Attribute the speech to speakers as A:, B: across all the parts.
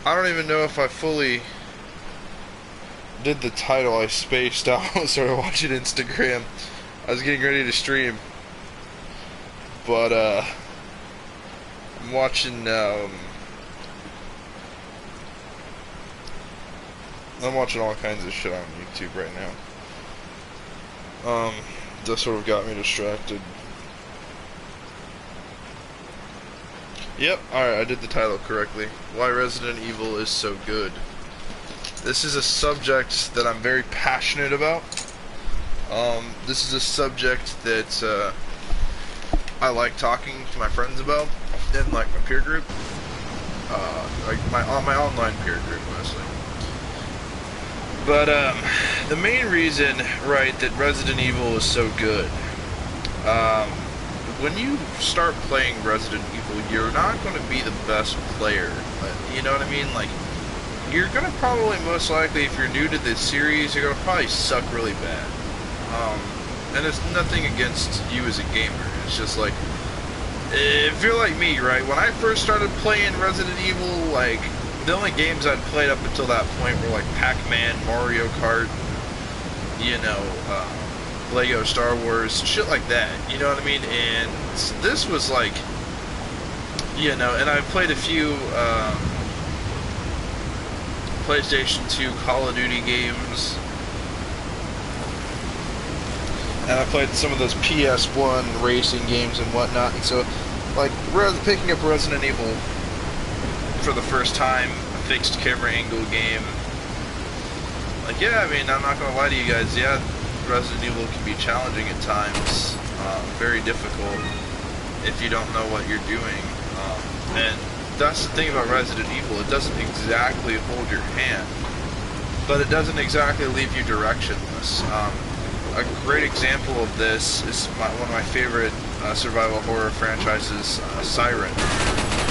A: I don't even know if I fully did the title. I spaced out, started watching Instagram. I was getting ready to stream, but I'm watching. I'm watching all kinds of shit on YouTube right now. That sort of got me distracted. Yep, alright, I did the title correctly. Why Resident Evil is so good. This is a subject that I'm very passionate about. This is a subject that I like talking to my friends about in like my peer group. Like my online peer group mostly. But the main reason, right, that Resident Evil is so good, when you start playing Resident Evil, you're not going to be the best player. You know what I mean? Like, you're going to probably most likely, if you're new to this series, you're going to probably suck really bad. And it's nothing against you as a gamer. It's just like, if you're like me, right, when I first started playing Resident Evil, like, the only games I'd played up until that point were like Pac-Man, Mario Kart, you know, Lego Star Wars, shit like that, you know what I mean? And this was like, you know, and I played a few PlayStation 2 Call of Duty games, and I played some of those PS1 racing games and whatnot, and so, like, picking up Resident Evil for the first time, a fixed camera angle game, like, yeah, I mean, I'm not gonna lie to you guys, yeah, Resident Evil can be challenging at times, very difficult if you don't know what you're doing, and that's the thing about Resident Evil, it doesn't exactly hold your hand, but it doesn't exactly leave you directionless. A great example of this is one of my favorite survival horror franchises, Siren.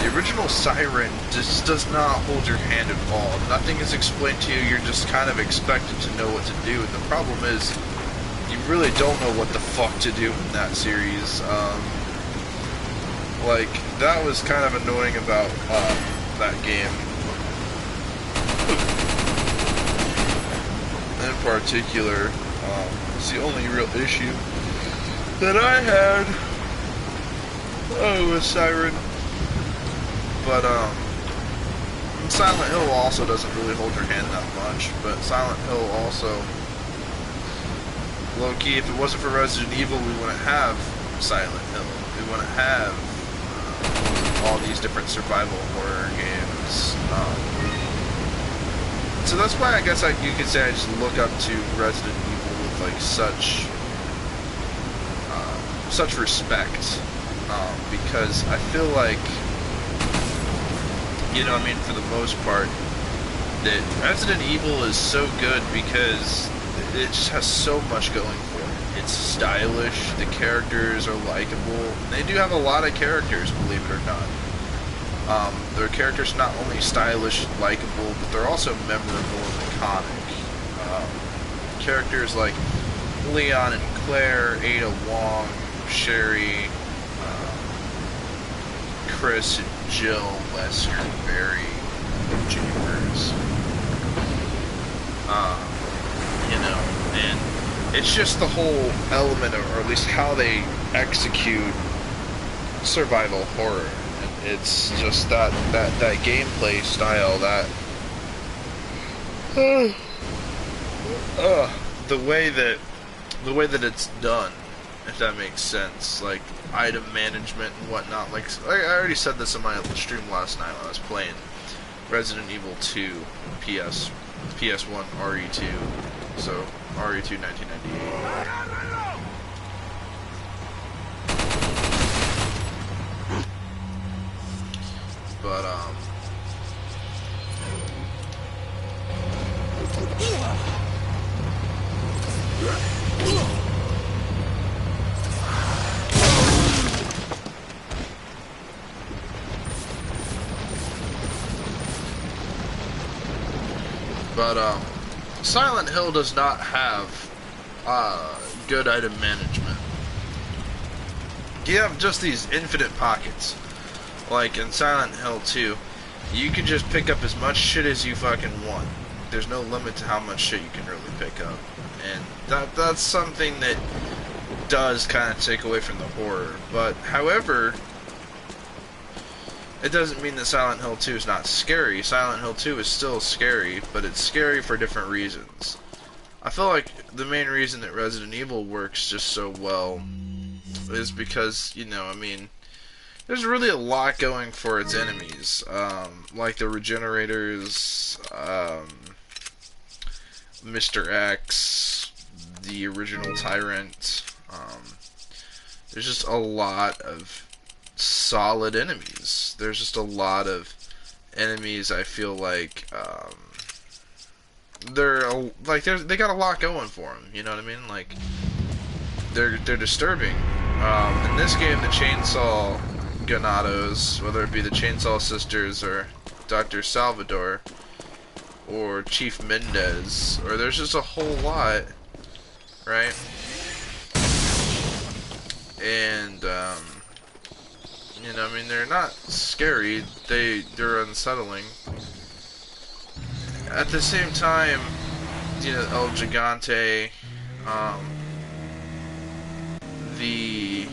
A: The original Siren just does not hold your hand at all. Nothing is explained to you, you're just kind of expected to know what to do, and the problem is, you really don't know what the fuck to do in that series. Like, that was kind of annoying about that game. In particular, it's the only real issue that I had with Siren. But, Silent Hill also doesn't really hold your hand that much, but Silent Hill also, low-key, if it wasn't for Resident Evil, we wouldn't have Silent Hill. We wouldn't have all these different survival horror games. So that's why I guess you could say I just look up to Resident Evil with, like, such respect, because I feel like, you know, I mean, for the most part, that Resident Evil is so good because it just has so much going for it. It's stylish, the characters are likable. They do have a lot of characters, believe it or not. Their characters are not only stylish and likable, but they're also memorable and iconic. Characters like Leon and Claire, Ada Wong, Sherry, Chris and Jill, Lester, Barry, Chambers, you know, and it's just the whole element, or at least how they execute survival horror. And it's just that gameplay style, that the way that it's done, if that makes sense, like item management and whatnot. Like I already said this on my stream last night when I was playing Resident Evil 2 PS1 RE2, so RE2 1998. But Silent Hill does not have good item management. You have just these infinite pockets, like in Silent Hill 2. you can just pick up as much shit as you fucking want. There's no limit to how much shit you can really pick up. And that's something that does kind of take away from the horror. But, however, it doesn't mean that Silent Hill 2 is not scary. Silent Hill 2 is still scary, but it's scary for different reasons. I feel like the main reason that Resident Evil works just so well is because, you know, I mean, there's really a lot going for its enemies. Like the Regenerators, Mr. X, the original Tyrant. There's just a lot of solid enemies. There's just a lot of enemies I feel like, they got a lot going for them, you know what I mean? Like, they're disturbing. In this game, the Chainsaw Ganados, whether it be the Chainsaw Sisters or Dr. Salvador or Chief Mendez, or there's just a whole lot, right? And, you know, I mean, they're not scary, they're unsettling. At the same time, you know, El Gigante, the,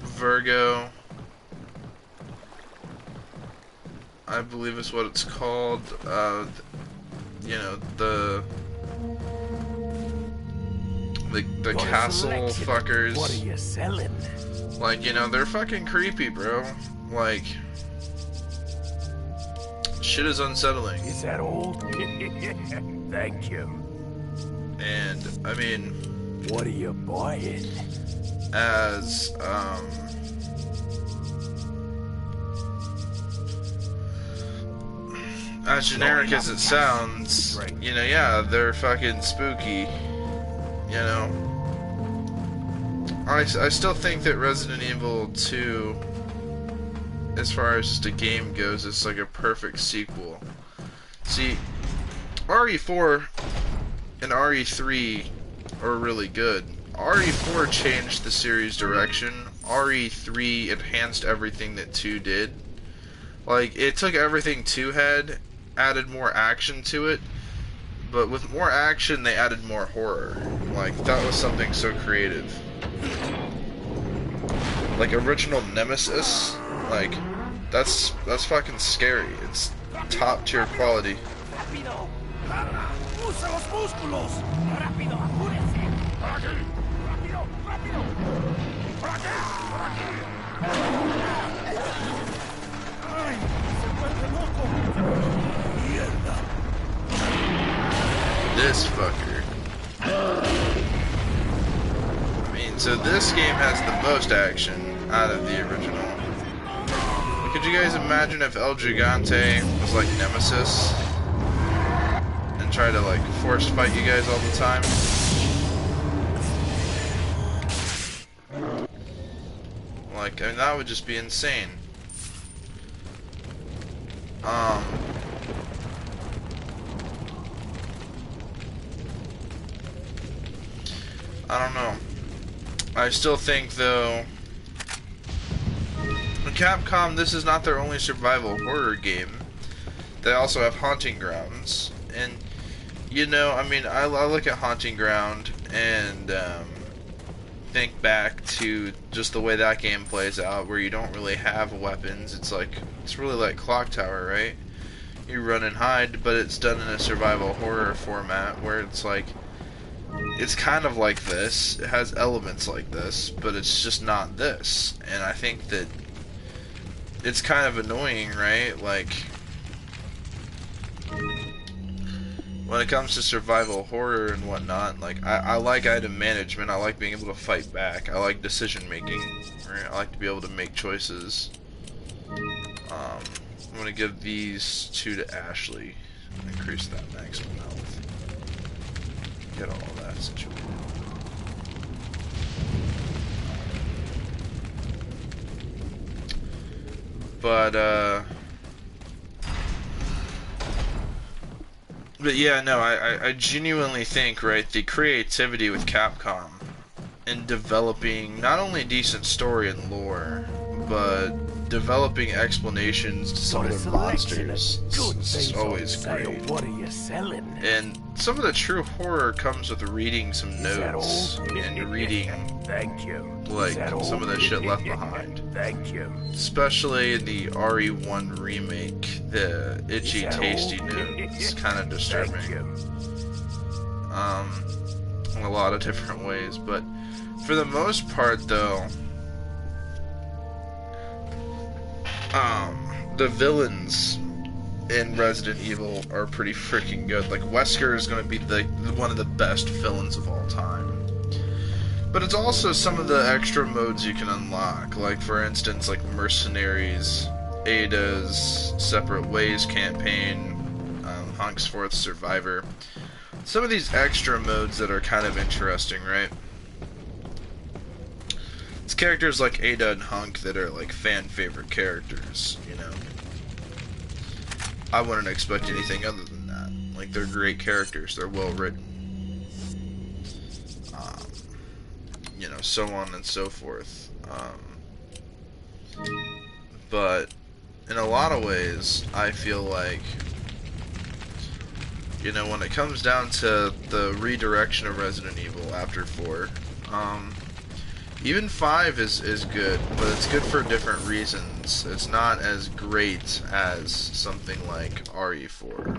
A: Virgo, I believe is what it's called, you know, the castle fuckers.
B: What are you selling?
A: Like, you know, they're fucking creepy, bro. Like, shit is unsettling.
B: Is that all? Thank you.
A: And, I mean,
B: what are you buying?
A: as generic as it sounds, you know, yeah, they're fucking spooky, you know. I still think that Resident Evil 2, as far as just a game goes, is like a perfect sequel. See, RE4 and RE3 are really good. RE4 changed the series direction. RE3 enhanced everything that 2 did. Like, it took everything 2 had, added more action to it, but with more action, they added more horror. Like, that was something so creative. Like, original Nemesis, like, that's fucking scary. It's top tier quality. This fucker. I mean, so this game has the most action out of the original. Could you guys imagine if El Gigante was like Nemesis and tried to like force fight you guys all the time? Like, I mean, that would just be insane. I don't know. I still think, though, Capcom, this is not their only survival horror game. They also have Haunting Grounds. And, you know, I mean, I look at Haunting Ground and think back to just the way that game plays out, where you don't really have weapons. It's really like Clock Tower, right? You run and hide, but it's done in a survival horror format where it's like, it's kind of like this. It has elements like this, but it's just not this. And I think that it's kind of annoying, right? Like, when it comes to survival horror and whatnot, like, I like item management. I like being able to fight back. I like decision making, right? I like to be able to make choices. I'm gonna give these 2 to Ashley. Increase that maximum health. Get all of that situated. But yeah, no, I genuinely think, right, the creativity with Capcom in developing not only decent story and lore, but developing explanations to some
B: Got a
A: of their
B: selection of
A: monsters
B: good
A: is
B: things on
A: always
B: sale.
A: great.
B: What are you selling?
A: And some of the true horror comes with reading some
B: Is that
A: notes
B: all?
A: and reading
B: Thank you.
A: like
B: Is that all?
A: some of the shit left behind.
B: Thank you.
A: Especially in the RE1 remake, the itchy,
B: Is that
A: tasty
B: all?
A: notes kind of disturbing.
B: Thank you.
A: In a lot of different ways, but for the most part, though, the villains in Resident Evil are pretty freaking good. Like, Wesker is going to be one of the best villains of all time. But it's also some of the extra modes you can unlock. Like, for instance, like Mercenaries, Ada's Separate Ways campaign, Hunk's Fourth Survivor. Some of these extra modes that are kind of interesting, right? It's characters like Ada and Hunk that are like fan favorite characters, you know. I wouldn't expect anything other than that. Like, they're great characters, they're well written. You know, so on and so forth. But in a lot of ways, I feel like, you know, when it comes down to the redirection of Resident Evil after 4, even 5 is good, but it's good for different reasons. It's not as great as something like RE4.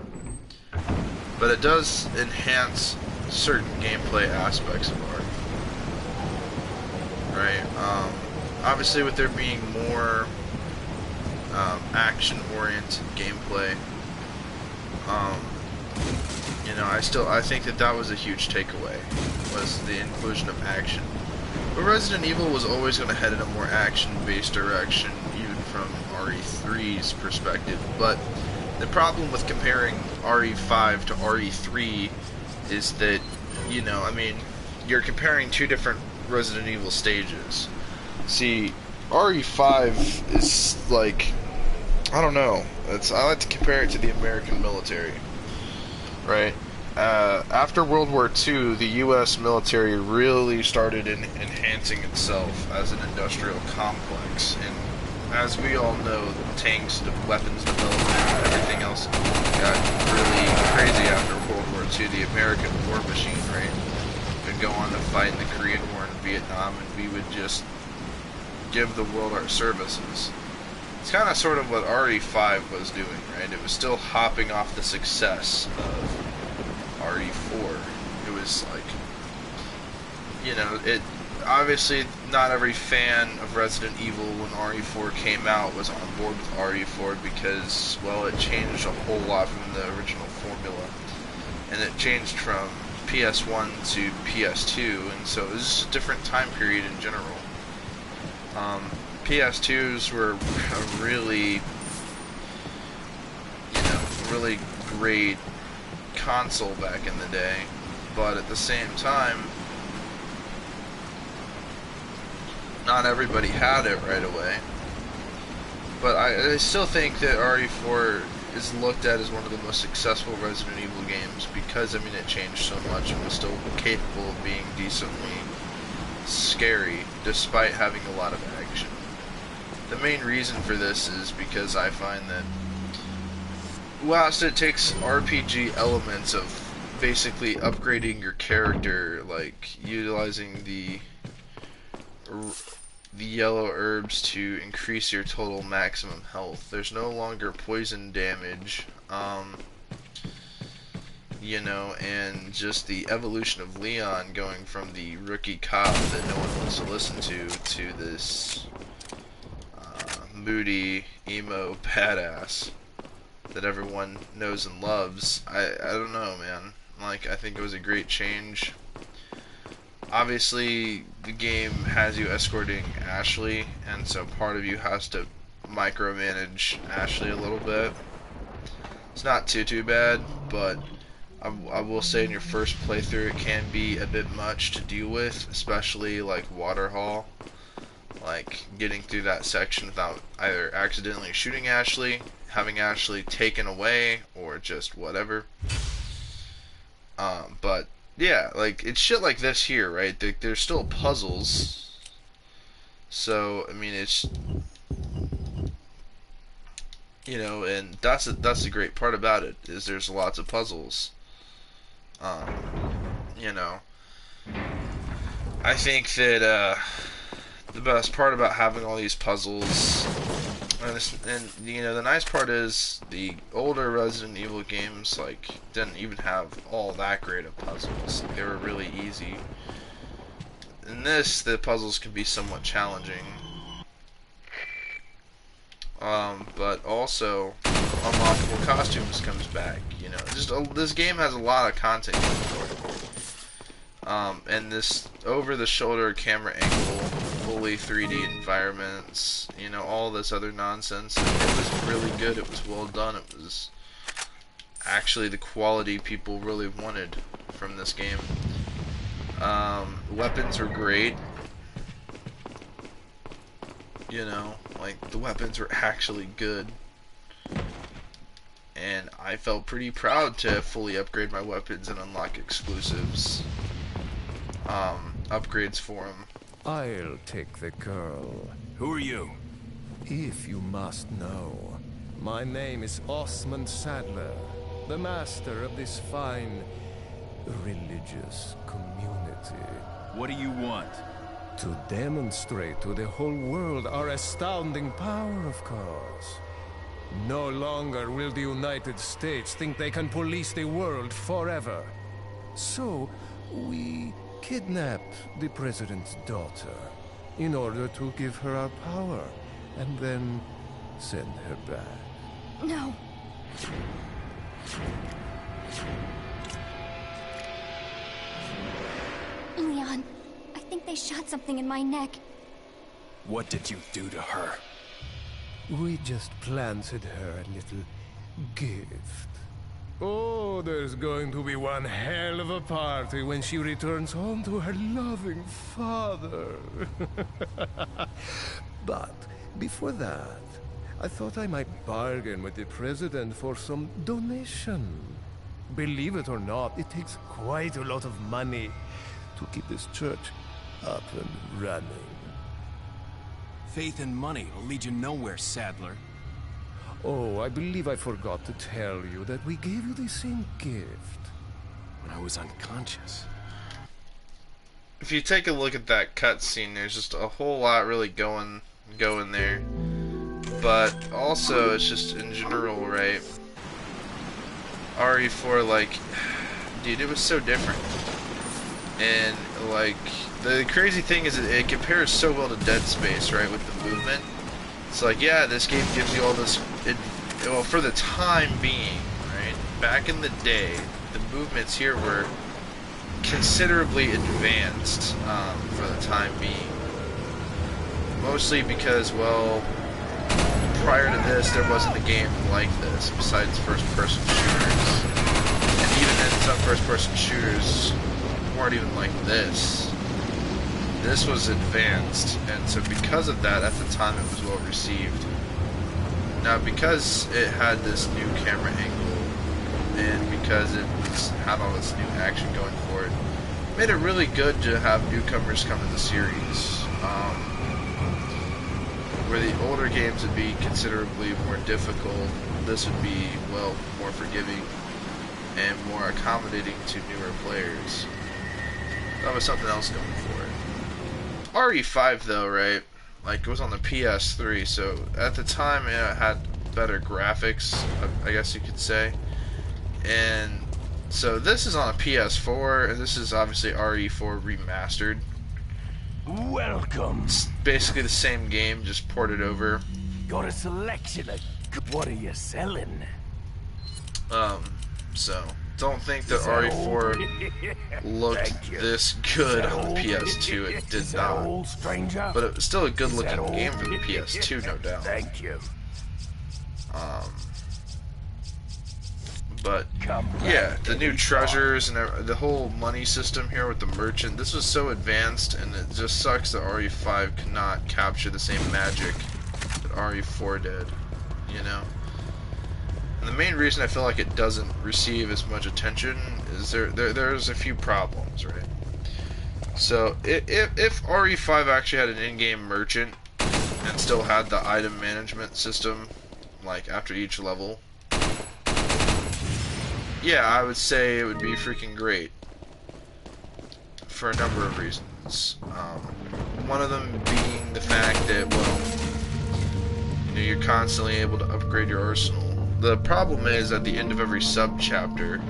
A: But it does enhance certain gameplay aspects of RE4. Right? Obviously, with there being more action-oriented gameplay, you know, I think that was a huge takeaway, was the inclusion of action. But Resident Evil was always going to head in a more action-based direction, even from RE3's perspective. But the problem with comparing RE5 to RE3 is that, you know, I mean, you're comparing two different Resident Evil stages. See, RE5 is like, I don't know. I like to compare it to the American military, right? After World War II, the U.S. military really started enhancing itself as an industrial complex, and as we all know, the tanks, the weapons development, and everything else got really crazy after World War II. The American war machine, right? Would go on to fight in the Korean War and Vietnam, and we would just give the world our services. It's kind of sort of what RE5 was doing, right? It was still hopping off the success of RE4. It was like, you know, it obviously not every fan of Resident Evil when RE4 came out was on board with RE4 because, well, it changed a whole lot from the original formula, and it changed from PS1 to PS2, and so it was just a different time period in general. PS2s were a really, you know, really great console back in the day, but at the same time, not everybody had it right away. But I still think that RE4 is looked at as one of the most successful Resident Evil games because, I mean, it changed so much and was still capable of being decently scary despite having a lot of action. The main reason for this is because I find that whilst it takes RPG elements of basically upgrading your character, like utilizing the yellow herbs to increase your total maximum health, there's no longer poison damage, you know, and just the evolution of Leon going from the rookie cop that no one wants to listen to this moody, emo badass that everyone knows and loves. I don't know, man. Like, I think it was a great change. Obviously, the game has you escorting Ashley, and so part of you has to micromanage Ashley a little bit. It's not too bad, but I will say in your first playthrough it can be a bit much to deal with, especially like Waterhall. Like, getting through that section without either accidentally shooting Ashley, having Ashley taken away, or just whatever. But yeah, like, it's shit like this here, right? There's still puzzles. So, I mean, You know, and that's the great part about it is there's lots of puzzles. Um, you know, I think that the best part about having all these puzzles, and you know, the nice part is the older Resident Evil games like didn't even have all that great of puzzles. They were really easy. In this, the puzzles can be somewhat challenging. But also, unlockable costumes comes back. You know, just this game has a lot of content going for it. And this over-the-shoulder camera angle, fully 3D environments, you know, all this other nonsense. It was really good. It was well done. It was actually the quality people really wanted from this game. Weapons were great. You know, like the weapons were actually good. And I felt pretty proud to fully upgrade my weapons and unlock exclusives. Upgrades for them.
C: I'll take the girl.
B: Who are you?
C: If you must know, my name is Osmond Sadler, the master of this fine religious community.
B: What do you want?
C: To demonstrate to the whole world our astounding power, of course. No longer will the United States think they can police the world forever. So, we kidnapped the president's daughter in order to give her our power and then send her back.
D: No. Leon, I think they shot something in my neck.
B: What did you do to her?
C: We just planted her a little gift. Oh, there's going to be one hell of a party when she returns home to her loving father. But before that, I thought I might bargain with the president for some donation. Believe it or not, it takes quite a lot of money to keep this church up and running.
E: Faith and money will lead you nowhere, Sadler.
C: Oh, I believe I forgot to tell you that we gave you the same gift.
E: When I was unconscious.
A: If you take a look at that cutscene, there's just a whole lot really going there. But also, it's just in general, right? RE4, like, dude, it was so different. And like, the crazy thing is it compares so well to Dead Space, right, with the movement. It's like, yeah, this game gives you all this, well, for the time being, right, back in the day, the movements here were considerably advanced for the time being. Mostly because, well, prior to this, there wasn't a game like this, besides first-person shooters. And even then, some first-person shooters weren't even like this. This was advanced, and so because of that, at the time it was well received. Now, because it had this new camera angle, and because it had all this new action going for it, made it really good to have newcomers come to the series. Where the older games would be considerably more difficult, this would be, well, more forgiving and more accommodating to newer players. That was something else going for it. RE5 though, right? Like, it was on the PS3, so at the time it had better graphics, I guess you could say. And so this is on a PS4, and this is obviously RE4 remastered.
B: Welcome.
A: It's basically the same game, just ported over.
B: Got a selection of... What are you selling?
A: So don't think that RE4 looked this good on the PS2. It did not.
B: Old stranger?
A: But it was still a good looking game for the PS2, no doubt.
B: Thank you.
A: But yeah, the new treasures and the whole money system here with the merchant, this was so advanced, and it just sucks that RE5 could not capture the same magic that RE4 did, you know? And the main reason I feel like it doesn't receive as much attention is there's a few problems, right? So if RE5 actually had an in-game merchant and still had the item management system, like after each level, yeah, I would say it would be freaking great for a number of reasons. One of them being the fact that, well, you know, you're constantly able to upgrade your arsenal. The problem is, at the end of every sub-chapter,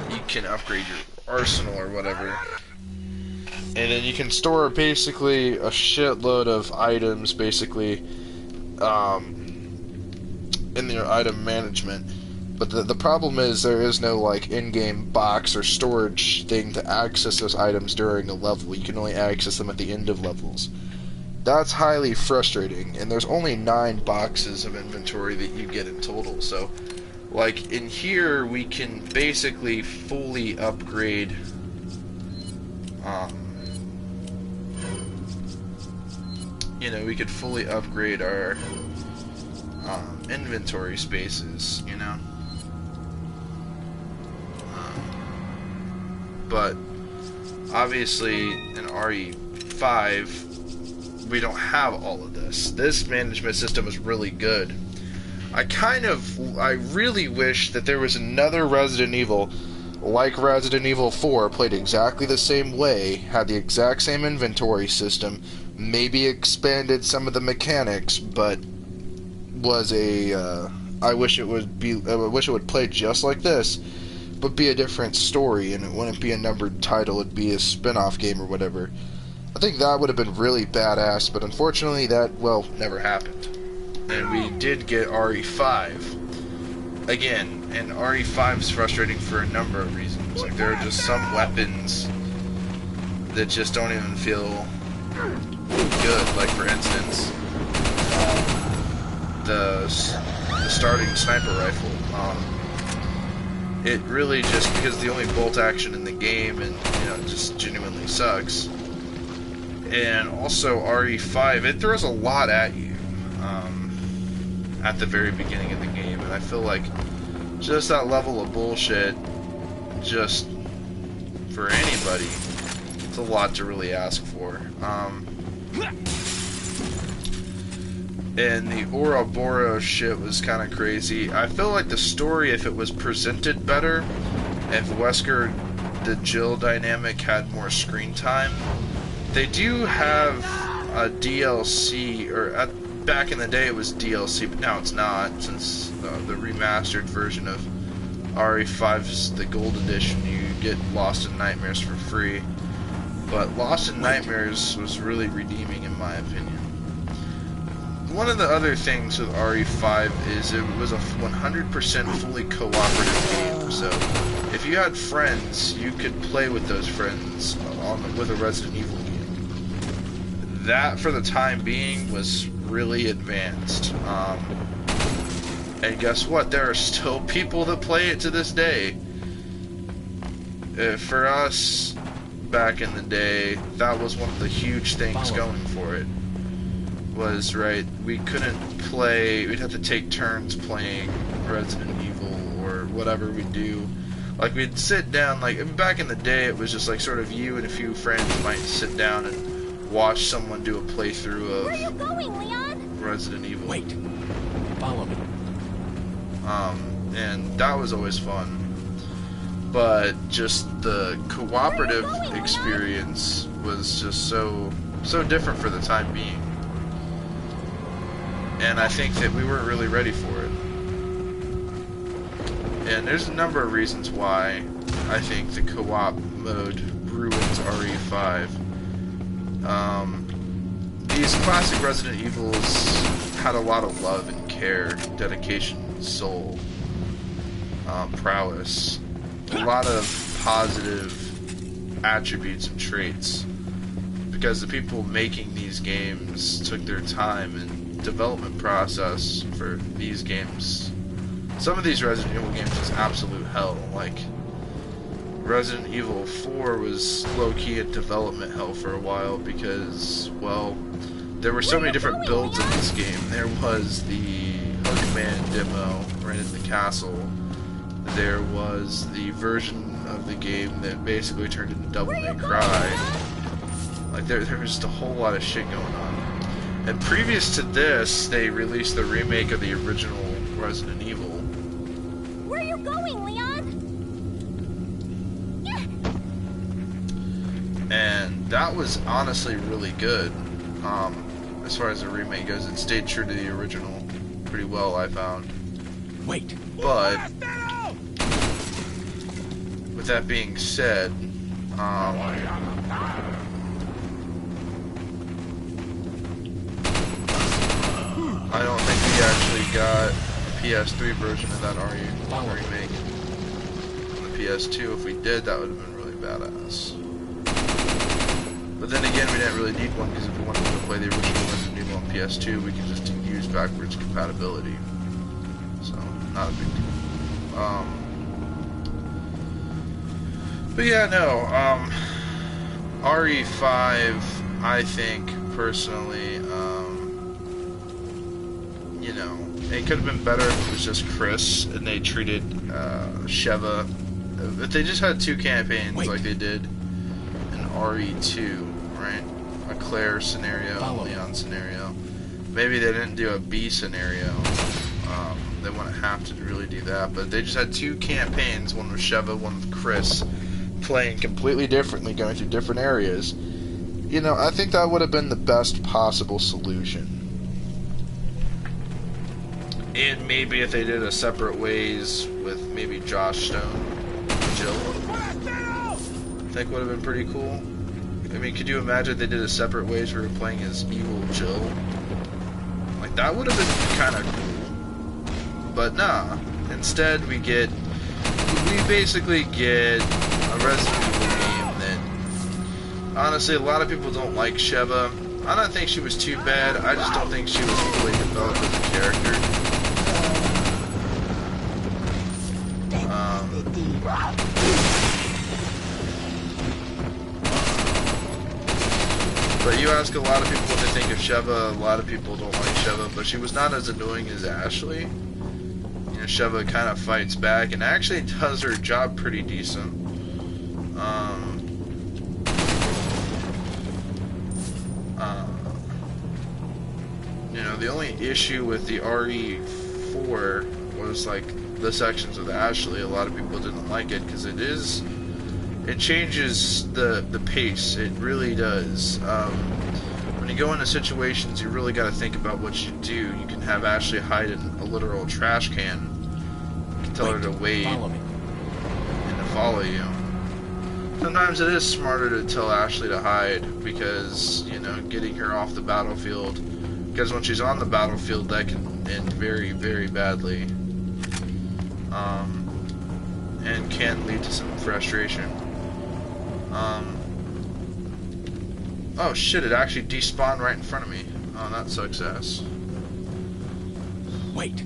A: you can upgrade your arsenal or whatever. And then you can store basically a shitload of items, basically, in your item management. But the problem is there is no, like, in-game box or storage thing to access those items during a level. You can only access them at the end of levels. That's highly frustrating, and there's only 9 boxes of inventory that you get in total. So, like, in here, we can basically fully upgrade, you know, we could fully upgrade our, inventory spaces, you know? But, obviously, in RE5, we don't have all of this. This management system is really good. I really wish that there was another Resident Evil, like Resident Evil 4, played exactly the same way, had the exact same inventory system, maybe expanded some of the mechanics, but was I wish it would play just like this, but be a different story, and it wouldn't be a numbered title, it'd be a spin-off game or whatever. I think that would have been really badass, but unfortunately that, well, never happened. And we did get RE5. Again, and RE5 is frustrating for a number of reasons. Like, there are just some weapons that just don't even feel good. Like, for instance, the starting sniper rifle. It really just, because the only bolt action in the game, and, you know, it just genuinely sucks. And also RE5, it throws a lot at you at the very beginning of the game, and I feel like just that level of bullshit, just for anybody, it's a lot to really ask for. And the Ouroboros shit was kind of crazy. I feel like the story, if it was presented better, if Wesker, the Jill dynamic, had more screen time. They do have a DLC, or back in the day it was DLC, but now it's not, since the remastered version of RE5's the Gold Edition, you get Lost in Nightmares for free. But Lost in Nightmares was really redeeming in my opinion. One of the other things with RE5 is it was a 100% fully cooperative game, so if you had friends, you could play with those friends with a Resident Evil game. That, for the time being, was really advanced. And guess what? There are still people that play it to this day. For us, back in the day, that was one of the huge things going for it. Was, right, we couldn't play, we'd have to take turns playing Resident Evil or whatever we do. Like, we'd sit down, like, back in the day, it was just like sort of you and a few friends might sit down and watch someone do a playthrough of
D: Where are you going, Leon?
A: Resident Evil.
E: Wait. Follow me.
A: And that was always fun. But just the cooperative experience was just so different for the time being. And I think that we weren't really ready for it. And there's a number of reasons why I think the co-op mode ruins RE5. These classic Resident Evils had a lot of love and care, dedication, soul, prowess, a lot of positive attributes and traits, because the people making these games took their time and development process for these games. Some of these Resident Evil games was absolute hell. Like, Resident Evil 4 was low-key in development hell for a while because, well, there were so many different builds in this game. There was the Hookman demo right in the castle. There was the version of the game that basically turned into Devil May Cry. Like, there was just a whole lot of shit going on. And previous to this, they released the remake of the original Resident Evil.
D: Where are you going, Leon?
A: And that was honestly really good. As far as the remake goes, it stayed true to the original pretty well, I found.
B: Wait.
A: But with that being said, I don't think we actually got a PS3 version of that remake. On the PS2, if we did, that would have been really badass. But then again, we didn't really need one, because if we wanted to play the original Resident Evil on PS2, we could just use backwards compatibility. So, not a big deal. But yeah, no, RE5, I think, personally, you know, it could have been better if it was just Chris, and they treated, Sheva, if they just had two campaigns like they did in RE2, right? A Claire scenario, a Leon scenario. Maybe they didn't do a B scenario. They wouldn't have to really do that, but they just had two campaigns, one with Sheva, one with Chris, playing completely differently, going through different areas. You know, I think that would have been the best possible solution. And maybe if they did a separate ways with maybe Josh Stone, Jill, I think would have been pretty cool. I mean, could you imagine if they did a separate ways where we were playing as evil Jill? Like, that would have been kind of cool. But nah, instead we basically get a Resident Evil game that, honestly, a lot of people don't like Sheva. I don't think she was too bad, I just don't think she was fully developed as a character. But you ask a lot of people what they think of Sheva, a lot of people don't like Sheva, but she was not as annoying as Ashley. You know, Sheva kind of fights back and actually does her job pretty decent. You know, the only issue with the RE4 was, like, the sections with Ashley. A lot of people didn't like it because it changes the pace. It really does. When you go into situations, you really got to think about what you do. You can have Ashley hide in a literal trash can. You can tell her to wait and to follow you. Sometimes it is smarter to tell Ashley to hide because, you know, getting her off the battlefield. Because when she's on the battlefield, that can end very, very badly. And can lead to some frustration. Oh shit, it actually despawned right in front of me. Oh, that sucks ass.
B: Wait.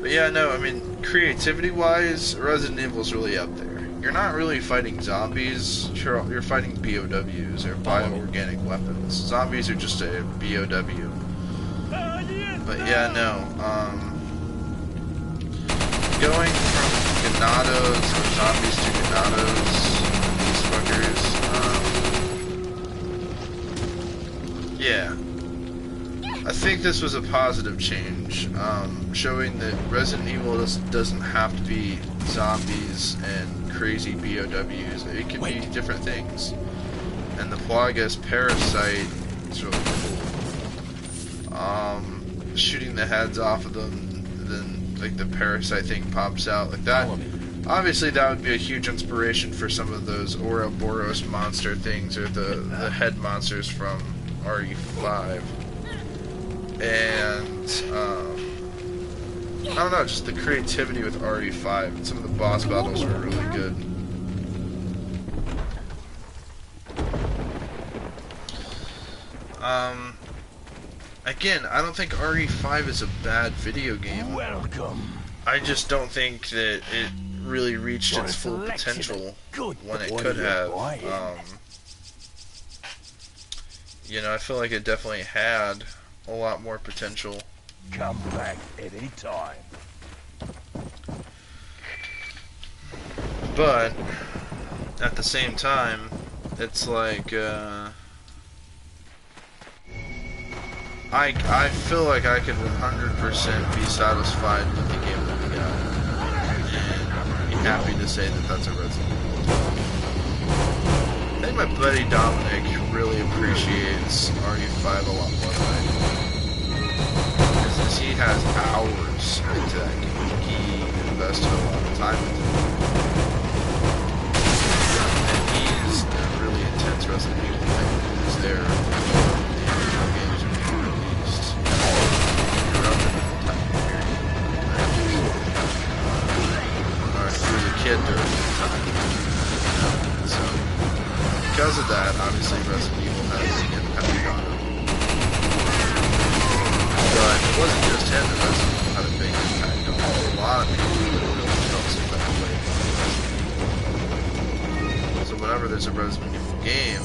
A: But yeah, no, I mean, creativity-wise, Resident Evil's really up there. You're not really fighting zombies, you're fighting BOWs, or bioorganic weapons. Zombies are just a BOW. But yeah, no, going from Ganados, or zombies to Ganados, these fuckers, yeah. I think this was a positive change, showing that Resident Evil doesn't have to be zombies and crazy BOWs. It can be different things. And the Plagas Parasite is really cool. Shooting the heads off of them, then like the Parasite thing pops out like that. Obviously, that would be a huge inspiration for some of those Ouroboros monster things, or the head monsters from RE5. And I don't know, just the creativity with RE5 and some of the boss battles were really good. Again, I don't think RE5 is a bad video game.
B: Welcome.
A: I just don't think that it really reached its full potential when it could have. You know, I feel like it definitely had a lot more potential.
B: Come back any time.
A: But at the same time, it's like I feel like I could 100% be satisfied with the game that we got, and be happy to say that that's a Resident Evil 12. I think my buddy Dominic really appreciates RE5 a lot more than I do, because he has hours into that game. He invested a lot of time into it, and he's a really intense Resident Evil fan. He's there before the games were released. He grew up in the time period, or he was a kid during that time. So, because of that, obviously Resident Evil has an impact on him. But it wasn't just him that Resident Evil had a big impact on. A lot of people really felt some type of way about Resident Evil. So whenever there's a Resident Evil game,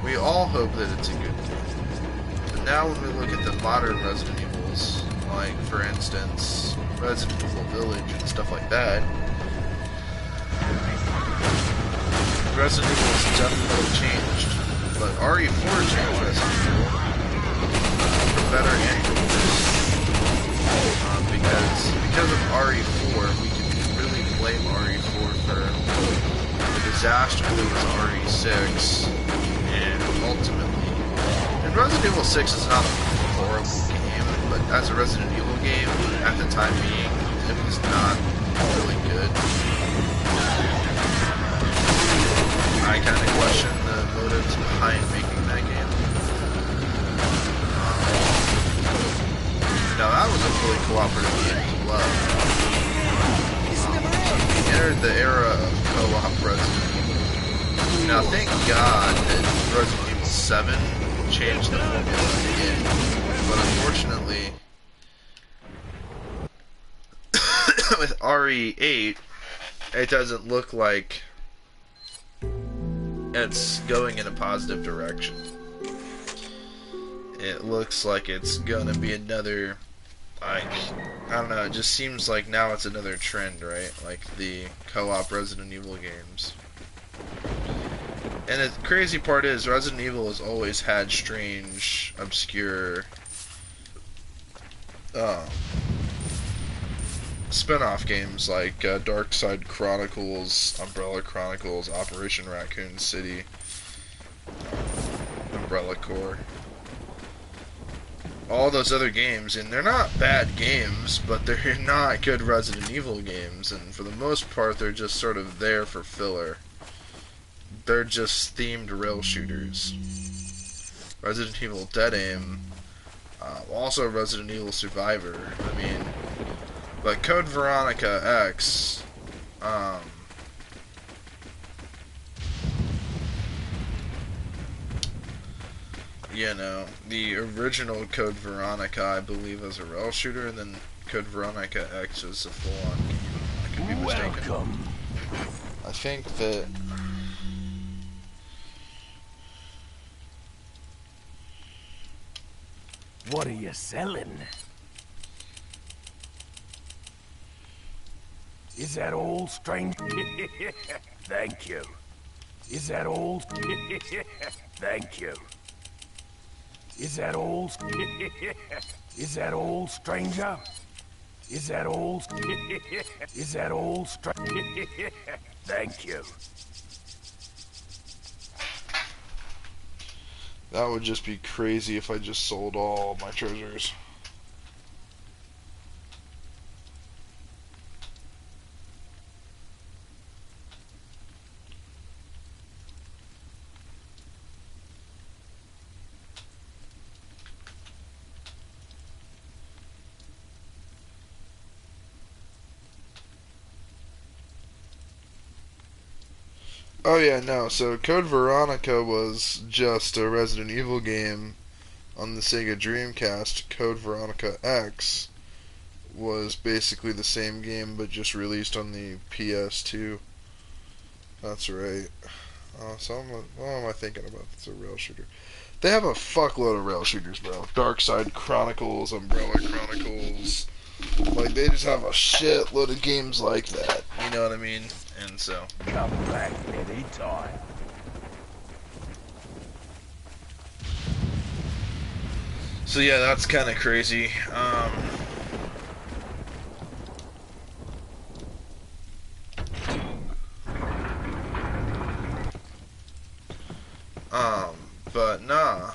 A: we all hope that it's a good game. But now when we look at the modern Resident Evils, like for instance Resident Evil Village and stuff like that, Resident Evil has definitely changed, but RE4 changed Resident Evil for better and for worse. Because of RE4, we can really blame RE4 for the disaster that was RE6, and ultimately, and Resident Evil 6 is not a horrible game, but as a Resident Evil game, at the time being, it was not really good. I kind of question the motives behind making that game. Now that was a fully cooperative game as well. We entered the era of co-op Resident Evil. Now thank God that Resident Evil 7 changed the formula again, but unfortunately, with RE8, it doesn't look like it's going in a positive direction. It looks like it's gonna be another, like, I don't know, it just seems like now it's another trend, right? Like the co-op Resident Evil games. And the crazy part is, Resident Evil has always had strange, obscure spin-off games like Dark Side Chronicles, Umbrella Chronicles, Operation Raccoon City, Umbrella Corps. All those other games, and they're not bad games, but they're not good Resident Evil games, and for the most part they're just sort of there for filler. They're just themed rail shooters. Resident Evil Dead Aim, also Resident Evil Survivor, I mean, but Code Veronica X, you know, the original Code Veronica, I believe, is a rail shooter, and then Code Veronica X is a full-on game. I could be mistaken.
B: Welcome.
A: I think that
B: What are you selling? Is that all, stranger? Thank you. Is that all? Thank you. Is that all? Is that all, stranger? Is that all? Is that all, stranger? Thank you.
A: that would just be crazy if I just sold all my treasures. Oh yeah, no, so Code Veronica was just a Resident Evil game on the Sega Dreamcast. Code Veronica X was basically the same game, but just released on the PS2. That's right. So what am I thinking about? It's a rail shooter. They have a fuckload of rail shooters, bro. Dark Side Chronicles, Umbrella Chronicles, Like, they just have a shitload of games like that. You know what I mean? And so.
B: Come back anytime.
A: So yeah, that's kind of crazy. But nah.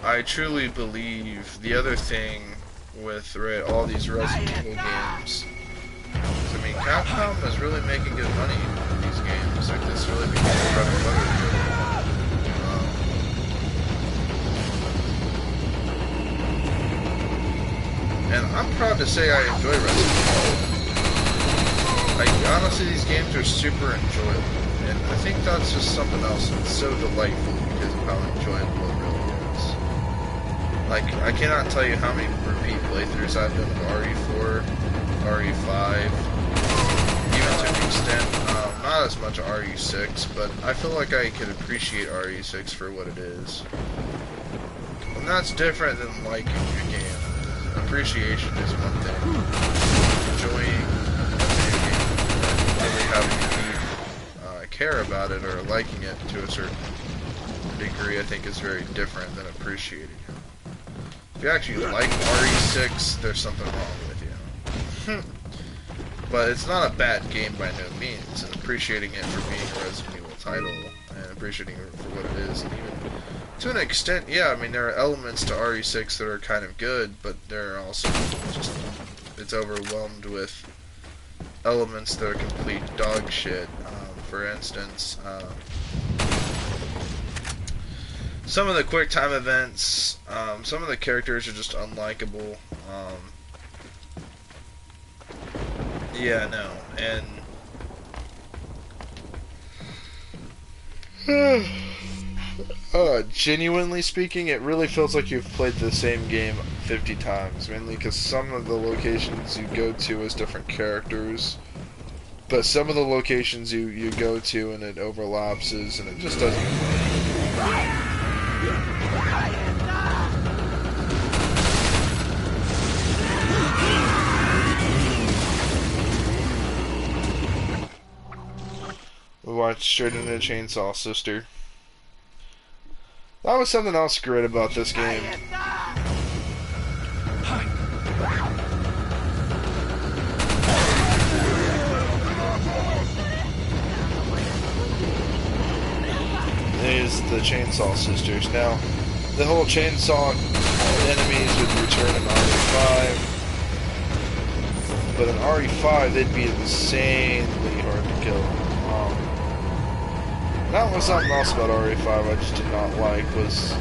A: I truly believe the other thing with all these Resident Evil games is, I mean, Capcom is really making good money with these games. Like, this really became a bread and butter for them. And I'm proud to say I enjoy Resident Evil. Like, honestly, these games are super enjoyable. And I think that's just something else that's so delightful because of how enjoyable it really is. Like, I cannot tell you how many repeat playthroughs I've done of RE4, RE5, even to an extent, not as much RE6, but I feel like I could appreciate RE6 for what it is. And that's different than liking a game. Appreciation is one thing. Enjoying a video game, really having to care about it or liking it to a certain degree, I think is very different than appreciating it. If you actually like RE6, there's something wrong with you. But it's not a bad game by no means, and appreciating it for being a Resident Evil title, and appreciating it for what it is, and even to an extent, yeah, I mean, there are elements to RE6 that are kind of good, but there are also just, it's overwhelmed with elements that are complete dog shit. For instance, some of the quick time events, some of the characters are just unlikable. Yeah, no, and genuinely speaking, it really feels like you've played the same game 50 times, mainly because some of the locations you go to as different characters, but some of the locations you go to and it overlaps and it just doesn't work. We watched straight into the Chainsaw Sister. That was something else great about this game. Is the Chainsaw Sisters. Now, the whole Chainsaw enemies would return in RE5, but in RE5 they'd be insanely hard to kill. That was something else about RE5 I just did not like, was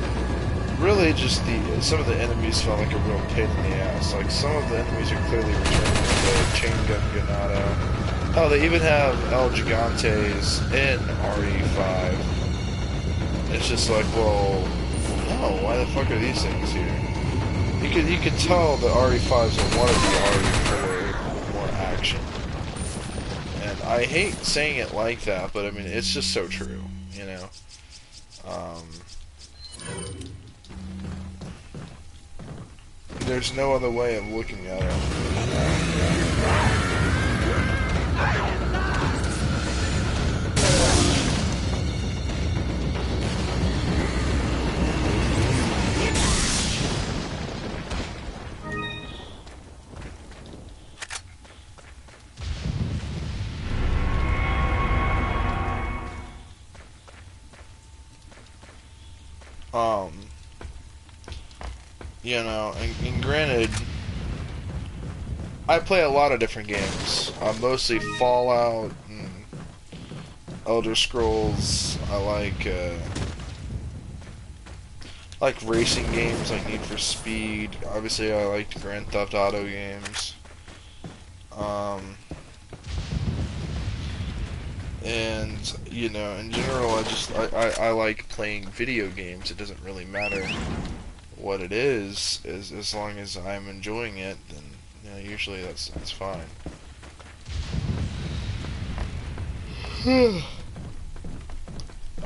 A: really just some of the enemies felt like a real pain in the ass. Like, some of the enemies are clearly returning with the chain gun Ganado. Oh, they even have El Gigantes in RE5. It's just like, well, no, why the fuck are these things here? You could tell the RE5s will want to be RE4 more action. And I hate saying it like that, but I mean, it's just so true, you know? There's no other way of looking at it. You know, and granted, I play a lot of different games. Mostly Fallout and Elder Scrolls. I like racing games like Need for Speed. Obviously, I liked Grand Theft Auto games. And, you know, in general, I like playing video games. It doesn't really matter what it is as long as I'm enjoying it, then, you know, usually that's fine.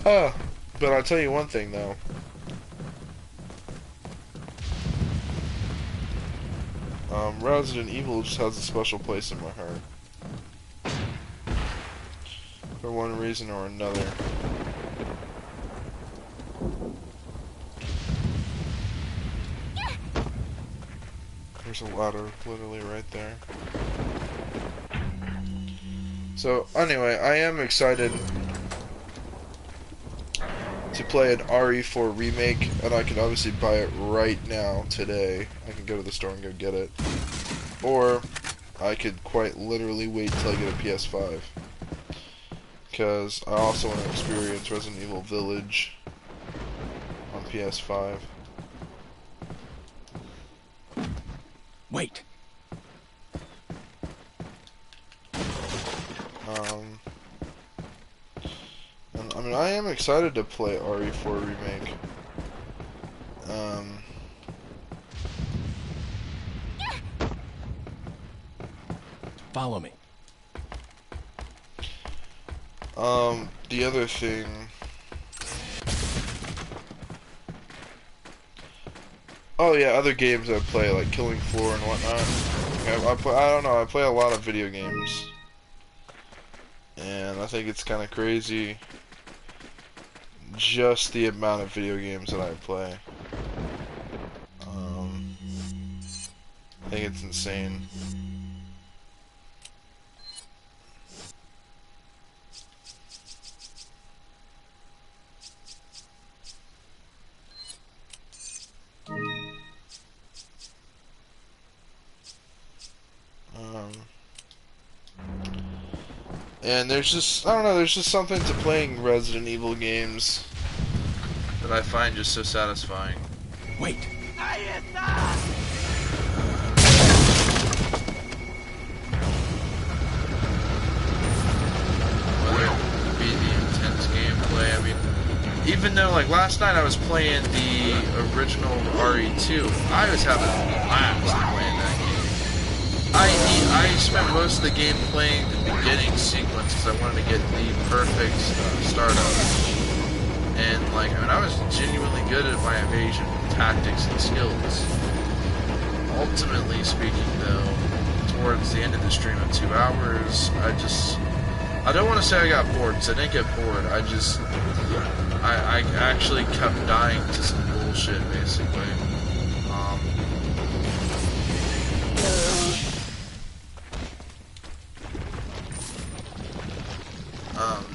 A: But I'll tell you one thing, though. Resident Evil just has a special place in my heart. For one reason or another. There's a ladder literally right there. So anyway, I am excited to play an RE4 remake, and I can obviously buy it right now, today. I can go to the store and go get it. Or I could quite literally wait till I get a PS5. Because I also want to experience Resident Evil Village on PS5.
E: Wait.
A: And, I mean, I am excited to play RE4 Remake.
E: Follow me.
A: The other thing... Oh yeah, other games I play, like Killing Floor and whatnot. I don't know, I play a lot of video games. And I think it's kind of crazy just the amount of video games that I play. I think it's insane. And there's just, I don't know, there's just something to playing Resident Evil games that I find just so satisfying.
E: Wait.
A: Whether it be the intense gameplay, I mean, even though, like, last night I was playing the original RE2, I was having a blast playing that game. I spent most of the game playing the beginning sequence because I wanted to get the perfect startup. And, like, I mean, I was genuinely good at my evasion tactics and skills. Ultimately speaking, though, towards the end of the stream of 2 hours, I don't want to say I got bored, because I didn't get bored. I actually kept dying to some bullshit, basically.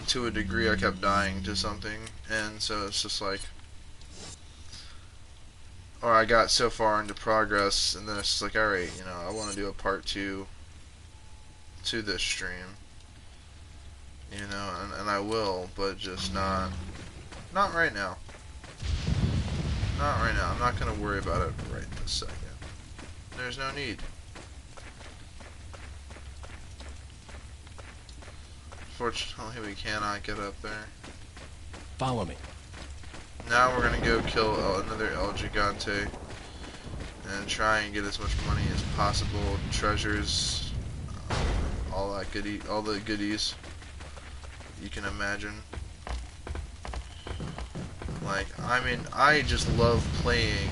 A: To a degree, I kept dying to something, and so it's just like, or I got so far into progress, and then it's just like, alright, you know, I want to do a part 2 to this stream, you know, and I will, but just not right now. Not right now. I'm not going to worry about it right this second. There's no need. Fortunately, we cannot get up there.
E: Follow me.
A: Now we're gonna go kill another El Gigante and try and get as much money as possible, treasures, all the goodies you can imagine. Like, I mean, I just love playing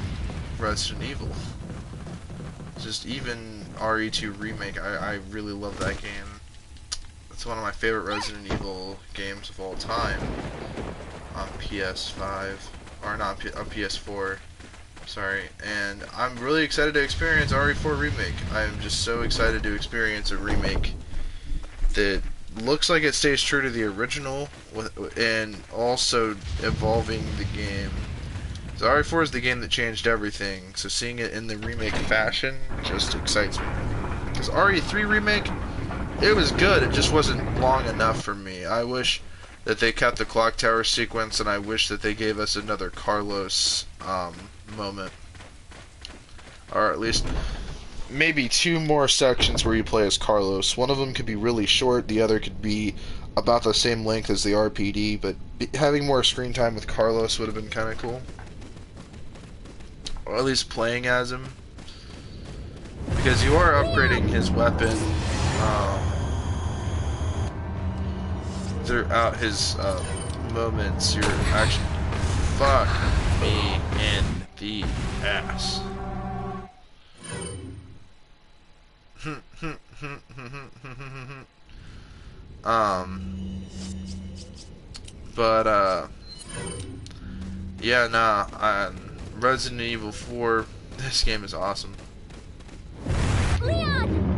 A: Resident Evil. Just even RE2 Remake, I really love that game. It's one of my favorite Resident Evil games of all time on PS5, or not, on PS4, sorry, and I'm really excited to experience RE4 Remake. I'm just so excited to experience a remake that looks like it stays true to the original, and also evolving the game. So RE4 is the game that changed everything, so seeing it in the remake fashion just excites me. Because RE3 Remake, it was good, it just wasn't long enough for me. I wish that they kept the clock tower sequence, and I wish that they gave us another Carlos moment. Or at least maybe 2 more sections where you play as Carlos. One of them could be really short, the other could be about the same length as the RPD, but having more screen time with Carlos would have been kind of cool. Or at least playing as him. Because you are upgrading his weapon throughout his moments. You're actually... Fuck me in the ass. But yeah, nah. Resident Evil 4. This game is awesome.
D: Leon!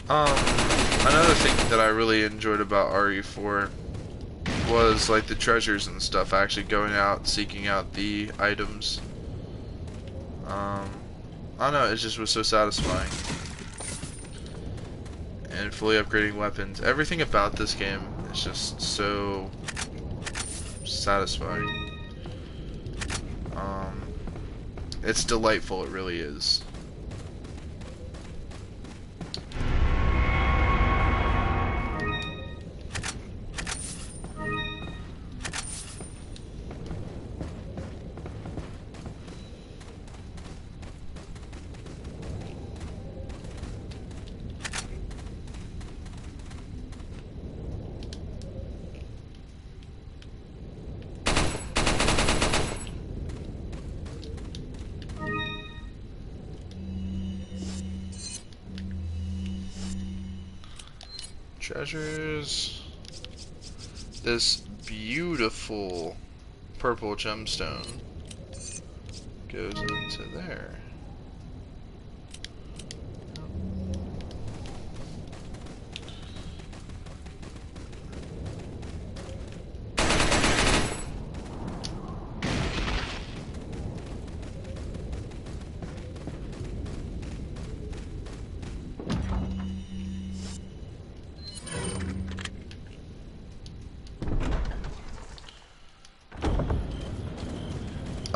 A: Another thing that I really enjoyed about RE4 was like the treasures and stuff, actually going out, seeking out the items. I don't know, it just was so satisfying. And fully upgrading weapons. Everything about this game is just so satisfying. It's delightful, it really is. Treasures. This beautiful purple gemstone goes into there.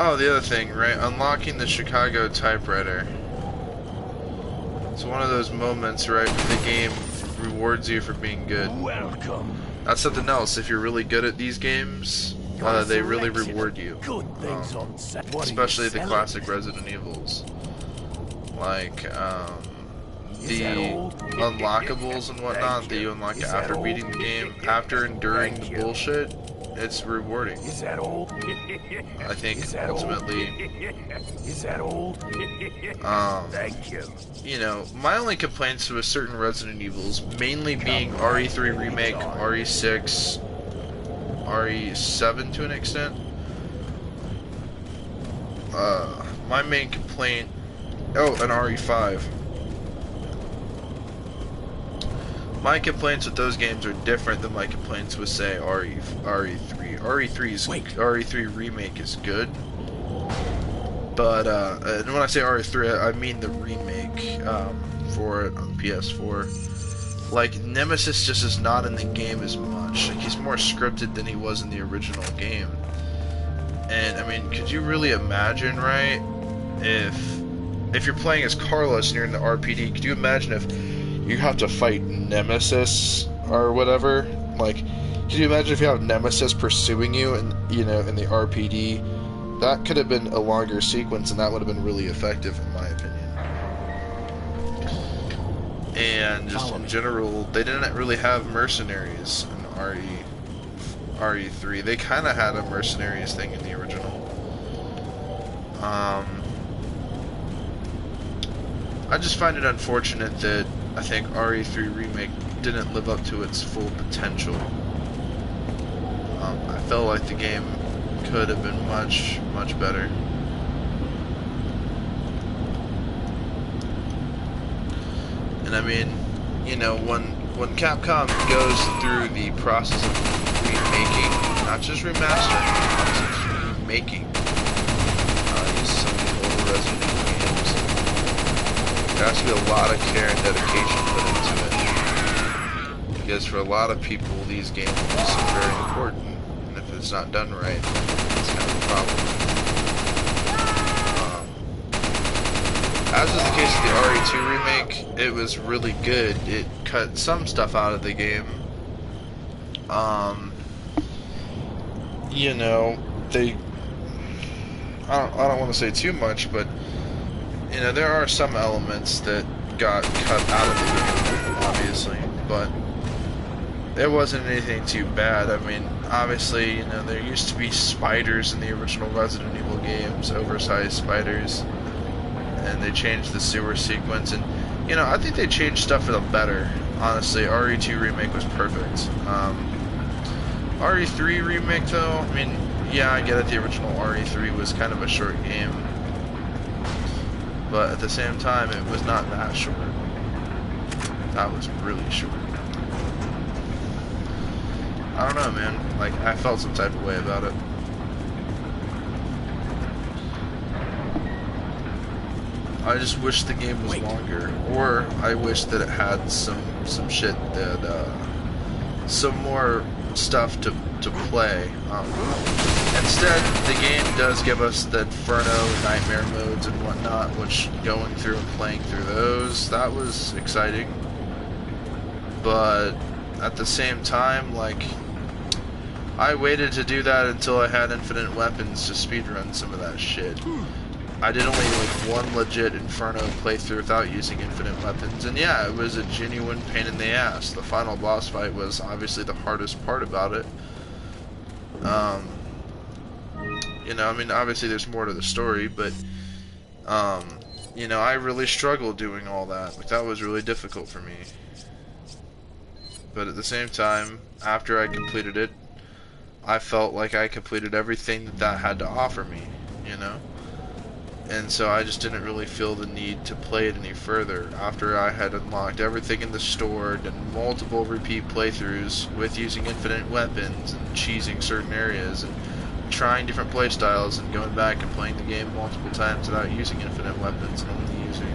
A: Oh, the other thing, right? Unlocking the Chicago typewriter. It's one of those moments, right, where the game rewards you for being good.
B: Welcome.
A: That's something else. If you're really good at these games, they really reward you.
B: Good things on set. What are you
A: Especially the
B: selling?
A: classic Resident Evils. Like, the unlockables and whatnot that you unlock after beating the game, after enduring the bullshit. It's rewarding.
B: Is that old?
A: I think
B: Is that
A: ultimately,
B: old? Is that old? Thank you.
A: you know, my only complaints with certain Resident Evils, mainly being RE3 Remake, RE6, RE7 to an extent. My main complaint, oh, and RE5. My complaints with those games are different than my complaints with, say, RE3. RE3 Remake is good, but and when I say RE3, I mean the remake for it on the PS4. Like, Nemesis just is not in the game as much. Like, he's more scripted than he was in the original game. And I mean, could you really imagine, right? If you're playing as Carlos and you're in the RPD, could you imagine if you have to fight Nemesis or whatever? Like, could you imagine if you have Nemesis pursuing you and, you know, in the RPD? That could have been a longer sequence, and that would have been really effective in my opinion. And just in general, they didn't really have mercenaries in RE3. They kind of had a mercenaries thing in the original. I just find it unfortunate that I think RE3 Remake didn't live up to its full potential. I felt like the game could have been much, much better. And I mean, you know, when Capcom goes through the process of remaking, not just remastering, but remaking some of the old Resident Evil games, there has to be a lot of care and dedication put into it. because for a lot of people these games are very important, and if it's not done right, it's kind of a problem. As was the case with the RE2 remake, it was really good. It cut some stuff out of the game. You know, I don't want to say too much, but you know, there are some elements that got cut out of the game, obviously, but it wasn't anything too bad. I mean, obviously, you know, there used to be spiders in the original Resident Evil games, oversized spiders, and they changed the sewer sequence, and you know, I think they changed stuff for the better. Honestly, RE2 remake was perfect. RE3 remake, though, I mean, yeah, I get it. The original RE3 was kind of a short game, but at the same time, it was not that short. That was really short. I don't know, man. Like, I felt some type of way about it. I just wish the game was longer, or I wish that it had some shit that some more stuff to play. Instead, the game does give us the Inferno nightmare modes and whatnot, which going through and playing through those, that was exciting. But at the same time, like, I waited to do that until I had infinite weapons to speedrun some of that shit. I did only like one legit Inferno playthrough without using infinite weapons, and yeah, it was a genuine pain in the ass. The final boss fight was obviously the hardest part about it. You know, I mean, obviously there's more to the story, but you know, I really struggled doing all that. Like, that was really difficult for me. But at the same time, after I completed it, I felt like I completed everything that had to offer me, you know? And so I just didn't really feel the need to play it any further after I had unlocked everything in the store, done multiple repeat playthroughs with using infinite weapons and cheesing certain areas and trying different playstyles and going back and playing the game multiple times without using infinite weapons and only using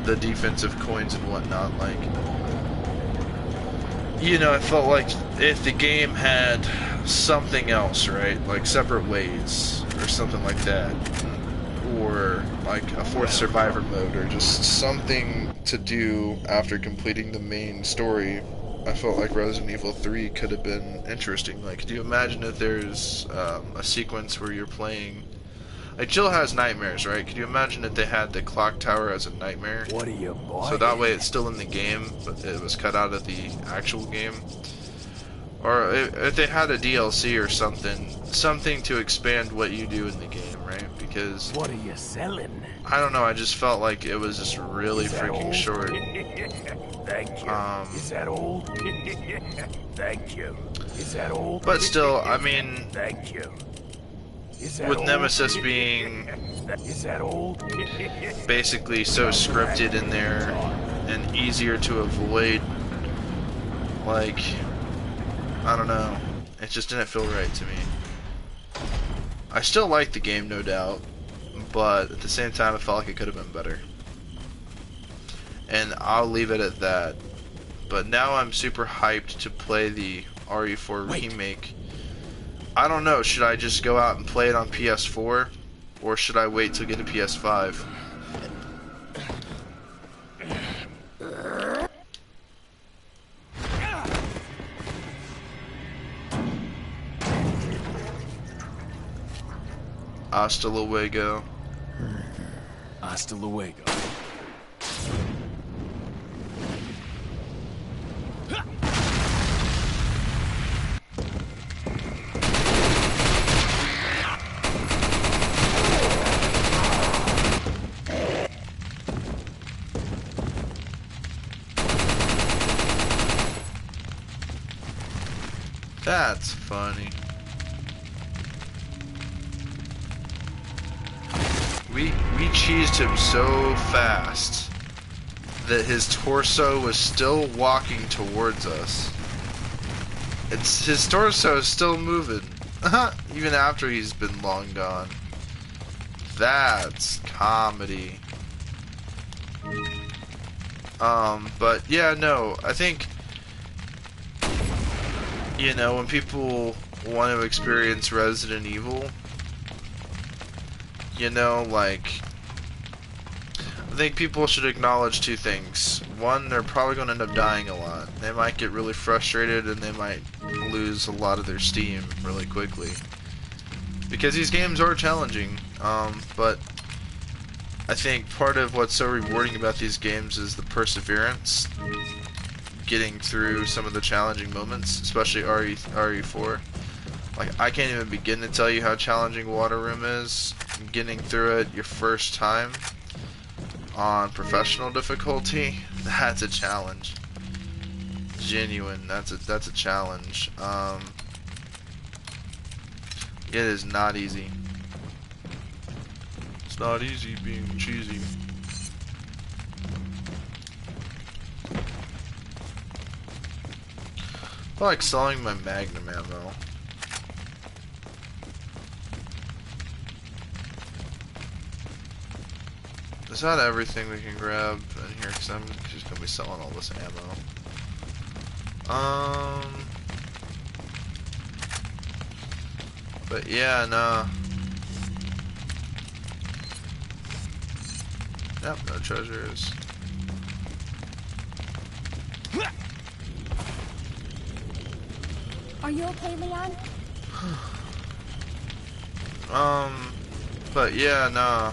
A: the defensive coins and whatnot. Like, you know, I felt like if the game had something else, right, like separate ways or something like that, or like a fourth survivor mode, or just something to do after completing the main story, I felt like Resident Evil 3 could have been interesting. Like, could you imagine if there's a sequence where you're playing... Like, Jill has nightmares, right? Could you imagine if they had the clock tower as a nightmare?
B: What are you, boy?
A: So that way it's still in the game, but it was cut out of the actual game. Or if they had a DLC or something to expand what you do in the game, right? Because...
B: What are you selling?
A: I don't know, I just felt like it was just really freaking
B: old?
A: short.
B: Thank you. Is that old? Thank you. Is that old?
A: But still, I mean...
B: Thank you. Is that
A: with
B: old?
A: Nemesis being
B: Is that old?
A: basically so scripted in there and easier to avoid, like, I don't know, it just didn't feel right to me. I still like the game, no doubt, but at the same time I felt like it could have been better. And I'll leave it at that. But now I'm super hyped to play the RE4 remake. I don't know, should I just go out and play it on PS4? Or should I wait till get a PS5? Hasta luego.
E: Hasta luego.
A: That's funny. We cheesed him so fast that his torso was still walking towards us. His torso is still moving, even after he's been long gone. That's comedy. But yeah, no, I think you know, when people want to experience Resident Evil, you know, like, I think people should acknowledge two things. One, they're probably going to end up dying a lot. They might get really frustrated and they might lose a lot of their steam really quickly. Because these games are challenging, but I think part of what's so rewarding about these games is the perseverance. Getting through some of the challenging moments, especially RE4. Like, I can't even begin to tell you how challenging Water Room is. Getting through it your first time on professional difficulty, that's a challenge. Genuine, that's a challenge. It is not easy. It's not easy being cheesy. I like selling my Magnum ammo. Is that everything we can grab in here? Because I'm just going to be selling all this ammo. But yeah, nah. Yep, no treasures.
D: Are you okay, Leon?
A: But yeah, nah.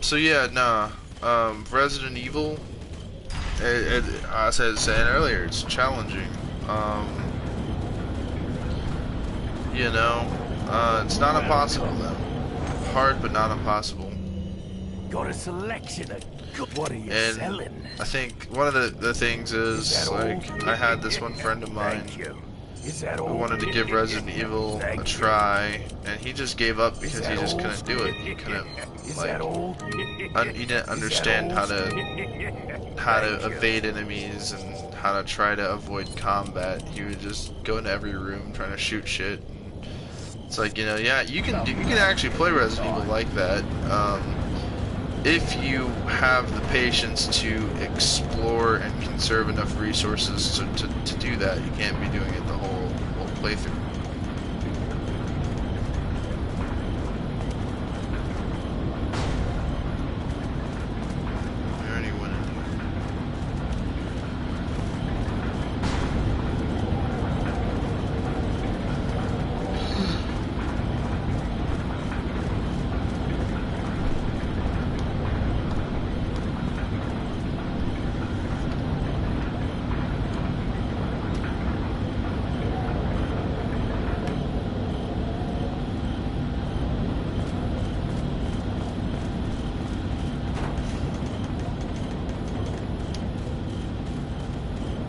A: So yeah, nah. Resident Evil, as I was saying earlier, it's challenging. You know, it's not impossible though. Hard, but not impossible.
B: Got a selection of good. What are you
A: And
B: selling?
A: I think one of the things is, like, I had this one friend of mine who wanted to give Resident Evil a try, and he just gave up because he just couldn't do it. He couldn't, like, he didn't understand how to evade enemies and how to try to avoid combat. He would just go into every room trying to shoot shit. And it's like, you know, yeah, you can actually play Resident Evil like that. If you have the patience to explore and conserve enough resources to do that. You can't be doing it the whole playthrough. We already went in here.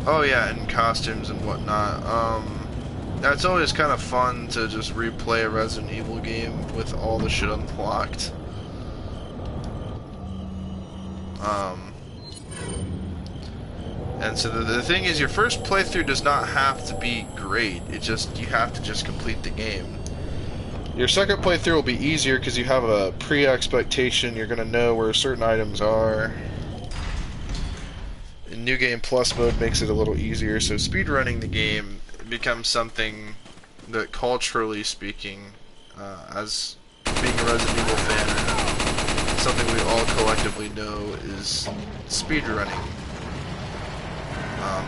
A: Oh yeah, and costumes and whatnot. That's always kind of fun to just replay a Resident Evil game with all the shit unlocked. And so the thing is, your first playthrough does not have to be great. You have to just complete the game. Your second playthrough will be easier because you have a pre-expectation. You're gonna know where certain items are. New Game Plus mode makes it a little easier, so speedrunning the game becomes something that, culturally speaking, as being a Resident Evil fan, something we all collectively know is speedrunning,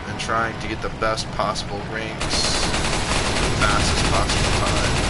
A: and trying to get the best possible ranks, the fastest possible times.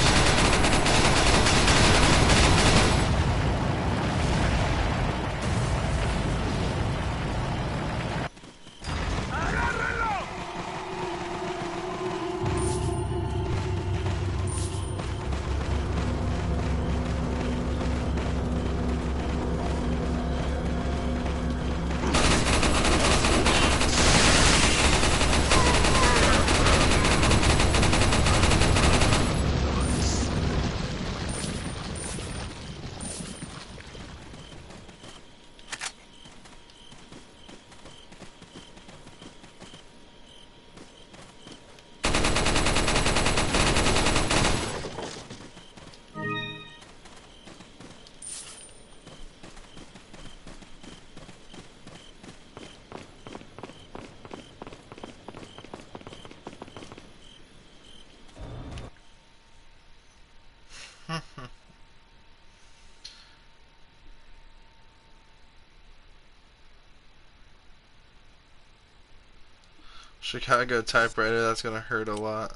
A: Chicago typewriter, that's gonna hurt a lot.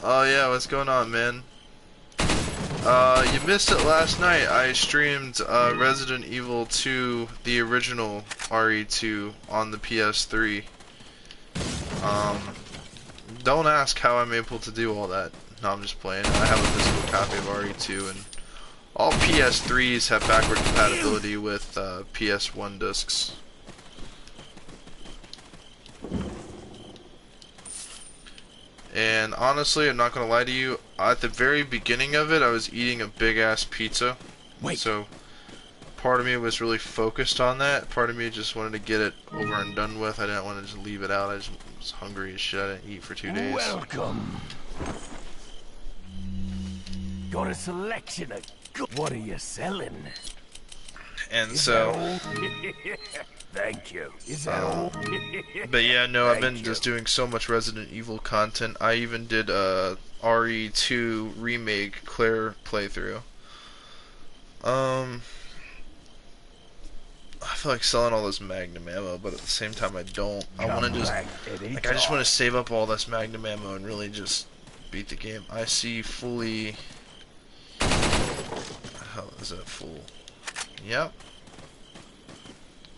A: Oh yeah, what's going on, man? You missed it last night. I streamed Resident Evil 2, the original RE2, on the PS3. Don't ask how I'm able to do all that. No, I'm just playing. I have a physical copy of RE2, and all PS3s have backward compatibility with PS1 discs. And honestly, I'm not gonna lie to you, at the very beginning of it, I was eating a big ass pizza.
B: Wait.
A: So, part of me was really focused on that. Part of me just wanted to get it over and done with. I didn't want to just leave it out. I just was hungry as shit. I didn't eat for 2 days.
B: Welcome. Got a selection of what are you selling?
A: And
B: Is
A: so,
B: that all? Thank you. Is that all?
A: but yeah, no, I've been
B: Thank
A: just
B: you.
A: doing so much Resident Evil content. I even did a RE2 remake Claire playthrough. I feel like selling all this Magnum ammo, but at the same time I don't. I want to just, like, I just want to save up all this Magnum ammo and really just beat the game. I see fully. How is that full? Yep.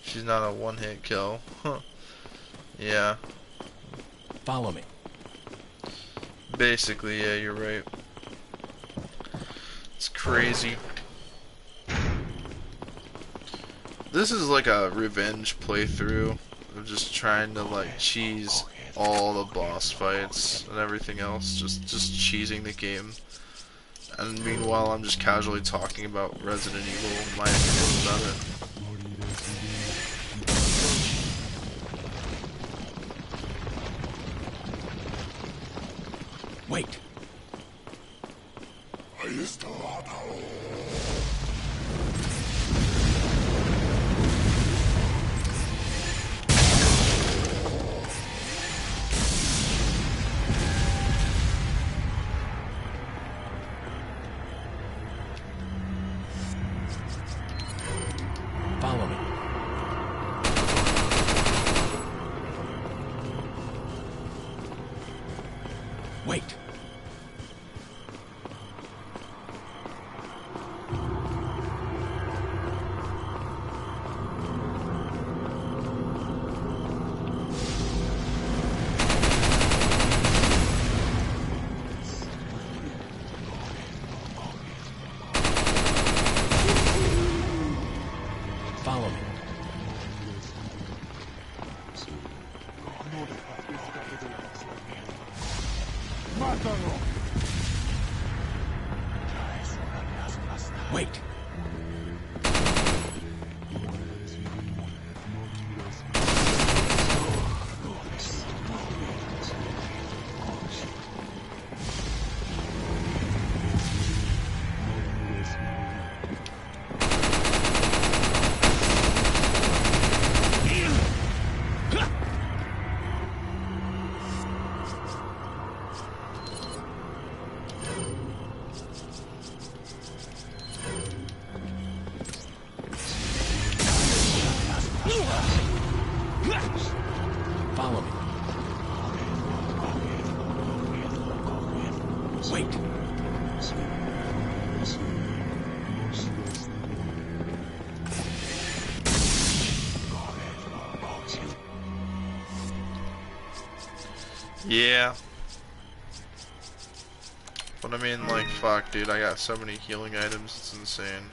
A: She's not a one-hit kill. Huh. Yeah.
B: Follow me.
A: Basically, yeah, you're right. It's crazy. This is like a revenge playthrough of just trying to like cheese all the boss fights and everything else, just cheesing the game. And meanwhile, I'm just casually talking about Resident Evil, my opinions about it.
B: Wait. Follow me. Wait. Follow me. Wait. Follow me. Wait.
A: Yeah. But I mean, like, fuck, dude, I got so many healing items, it's insane.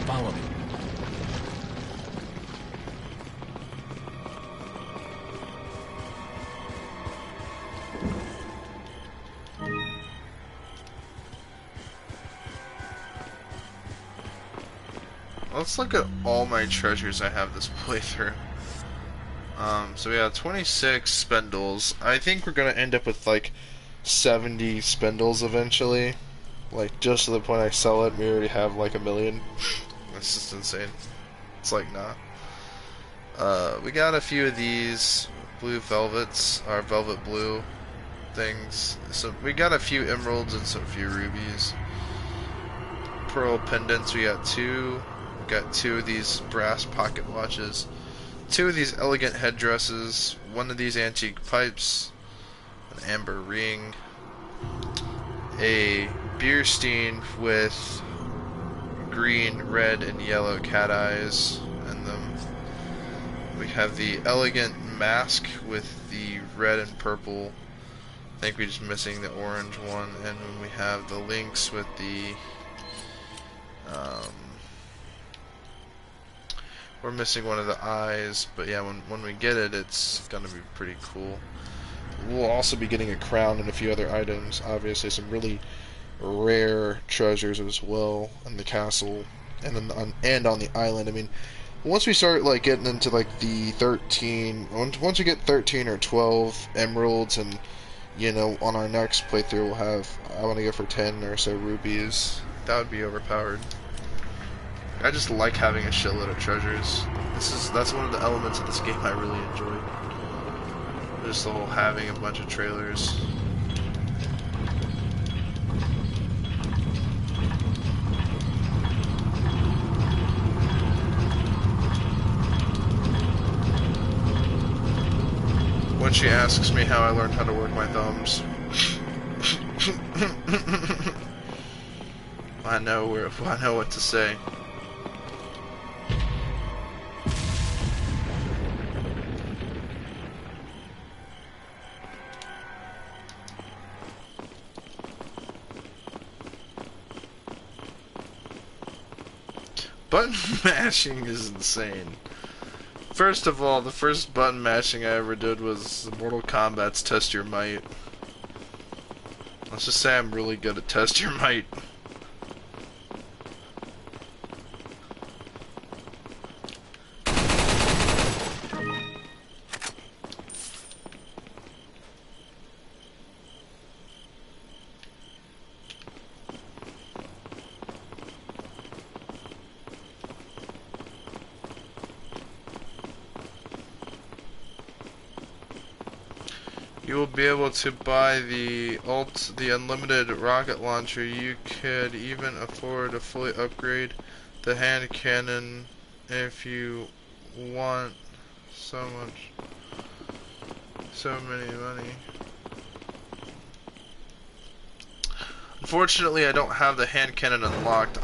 E: Follow me.
A: Let's look at all my treasures I have this playthrough. So we have 26 spindles. I think we're gonna end up with like 70 spindles eventually. Like just to the point I sell it, we already have like 1,000,000. That's just insane. It's like not. We got a few of these blue velvets, our velvet blue things. So we got a few emeralds and a few rubies. Pearl pendants, we got 2. We got 2 of these brass pocket watches. 2 of these elegant headdresses. 1 of these antique pipes. An amber ring. A beer stein with green, red, and yellow cat eyes in them. We have the elegant mask with the red and purple. I think we're just missing the orange one. And then we have the links with the we're missing one of the eyes, but yeah, when we get it, it's gonna be pretty cool. We'll also be getting a crown and a few other items. Obviously, some really rare treasures as well in the castle and on the island. I mean, once we start like getting into like the 13, once we get 13 or 12 emeralds, and you know, on our next playthrough we'll have, I want to go for 10 or so rubies. That would be overpowered. I just like having a shitload of treasures. That's one of the elements of this game I really enjoy. Just the whole having a bunch of trailers. When she asks me how I learned how to work my thumbs, I know what to say. Button mashing is insane. First of all, the first button mashing I ever did was Mortal Kombat's Test Your Might. Let's just say I'm really good at Test Your Might. You will be able to buy the unlimited rocket launcher. You could even afford to fully upgrade the hand cannon if you want so many money. Unfortunately, I don't have the hand cannon unlocked.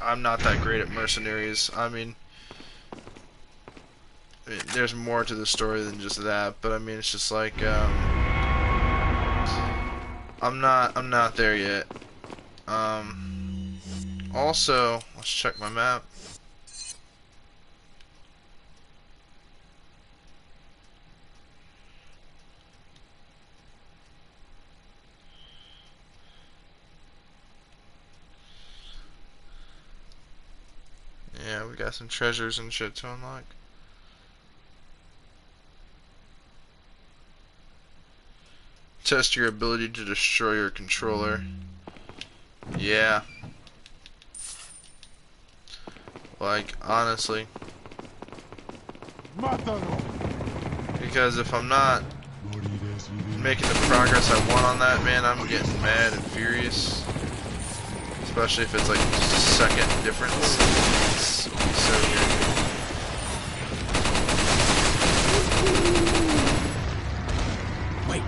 A: I'm not that great at mercenaries. I mean, there's more to the story than just that, but I mean, it's just like, I'm not there yet. Also, let's check my map. Yeah, we got some treasures and shit to unlock. Test your ability to destroy your controller. Yeah. Like, honestly. Because if I'm not making the progress I want on that, man, I'm getting mad and furious. Especially if it's like just a second difference. It's so irritating.
E: Wait.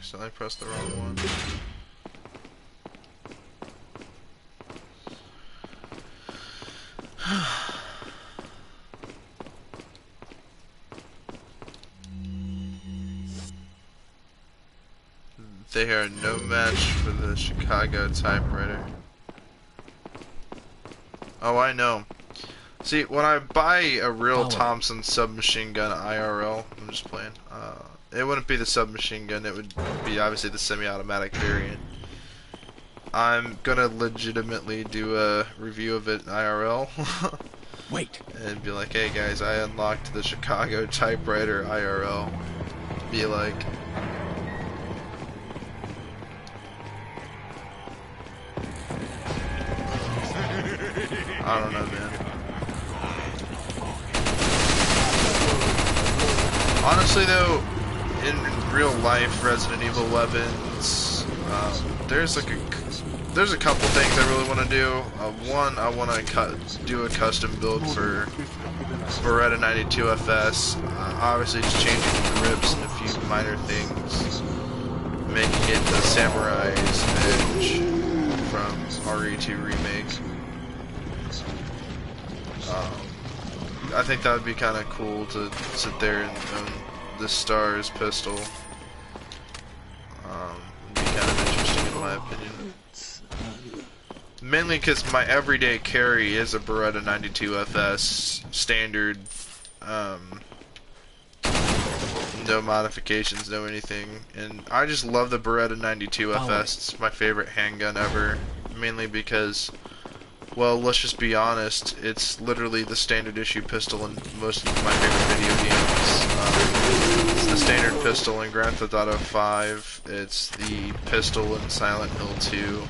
A: accidentally pressed the wrong one. They are no match for the Chicago typewriter. Oh, I know. See, when I buy a real Thompson submachine gun IRL, I'm just playing, it wouldn't be the submachine gun, it would be obviously the semi-automatic variant. I'm gonna legitimately do a review of it in IRL.
E: Wait.
A: And be like, hey guys, I unlocked the Chicago typewriter IRL. Be like, I don't know, man. Honestly, though, in real life, Resident Evil weapons, there's a couple things I really want to do. One, I want to do a custom build for Beretta 92 FS. Obviously, just changing the grips and a few minor things, making it the Samurai's Edge from RE2 Remake. I think that would be kind of cool to sit there and own the Stars pistol. Would be kind of interesting in my opinion. Mainly because my everyday carry is a Beretta 92 FS standard. No modifications, no anything. And I just love the Beretta 92 FS. It's my favorite handgun ever. Mainly because, well, let's just be honest, it's literally the standard issue pistol in most of my favorite video games. It's the standard pistol in Grand Theft Auto 5. It's the pistol in Silent Hill 2.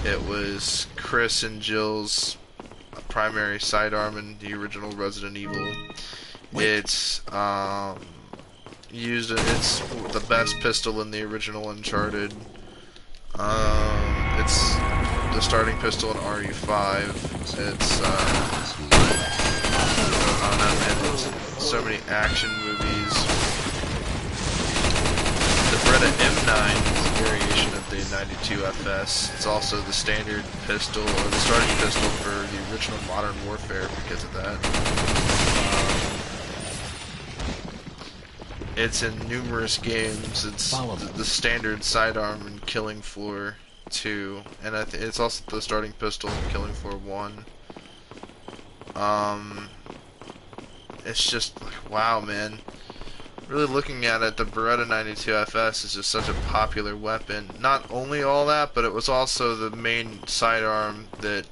A: It was Chris and Jill's primary sidearm in the original Resident Evil. It's it's the best pistol in the original Uncharted. It's the starting pistol in RE5. It's I don't know, man. It's so many action movies. The Beretta M9 is a variation of the 92 FS. It's also the standard pistol, or the starting pistol for the original Modern Warfare because of that. It's in numerous games. It's the standard sidearm in Killing Floor 2, and it's also the starting pistol in Killing Floor 1. It's just like, wow, man. Really looking at it, the Beretta 92 FS is just such a popular weapon. Not only all that, but it was also the main sidearm that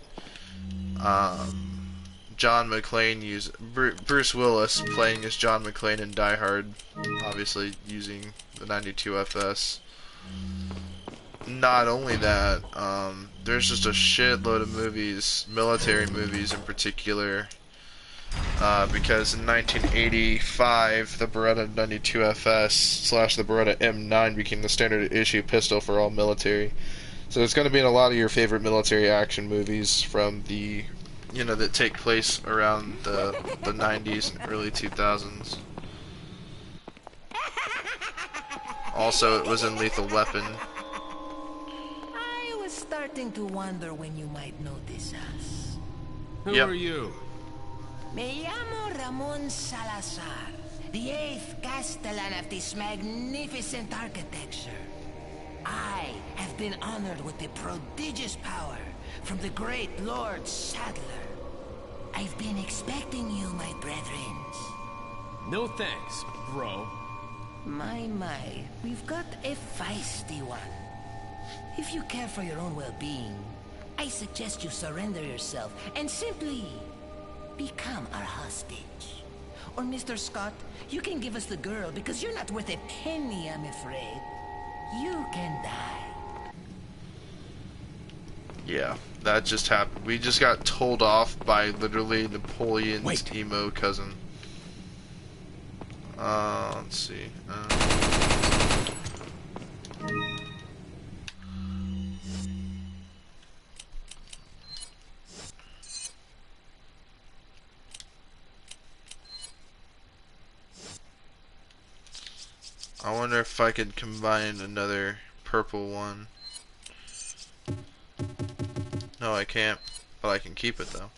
A: John McClane used. Bruce Willis playing as John McClane in Die Hard, obviously using the 92 FS. Not only that, there's just a shitload of movies, military movies in particular, because in 1985, the Beretta 92 FS / the Beretta M9 became the standard issue pistol for all military. So it's going to be in a lot of your favorite military action movies from the, that take place around the 90s and early 2000s. Also, it was in Lethal Weapon.
F: I was starting to wonder when you might notice us.
C: Who are you?
F: Me llamo Ramon Salazar, the 8th Castellan of this magnificent architecture. I have been honored with the prodigious power from the great Lord Sadler. I've been expecting you, my brethren.
C: No thanks, bro.
F: My, we've got a feisty one. If you care for your own well-being, I suggest you surrender yourself and simply become our hostage. Or Mr. Scott, you can give us the girl because you're not worth a penny, I'm afraid. You can die.
A: Yeah, that just happened. We just got told off by literally Napoleon's emo cousin. Let's see. I wonder if I could combine another purple one. No, I can't, but I can keep it though.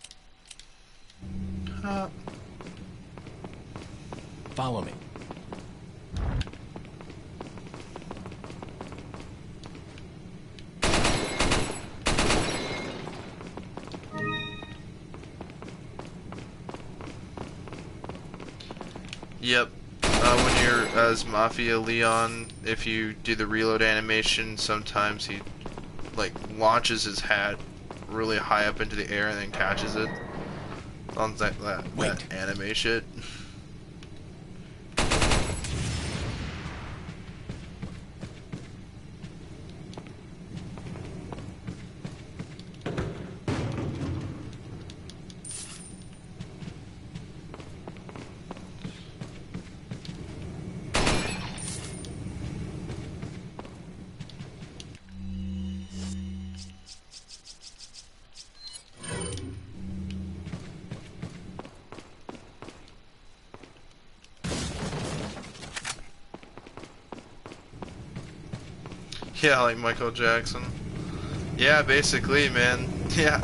E: Follow me.
A: Yep. When you're as Mafia Leon, if you do the reload animation, sometimes he like launches his hat really high up into the air and then catches it. On that anime shit. Yeah, like Michael Jackson. Yeah, basically, man. Yeah.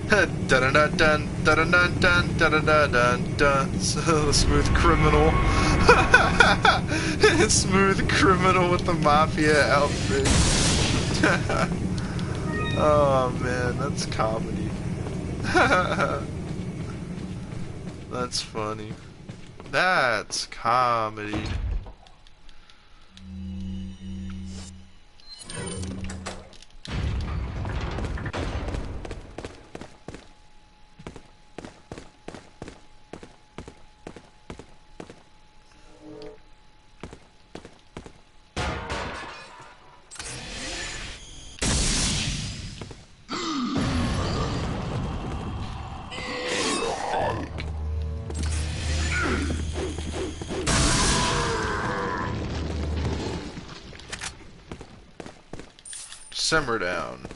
A: Dun dun dun dun dun dun dun dun dun dun dun. So, smooth criminal. Smooth criminal with the mafia outfit. Oh man, that's comedy. That's funny. That's comedy. Simmer down.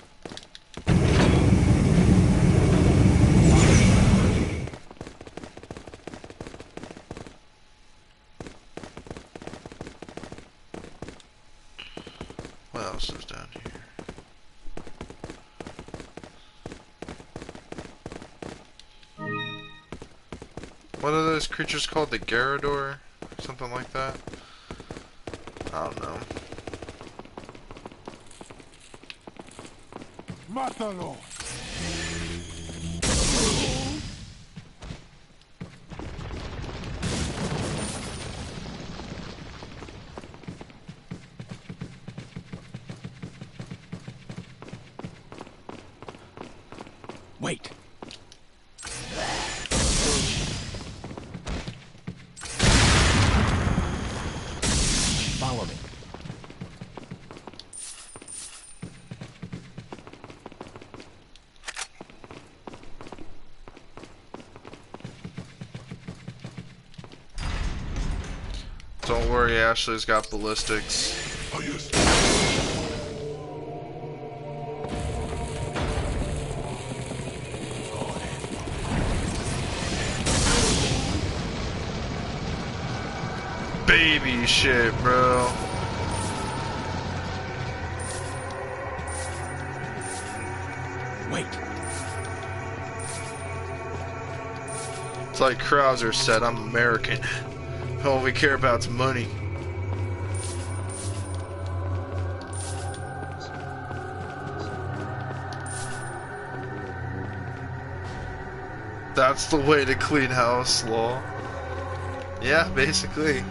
A: What else is down here? What are those creatures called? The Garador? Something like that? I don't know.
B: Mátalo!
E: Wait. Follow me.
A: Don't worry, Ashley's got ballistics.
B: Oh, yes.
A: Baby shit, bro.
E: Wait.
A: It's like Krauser said, I'm American. All we care about's money. That's the way to clean house, lol. Yeah, basically.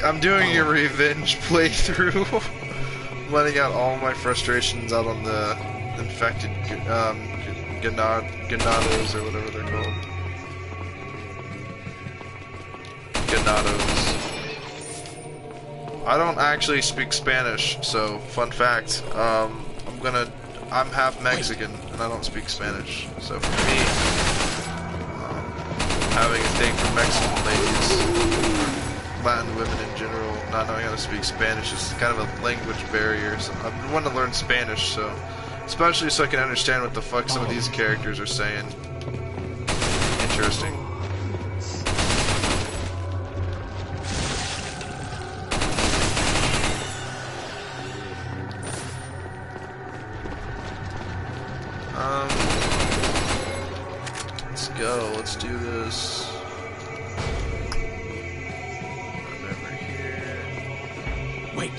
A: I'm doing a revenge playthrough, letting out all my frustrations out on the infected ganados or whatever they're called. Ganados. I don't actually speak Spanish, so fun fact. I'm half Mexican and I don't speak Spanish, so for me, having a thing for Mexican ladies, Latin women in general, not knowing how to speak Spanish is kind of a language barrier. So I've been wanting to learn Spanish, so especially so I can understand what the fuck some of these characters are saying. Interesting. go. Let's do this. Run over here.
E: Wait.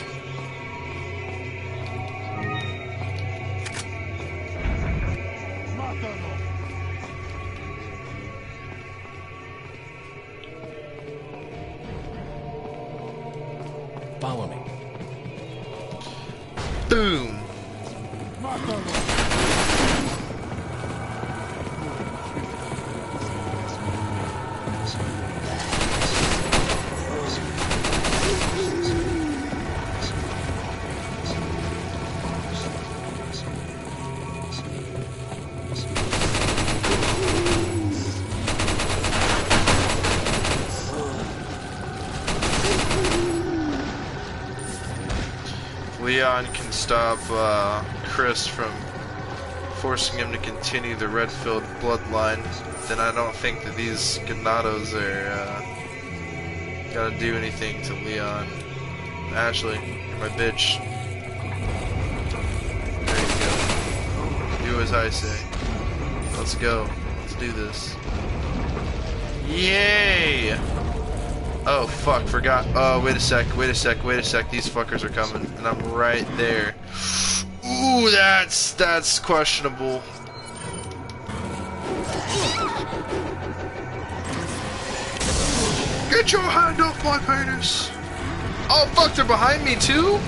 E: Follow me.
A: Boom. Leon can stop Chris from forcing him to continue the Redfield bloodline, then I don't think that these Ganados are gotta do anything to Leon. Ashley, you're my bitch. There you go. Do as I say. Let's go. Let's do this. Yay! Oh fuck, forgot. Oh, wait a sec. These fuckers are coming, and I'm right there. Ooh, that's questionable. Get your hand off my penis! Oh fuck, they're behind me too?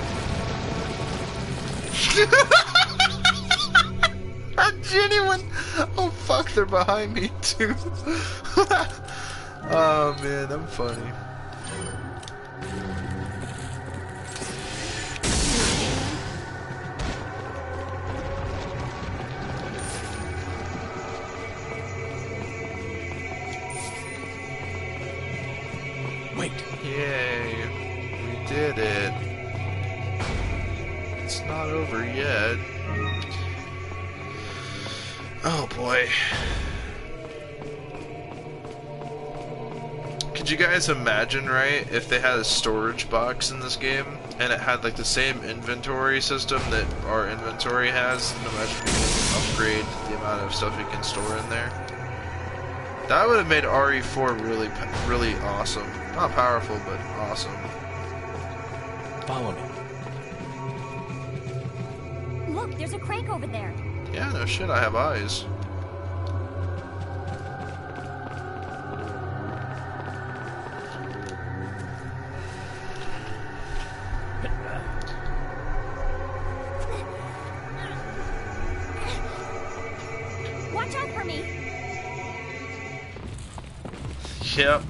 A: A genuine. Oh fuck, they're behind me too. Oh man, I'm funny.
E: Wait.
A: Yay, we did it. It's not over yet. Oh boy. Could you guys imagine, right, if they had a storage box in this game and it had like the same inventory system that our inventory has? And imagine being able to upgrade the amount of stuff you can store in there. That would have made RE4 really awesome. Not powerful, but awesome.
E: Follow me.
D: Look, there's a crank over there.
A: Yeah, no shit, I have eyes.
D: Watch out for me.
A: Yep.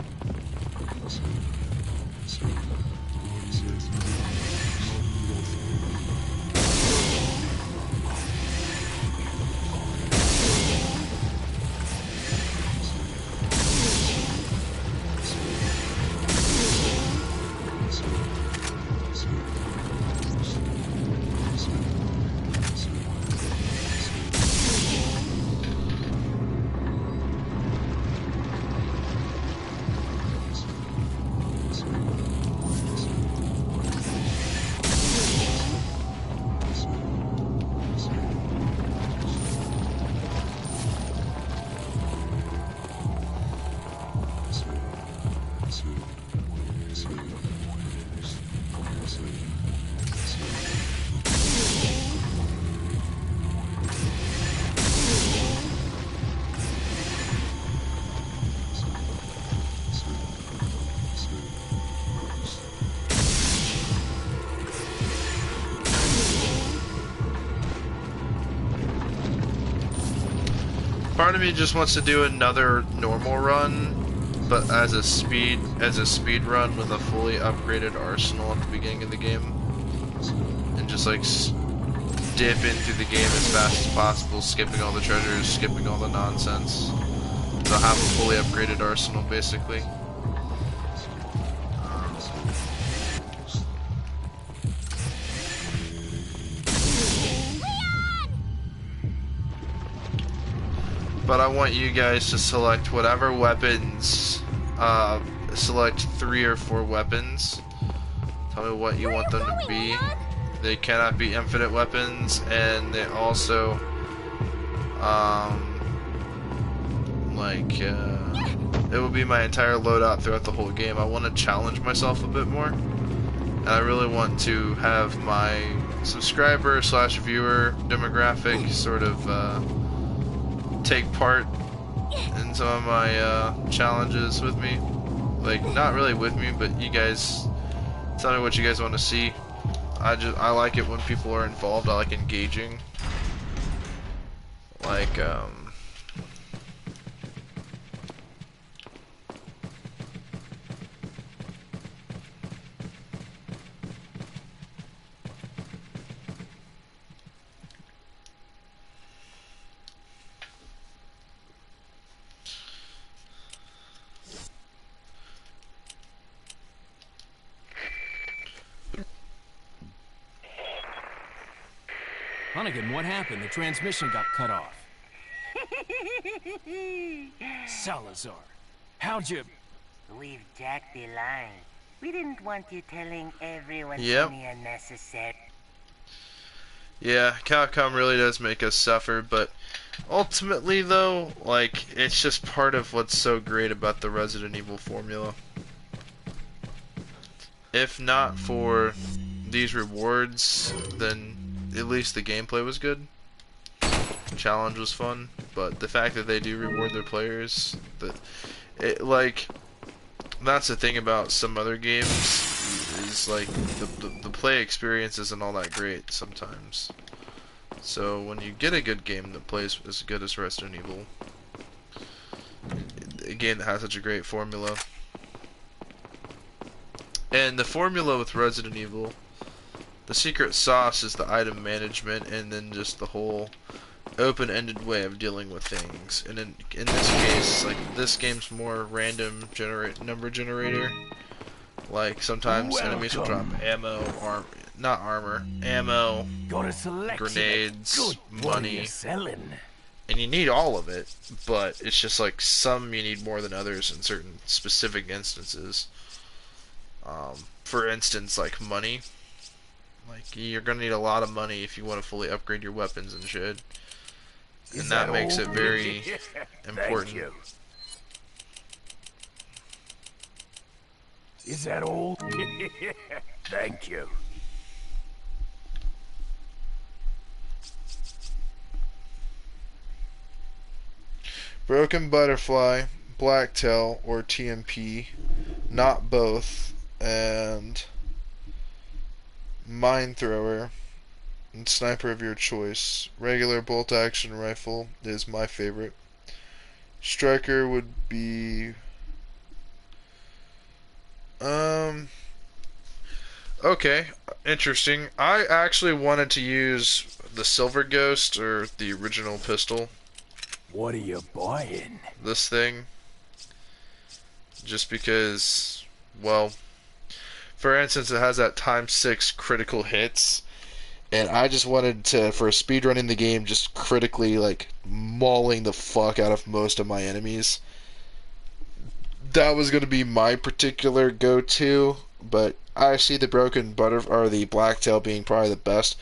A: Part of me just wants to do another normal run, but as a speed run with a fully upgraded arsenal at the beginning of the game, and just like dip into the game as fast as possible, skipping all the treasures, skipping all the nonsense. So I have a fully upgraded arsenal, basically. But I want you guys to select whatever weapons, select 3 or 4 weapons. Tell me what you want them to be. They cannot be infinite weapons, and they also, like, like, it will be my entire loadout throughout the whole game. I want to challenge myself a bit more. And I really want to have my subscriber slash viewer demographic sort of take part in some of my challenges with me. Like, not really with me, but you guys tell me what you guys want to see. I like it when people are involved. I like engaging. Like,
E: Hunnigan, what happened? The transmission got cut off. Salazar, how'd you...
G: We've jacked the line. We didn't want you telling everyone
A: Yep.
G: any unnecessary.
A: yeah, Capcom really does make us suffer, but ultimately though, like, it's just part of what's so great about the Resident Evil formula. If not for these rewards, then at least the gameplay was good. Challenge was fun, but the fact that they do reward their players, that's the thing about some other games, is like the play experience isn't all that great sometimes. So when you get a good game that plays as good as Resident Evil, a game that has such a great formula, and the formula with Resident Evil, the secret sauce is the item management, and then just the whole open-ended way of dealing with things. And in this case, like, this game's more random number generator. Like, sometimes enemies will drop ammo, not armor, ammo,
B: Got a selection.
A: grenades,
B: Good. What are you
A: money,
B: selling?
A: and you need all of it, but it's just like some you need more than others in certain specific instances. For instance, like money. Like, you're gonna need a lot of money if you want to fully upgrade your weapons and shit. And
B: Is
A: that makes
B: all?
A: it very
B: Thank
A: important.
B: you. Is that all? Thank you.
A: Broken Butterfly, Blacktail, or TMP, not both, and Mine Thrower, and Sniper of your choice. Regular bolt action rifle is my favorite. Striker would be okay, interesting. I actually wanted to use the Silver Ghost, or the original pistol,
B: What are you buying?
A: this thing, just because, well, for instance, it has that ×6 critical hits, and I just wanted to, for speedrunning the game, just critically, like, mauling the fuck out of most of my enemies. That was going to be my particular go-to, but I see the the Blacktail being probably the best.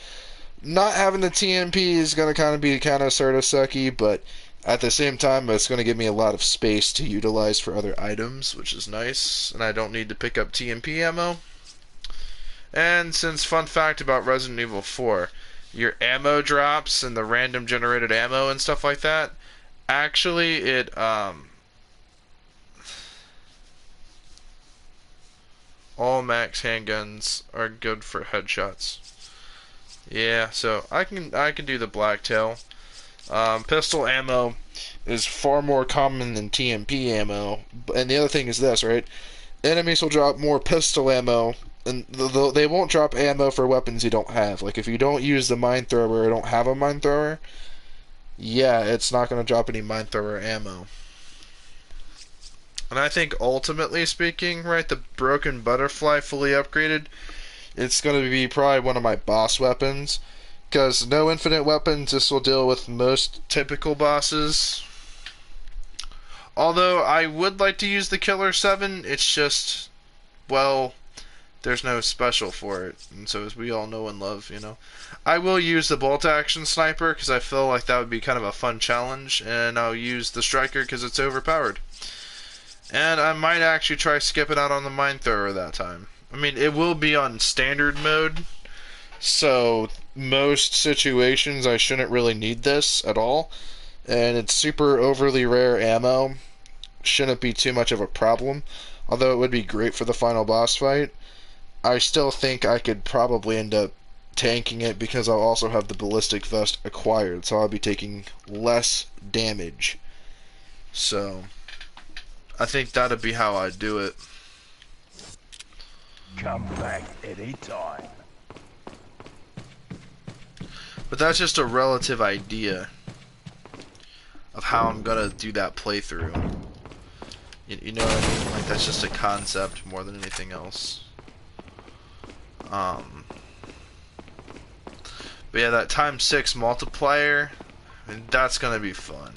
A: Not having the TMP is going to be sort of sucky, but at the same time, it's going to give me a lot of space to utilize for other items, which is nice, and I don't need to pick up TMP ammo. And since, fun fact about Resident Evil 4, your ammo drops and the random generated ammo and stuff like that, actually all max handguns are good for headshots. Yeah, so I can do the Blacktail. Pistol ammo is far more common than TMP ammo, and the other thing is this, right? Enemies will drop more pistol ammo, and they won't drop ammo for weapons you don't have. Like, if you don't use the mine thrower or don't have a mine thrower, yeah, it's not going to drop any mine thrower ammo. And I think, ultimately speaking, right, the Broken Butterfly fully upgraded, it's going to be probably one of my boss weapons, because no infinite weapons, this will deal with most typical bosses. Although I would like to use the Killer 7, it's just, well, There's no special for it, and so as we all know and love, you know. I will use the bolt action sniper because I feel like that would be kind of a fun challenge, and I'll use the striker because it's overpowered. And I might actually try skipping out on the mine thrower that time. I mean, it will be on standard mode, so most situations I shouldn't really need this at all. And it's super overly rare ammo. Shouldn't be too much of a problem. Although it would be great for the final boss fight. I still think I could probably end up tanking it because I'll also have the ballistic vest acquired, so I'll be taking less damage. So I think that'd be how I'd do it.
B: Come back anytime.
A: But that's just a relative idea of how I'm gonna do that playthrough. You know what I mean? Like, that's just a concept more than anything else. But yeah, that ×6 multiplier, I mean, that's gonna be fun.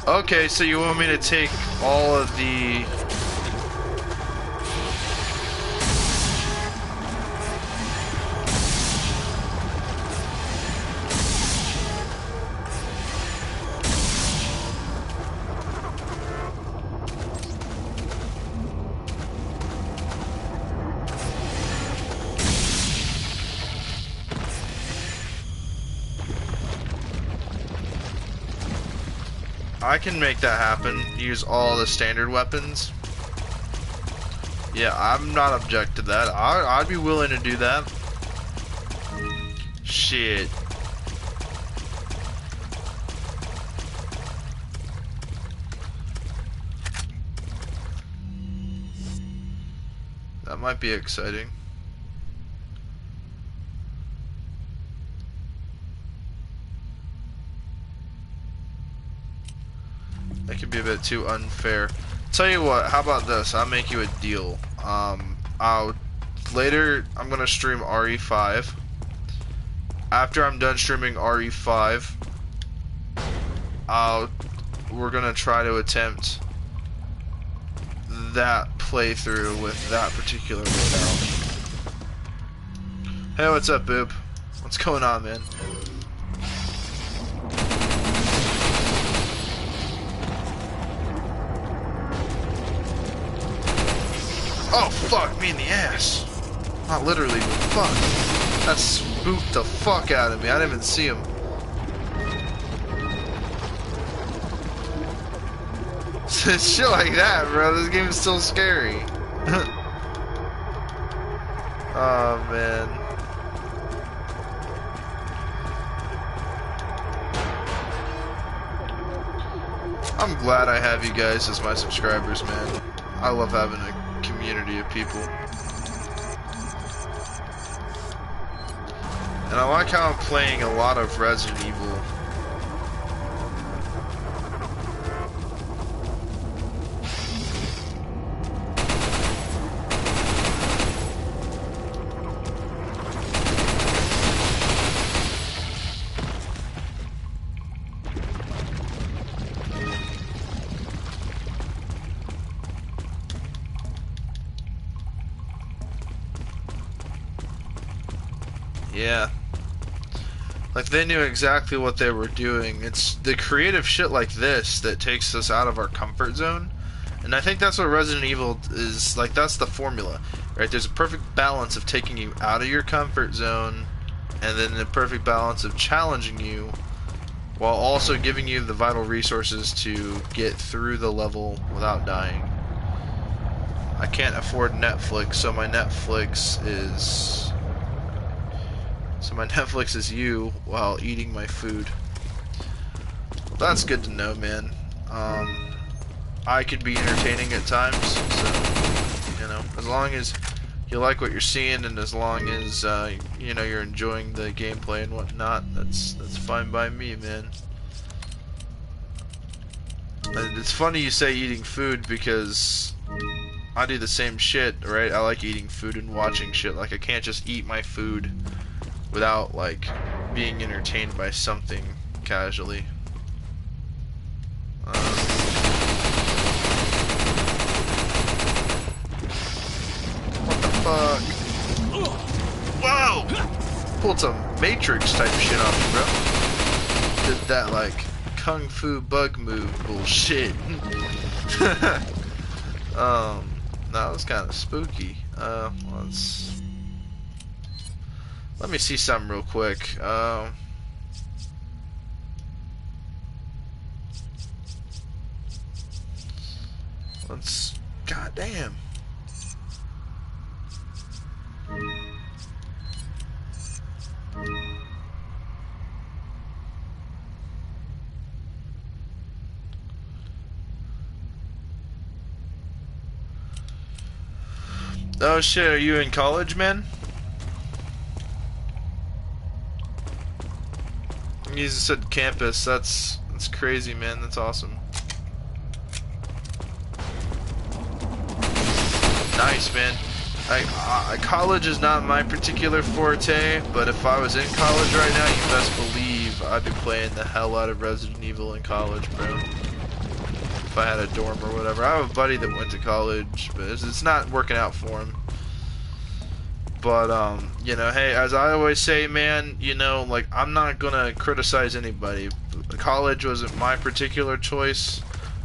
A: Okay, so you want me to take all of the... I can make that happen. Use all the standard weapons. Yeah, I'm not object to that. I'd be willing to do that. Shit. That might be exciting. That could be a bit too unfair. Tell you what, how about this? I'll make you a deal. Later I'm gonna stream RE5. After I'm done streaming RE5, we're gonna try to attempt that playthrough with that particular loadout. Hey, what's up, Boop? What's going on, man? Oh, fuck me in the ass. Not literally, but fuck. That spooked the fuck out of me. I didn't even see him. Shit like that, bro. This game is still scary. Oh, man. I'm glad I have you guys as my subscribers, man. I love having a community of people. And I like how I'm playing a lot of Resident Evil. Yeah. Like, they knew exactly what they were doing. It's the creative shit like this that takes us out of our comfort zone. And I think that's what Resident Evil is, like, that's the formula, right? There's a perfect balance of taking you out of your comfort zone, and then the perfect balance of challenging you, while also giving you the vital resources to get through the level without dying. I can't afford Netflix, so my Netflix is So my Netflix is you while eating my food. That's good to know, man. I can be entertaining at times, so, you know, as long as you like what you're seeing and as long as, you know, you're enjoying the gameplay and whatnot, that's fine by me, man. And it's funny you say eating food because I do the same shit, right? I like eating food and watching shit. Like, I can't just eat my food without, like, being entertained by something casually. What the fuck? Whoa! Pulled some Matrix type shit off me, bro. Did that, like, Kung Fu bug move bullshit. That was kind of spooky. Let me see something real quick. Goddamn. Oh shit, are you in college, man? You just said campus. That's crazy, man. That's awesome. Nice, man. College is not my particular forte, but if I was in college right now, you best believe I'd be playing the hell out of Resident Evil in college, bro. If I had a dorm or whatever. I have a buddy that went to college, but it's not working out for him. But, you know, hey, as I always say, man, you know, like, I'm not gonna criticize anybody. College wasn't my particular choice,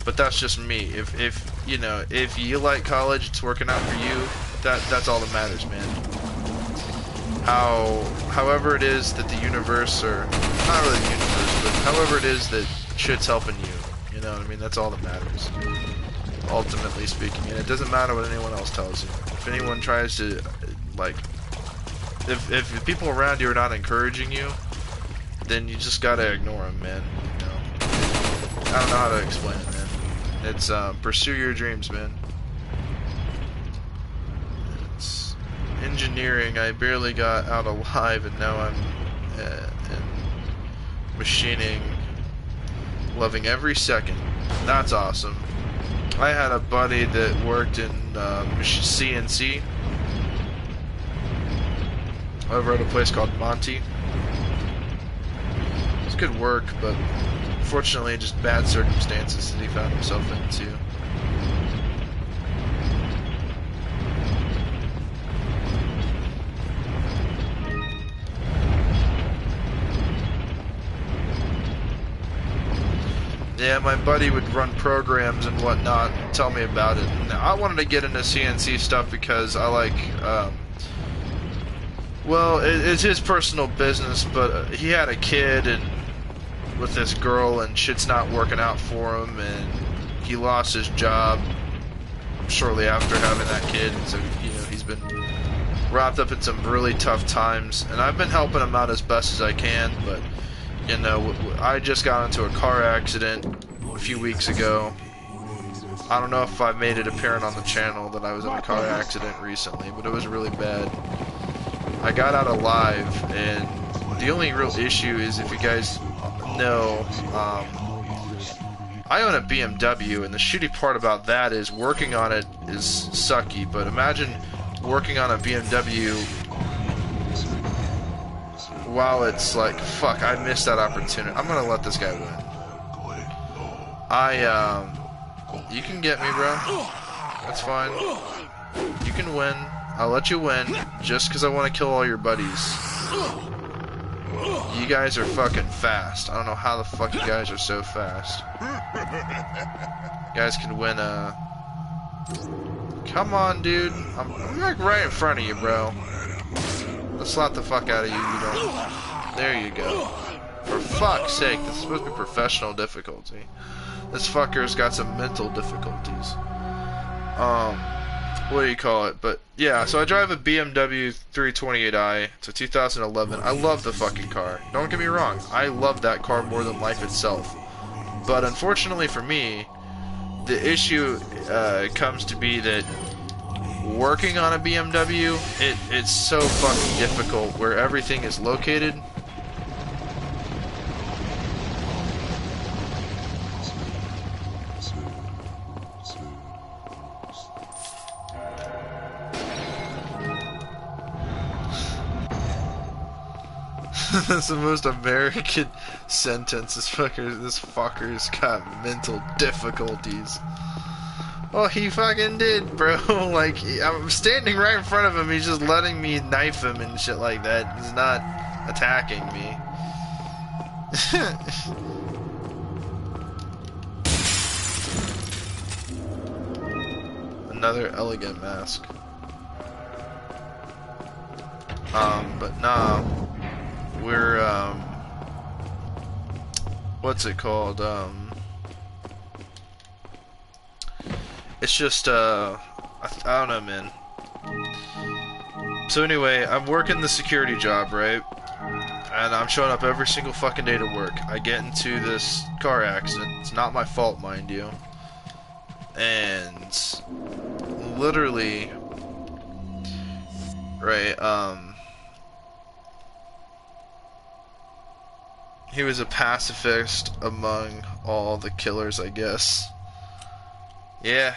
A: but that's just me. If you know, if you like college, it's working out for you, that's all that matters, man. However it is that the universe, or, not really the universe, but however it is that shit's helping you, you know what I mean? That's all that matters, ultimately speaking. And it doesn't matter what anyone else tells you. If anyone tries to, like, if the people around you are not encouraging you, then you just gotta ignore them, man. You know? I don't know how to explain it, man. It's pursue your dreams, man. It's engineering. I barely got out alive, and now I'm in machining, loving every second. That's awesome. I had a buddy that worked in CNC over at a place called Monty. It's good work, but unfortunately just bad circumstances that he found himself into. Yeah, my buddy would run programs and whatnot and tell me about it. And I wanted to get into CNC stuff because I like, well, it's his personal business, but he had a kid and with this girl and shit's not working out for him, and he lost his job shortly after having that kid, and so, you know, he's been wrapped up in some really tough times, and I've been helping him out as best as I can, but, you know, I just got into a car accident a few weeks ago. I don't know if I made it apparent on the channel that I was in a car accident recently, but it was really bad. I got out alive, and the only real issue is, if you guys know, I own a BMW, and the shitty part about that is working on it is sucky, but imagine working on a BMW while it's like, fuck, I missed that opportunity. I'm gonna let this guy win. You can get me, bro. That's fine. You can win. I'll let you win, just because I want to kill all your buddies. You guys are fucking fast. I don't know how the fuck you guys are so fast. You guys can win Come on, dude. I'm like right in front of you, bro. Let's slap the fuck out of you. You don't. There you go. For fuck's sake, this is supposed to be professional difficulty. This fucker's got some mental difficulties. what do you call it? But yeah, so I drive a BMW 328i. It's a 2011. I love the fucking car. Don't get me wrong. I love that car more than life itself. But unfortunately for me, the issue comes to be that working on a BMW, it's so fucking difficult where everything is located. That's the most American sentence. This fucker's got mental difficulties. Well, he fucking did, bro. Like, I'm standing right in front of him. He's just letting me knife him and shit like that. He's not attacking me. Another elegant mask. But nah. We're, what's it called? It's just, I don't know, man. So anyway, I'm working the security job, right? And I'm showing up every single fucking day to work. I get into this car accident. It's not my fault, mind you. And literally, right, he was a pacifist among all the killers, I guess. Yeah,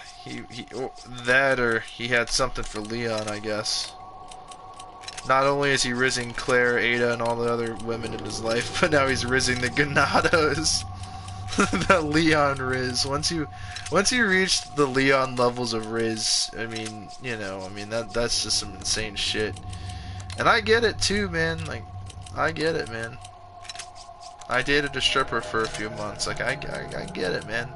A: that or he had something for Leon, I guess. Not only is he rizzing Claire, Ada, and all the other women in his life, but now he's rizzing the Ganados. That Leon Riz. Once you reach the Leon levels of Riz, I mean, you know, I mean that's just some insane shit. And I get it too, man. Like, I get it, man. I dated a stripper for a few months. Like, I get it, man.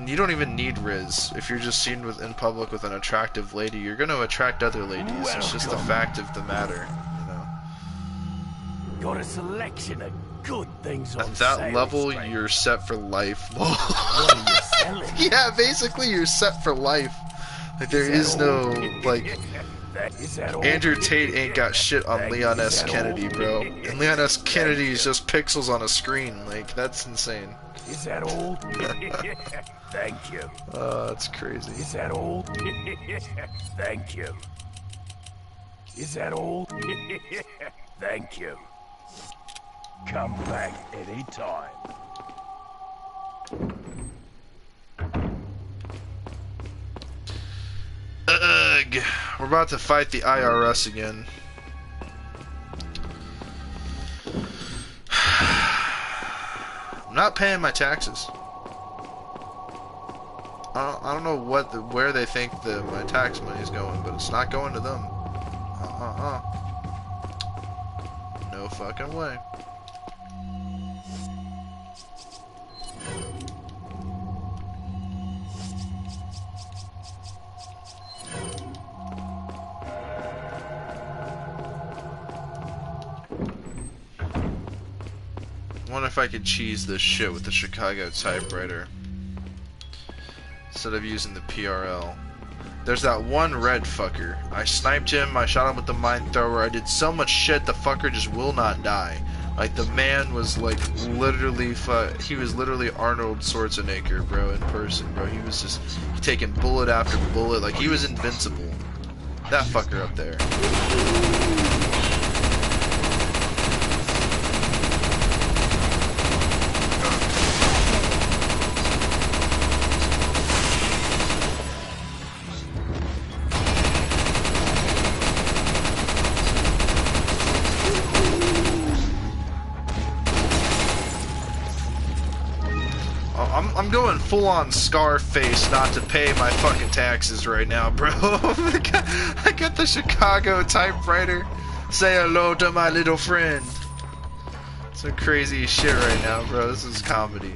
A: You don't even need Riz. If you're just seen in public with an attractive lady, you're gonna attract other ladies. It's just the fact of the matter, you know.
B: Got a selection of good things on
A: At that
B: sale,
A: level,
B: stranger.
A: you're set for life.
B: What are you selling?
A: Yeah, basically you're set for life. Like, there is no, like, Andrew Tate ain't got shit on Leon S. Kennedy, bro. And Leon S. Kennedy is just pixels on a screen. Like, that's insane.
B: Is that all? Thank you.
A: That's crazy.
B: Is that all? Thank you. Is that all? Thank you. Come back anytime.
A: Ugh. We're about to fight the IRS again. I'm not paying my taxes. I don't know where they think my tax money is going, but it's not going to them. No fucking way. I wonder if I could cheese this shit with the Chicago typewriter instead of using the PRL. There's that one red fucker. I sniped him, I shot him with the mine thrower, I did so much shit, the fucker just will not die. Like, the man was like literally, he was literally Arnold Schwarzenegger, bro, in person, bro. He was just taking bullet after bullet, like he was invincible. That fucker up there. I'm going full-on Scarface not to pay my fucking taxes right now, bro. I got the Chicago typewriter. Say hello to my little friend. Some crazy shit right now, bro. This is comedy.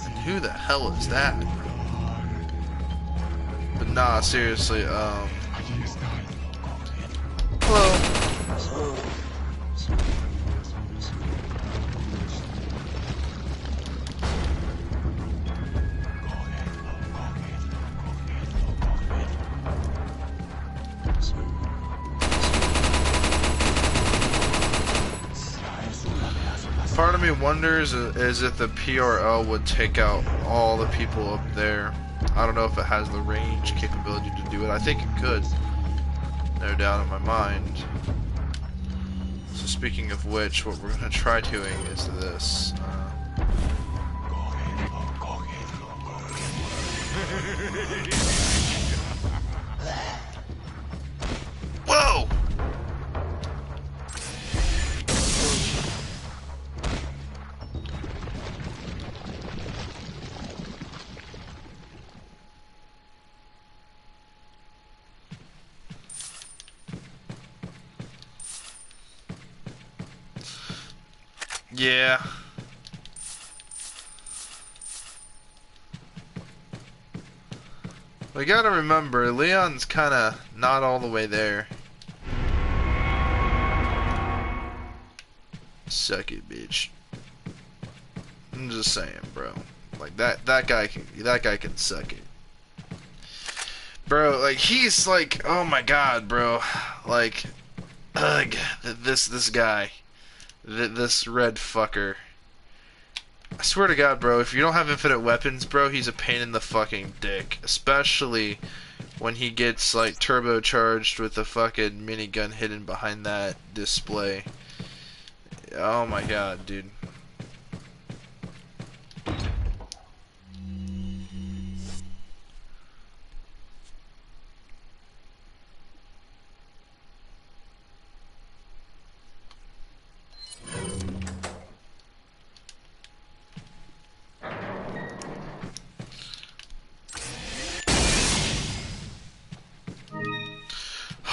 A: And who the hell is that? But nah, seriously, hello. Part of me wonders is if the PRL would take out all the people up there. I don't know if it has the range capability to do it. I think it could. No doubt in my mind. So speaking of which, what we're going to try doing is this. Whoa! Yeah. We gotta remember, Leon's kinda not all the way there. Suck it, bitch. I'm just saying, bro. Like that guy can suck it. Bro, like he's like, oh my god, bro. Like, ugh, this guy. This red fucker. I swear to God, bro, if you don't have infinite weapons, bro, he's a pain in the fucking dick. Especially when he gets, like, turbocharged with the fucking minigun hidden behind that display. Oh my god, dude.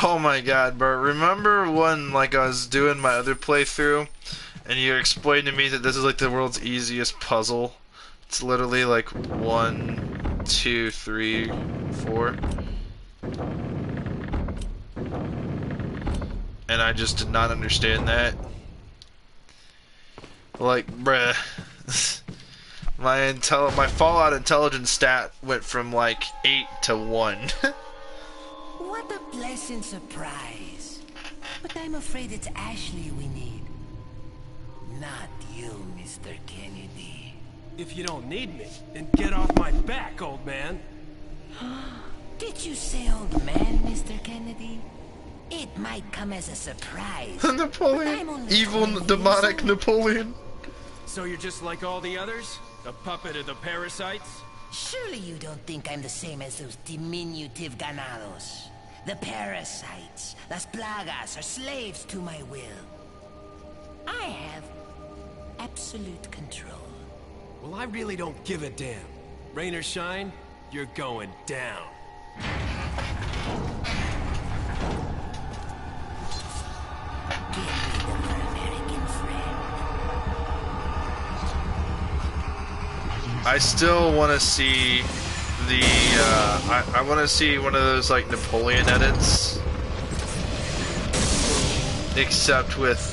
A: Oh my god, bro. Remember when, like, I was doing my other playthrough, and you explained to me that this is, like, the world's easiest puzzle? It's literally, like, 1, 2, 3, 4. And I just did not understand that. Like, bruh. My Fallout intelligence stat went from, like, 8 to 1.
F: What a pleasant surprise. But I'm afraid it's Ashley we need. Not you, Mr. Kennedy.
E: If you don't need me, then get off my back, old man.
F: Did you say old man, Mr. Kennedy? It might come as a surprise.
A: Napoleon. Evil, demonic Napoleon.
E: So you're just like all the others? A puppet of the parasites?
F: Surely you don't think I'm the same as those diminutive ganados. The parasites, las plagas, are slaves to my will. I have absolute control.
E: Well, I really don't give a damn. Rain or shine, you're going down.
F: Give me the American friend.
A: I still want to see the, I want to see one of those, like, Napoleon edits. Except with,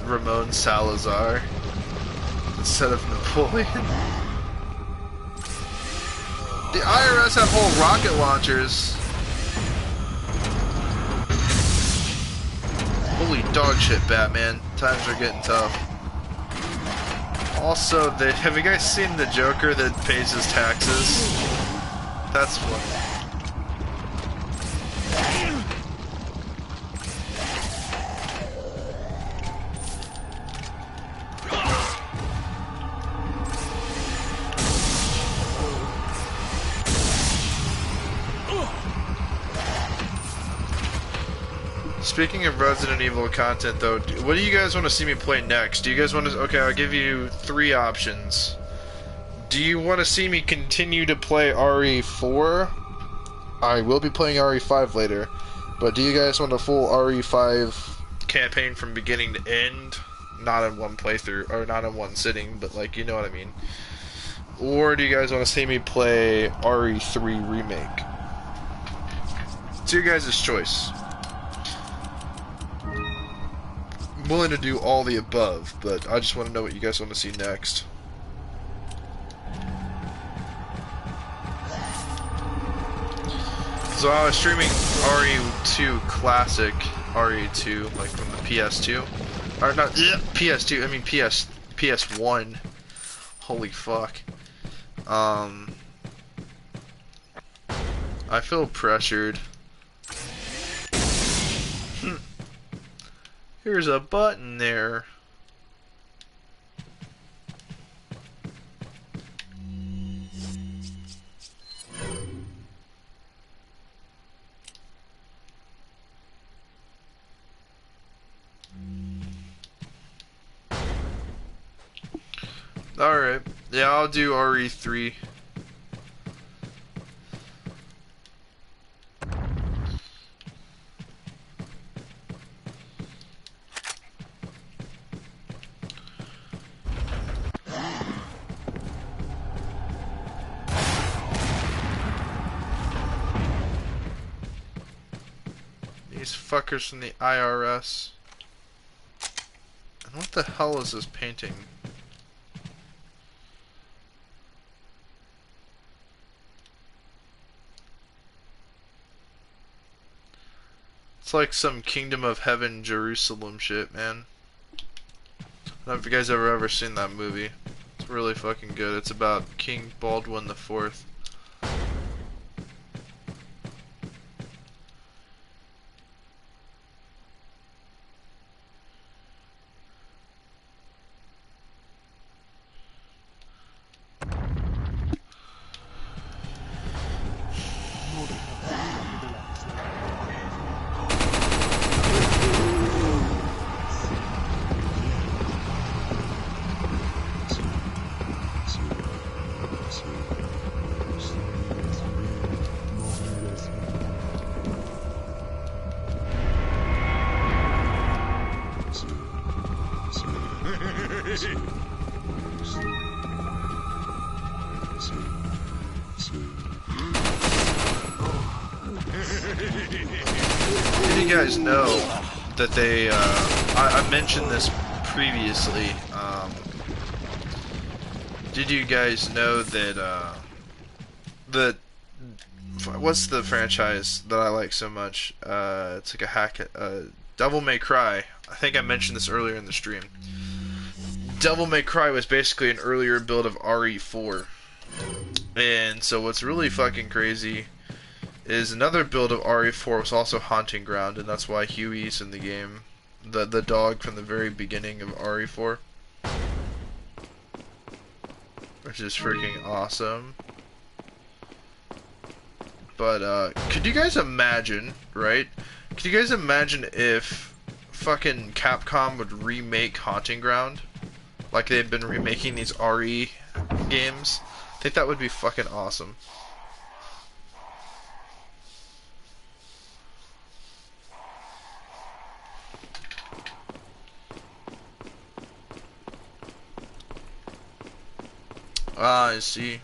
A: Ramon Salazar. Instead of Napoleon. The IRS have whole rocket launchers. Holy dog shit, Batman. Times are getting tough. Also, have you guys seen the Joker that pays his taxes? That's funny. Speaking of Resident Evil content, though, what do you guys want to see me play next? Do you guys want to... Okay, I'll give you 3 options. Do you want to see me continue to play RE4? I will be playing RE5 later. But do you guys want a full RE5 campaign from beginning to end? not in one playthrough, or not in one sitting, but like, you know what I mean. Or do you guys want to see me play RE3 Remake? It's your guys' choice. I'm willing to do all the above, but I just want to know what you guys want to see next. So I was streaming RE2 Classic, RE2, like from the PS2. Or not, PS2, I mean PS1. Holy fuck. I feel pressured. Here's a button there. Alright. Yeah, I'll do RE3. These fuckers from the IRS. And what the hell is this painting? It's like some Kingdom of Heaven Jerusalem shit, man. I don't know if you guys ever seen that movie. It's really fucking good. It's about King Baldwin the Fourth. Did you guys know that they, I mentioned this previously, did you guys know that, what's the franchise that I like so much? It's like a hack, Devil May Cry. I think I mentioned this earlier in the stream. Devil May Cry was basically an earlier build of RE4. And so what's really fucking crazy is another build of RE4 was also Haunting Ground, and that's why Huey's in the game. The dog from the very beginning of RE4. Which is freaking awesome. But, could you guys imagine, right? Could you guys imagine if fucking Capcom would remake Haunting Ground? Like they've been remaking these RE games? I think that would be fucking awesome. Ah, I see.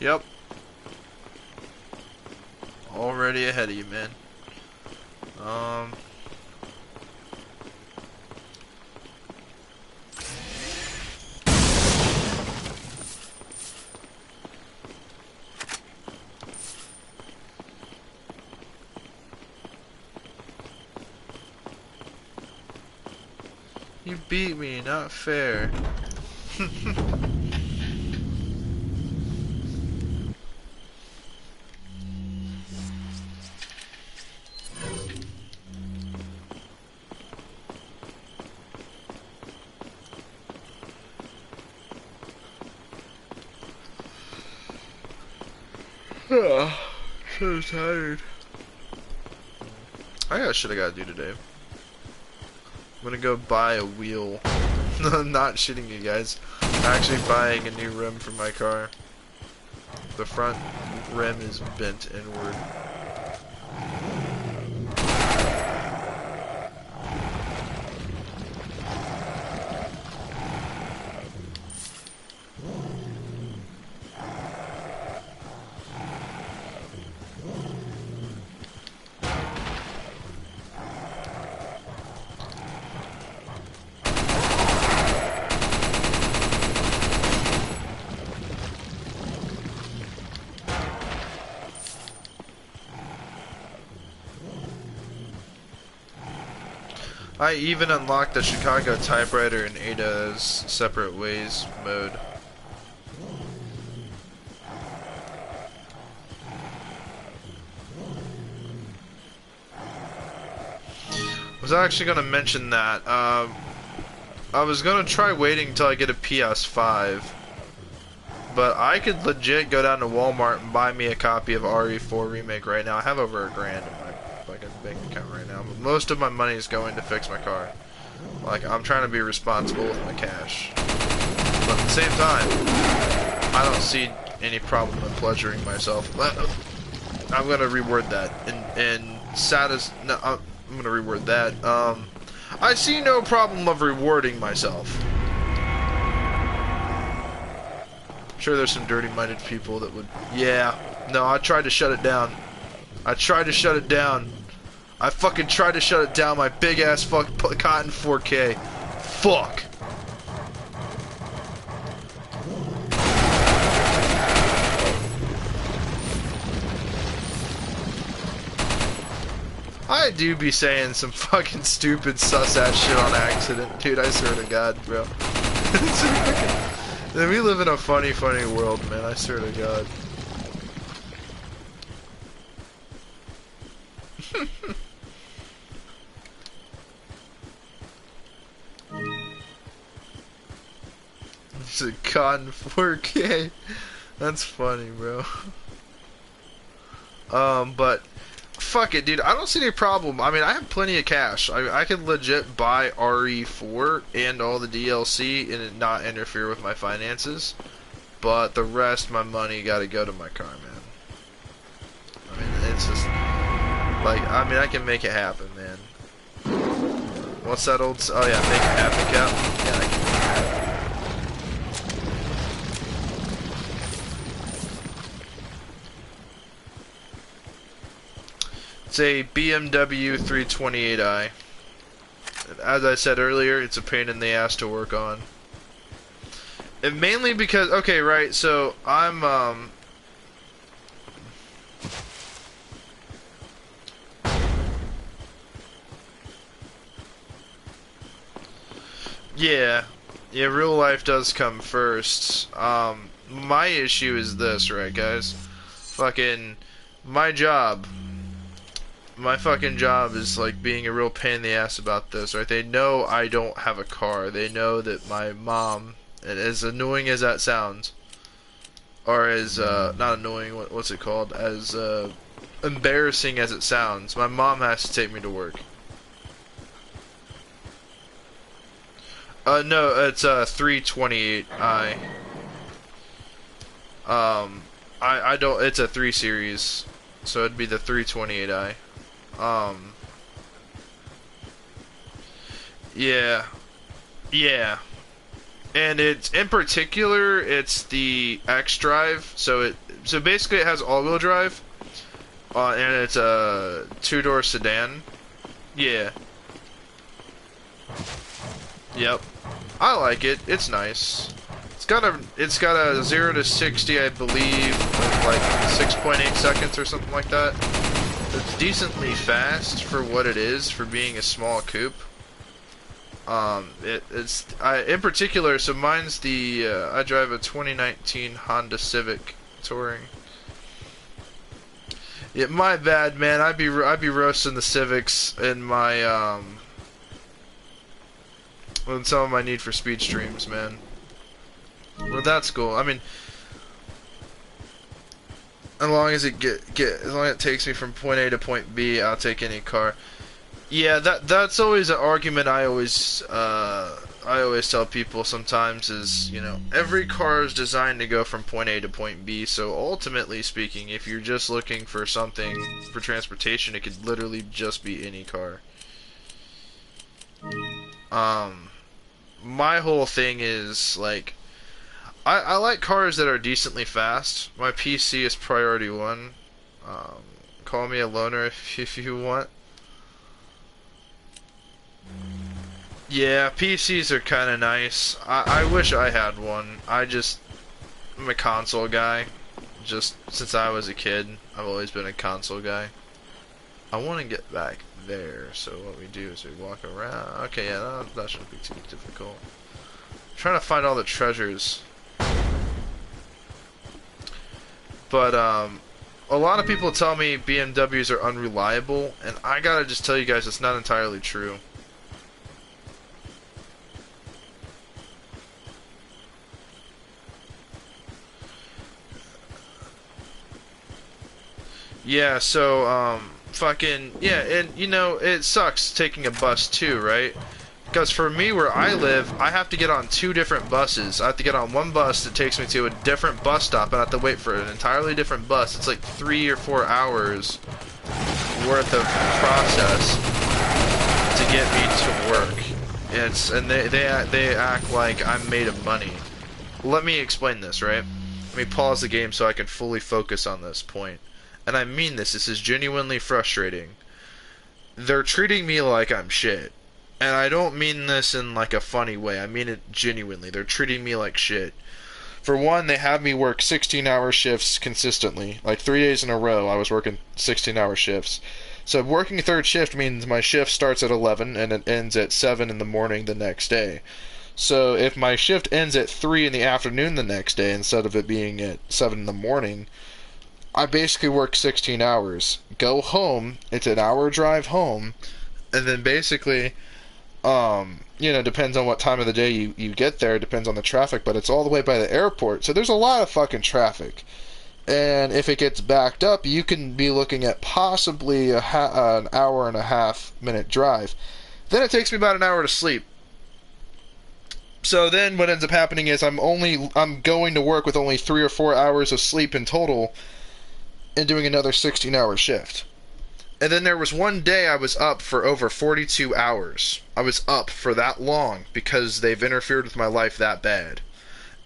A: Yep. Already ahead of you, man. You beat me, not fair. So tired. I got shit I gotta do today. I'm gonna go buy a wheel. I'm not shitting you guys. I'm actually buying a new rim for my car. The front rim is bent inward. I even unlocked the Chicago typewriter in Ada's separate ways mode. I was actually going to mention that. I was going to try waiting until I get a PS5. But I could legit go down to Walmart and buy me a copy of RE4 Remake right now. I have over $1,000 in my fucking bank account right now. But most of my money is going to fix my car. Like, I'm trying to be responsible with my cash. But at the same time, I don't see any problem in pleasuring myself. But I'm gonna reword that. And no, I'm gonna reword that. I see no problem of rewarding myself. I'm sure there's some dirty-minded people that would. Yeah. No, I tried to shut it down. I tried to shut it down. I fucking tried to shut it down, my big ass fuck cotton 4K. Fuck. I do be saying some fucking stupid sus ass shit on accident, dude. I swear to God, bro. We live in a funny, funny world, man. I swear to God. It's a cotton 4K. That's funny, bro. But fuck it, dude. I don't see any problem. I mean, I have plenty of cash. I can legit buy RE4 and all the DLC and it not interfere with my finances. But the rest, my money, gotta go to my car, man. I mean, it's just like, I mean, I can make it happen, man. What's that old? Oh yeah, make it happen, Cap. Yeah, I can. It's a BMW 328i. As I said earlier, it's a pain in the ass to work on. And mainly because, okay, right, so I'm, yeah, real life does come first. My issue is this, right, guys? Fucking, my fucking job is like being a real pain in the ass about this, right? They know I don't have a car. They know that my mom, and as annoying as that sounds, or as, not annoying, what's it called? As, embarrassing as it sounds, my mom has to take me to work. No, it's a 328i. I don't, it's a 3 Series, so it'd be the 328i. Yeah. And it's, in particular, it's the X drive, so basically it has all-wheel drive, and it's a 2-door sedan. Yeah. Yep. I like it. It's nice. It's got a 0 to 60, I believe, in like 6.8 seconds or something like that. It's decently fast for what it is, for being a small coupe. In particular, so mine's the, I drive a 2019 Honda Civic Touring. Yeah, my bad, man. I'd be roasting the Civics in my, with some of my Need for Speed streams, man. Well, that's cool. I mean, As long as as long as it takes me from point A to point B, I'll take any car. Yeah, that's always an argument I always tell people sometimes is, you know, every car is designed to go from point A to point B, so ultimately speaking, if you're just looking for something for transportation, it could literally just be any car. My whole thing is, like, I like cars that are decently fast. My PC is priority one. Call me a loner if you want. Yeah, PCs are kind of nice. I wish I had one. I'm a console guy. Just since I was a kid, I've always been a console guy. I want to get back there, so what we do is we walk around. Okay, yeah, that shouldn't be too difficult. I'm trying to find all the treasures. But, a lot of people tell me BMWs are unreliable, and I gotta just tell you guys it's not entirely true. Yeah, so, fucking, yeah, and, you know, it sucks taking a bus too, right? Because for me, where I live, I have to get on 2 different buses. I have to get on one bus that takes me to a different bus stop, and I have to wait for an entirely different bus. It's like 3 or 4 hours worth of process to get me to work. And they act like I'm made of money. Let me explain this, right? Let me pause the game so I can fully focus on this point. And I mean this is genuinely frustrating. They're treating me like I'm shit. And I don't mean this in like a funny way, I mean it genuinely. They're treating me like shit. For one, they have me work 16-hour shifts consistently. Like 3 days in a row, I was working 16-hour shifts. So working third shift means my shift starts at 11 and it ends at 7 in the morning the next day. So if my shift ends at 3 in the afternoon the next day instead of it being at 7 in the morning, I basically work 16 hours, go home, it's an hour drive home, and then basically, you know, depends on what time of the day you get there, depends on the traffic, but it's all the way by the airport, so there's a lot of fucking traffic. And if it gets backed up, you can be looking at possibly an hour and a half minute drive. Then it takes me about an hour to sleep. So then what ends up happening is I'm going to work with only 3 or 4 hours of sleep in total, and doing another 16-hour shift. And then there was one day I was up for over 42 hours. I was up for that long because they've interfered with my life that bad.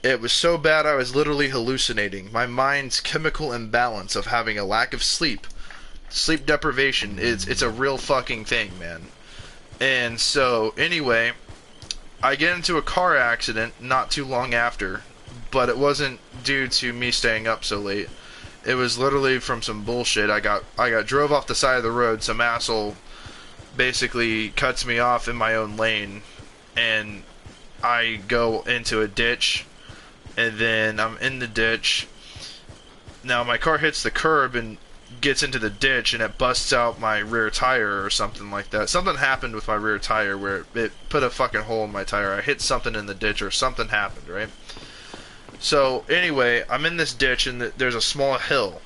A: It was so bad I was literally hallucinating. My mind's chemical imbalance of having a lack of sleep. Sleep deprivation, it's a real fucking thing, man. And so, anyway, I get into a car accident not too long after, but it wasn't due to me staying up so late. It was literally from some bullshit. I got drove off the side of the road. Some asshole basically cuts me off in my own lane, and I go into a ditch, and then I'm in the ditch. Now my car hits the curb and gets into the ditch, and it busts out my rear tire or something like that. Something happened with my rear tire where it put a fucking hole in my tire. I hit something in the ditch or something happened, right? So, anyway, I'm in this ditch, and there's a small hill.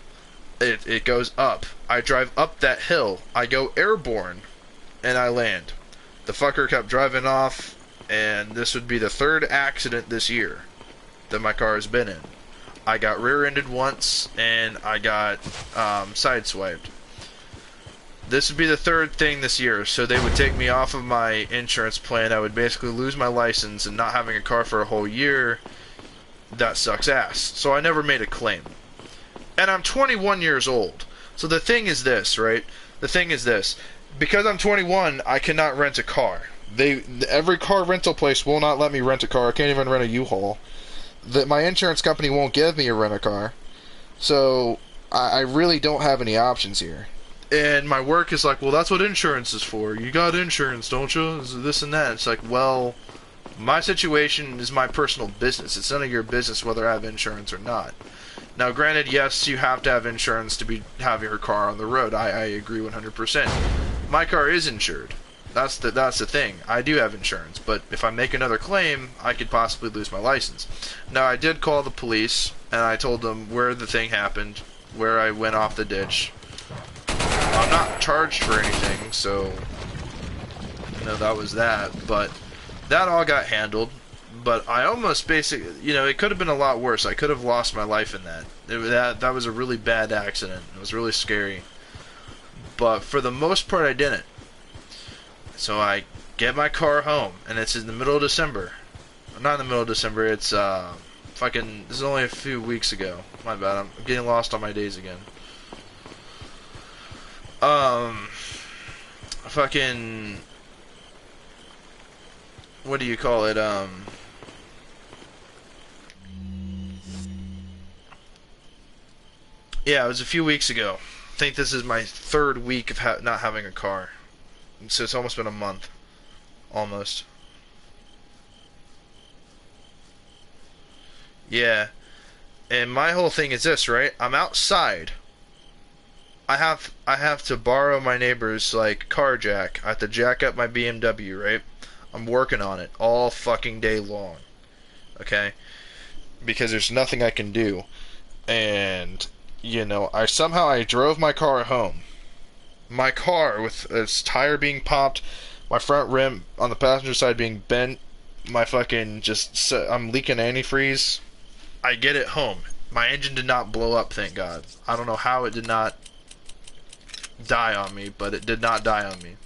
A: It goes up. I drive up that hill. I go airborne, and I land. The fucker kept driving off, and this would be the 3rd accident this year that my car has been in. I got rear-ended once, and I got sideswiped. This would be the 3rd thing this year, so they would take me off of my insurance plan. I would basically lose my license, and not having a car for a whole year, that sucks ass. So I never made a claim. And I'm 21 years old. So the thing is this, right? The thing is this. Because I'm 21, I cannot rent a car. Every car rental place will not let me rent a car. I can't even rent a U-Haul. My insurance company won't give me a rent-a-car. So I really don't have any options here. And my work is like, well, that's what insurance is for. You got insurance, don't you? This and that. It's like, well, my situation is my personal business. It's none of your business whether I have insurance or not. Now, granted, yes, you have to have insurance to have your car on the road. I agree 100%. My car is insured. That's the thing. I do have insurance, but if I make another claim, I could possibly lose my license. Now, I did call the police, and I told them where the thing happened, where I went off the ditch. I'm not charged for anything, so you know, that was that. But that all got handled. But I almost basically, you know, it could have been a lot worse. I could have lost my life in that. That was a really bad accident. It was really scary. But for the most part, I didn't. So I get my car home, and it's in the middle of December. Not in the middle of December, it's fucking, this is only a few weeks ago. My bad, I'm getting lost on my days again. Fucking, what do you call it, yeah, it was a few weeks ago. I think this is my third week of not having a car. So it's almost been a month. Almost. Yeah. And my whole thing is this, right? I'm outside. I have to borrow my neighbor's like car jack. I have to jack up my BMW, right? I'm working on it all fucking day long. Okay? Because there's nothing I can do. And you know, I drove my car home. My car with its tire being popped, my front rim on the passenger side being bent, my fucking I'm leaking antifreeze. I get it home. My engine did not blow up, thank God. I don't know how it did not die on me, but it did not die on me.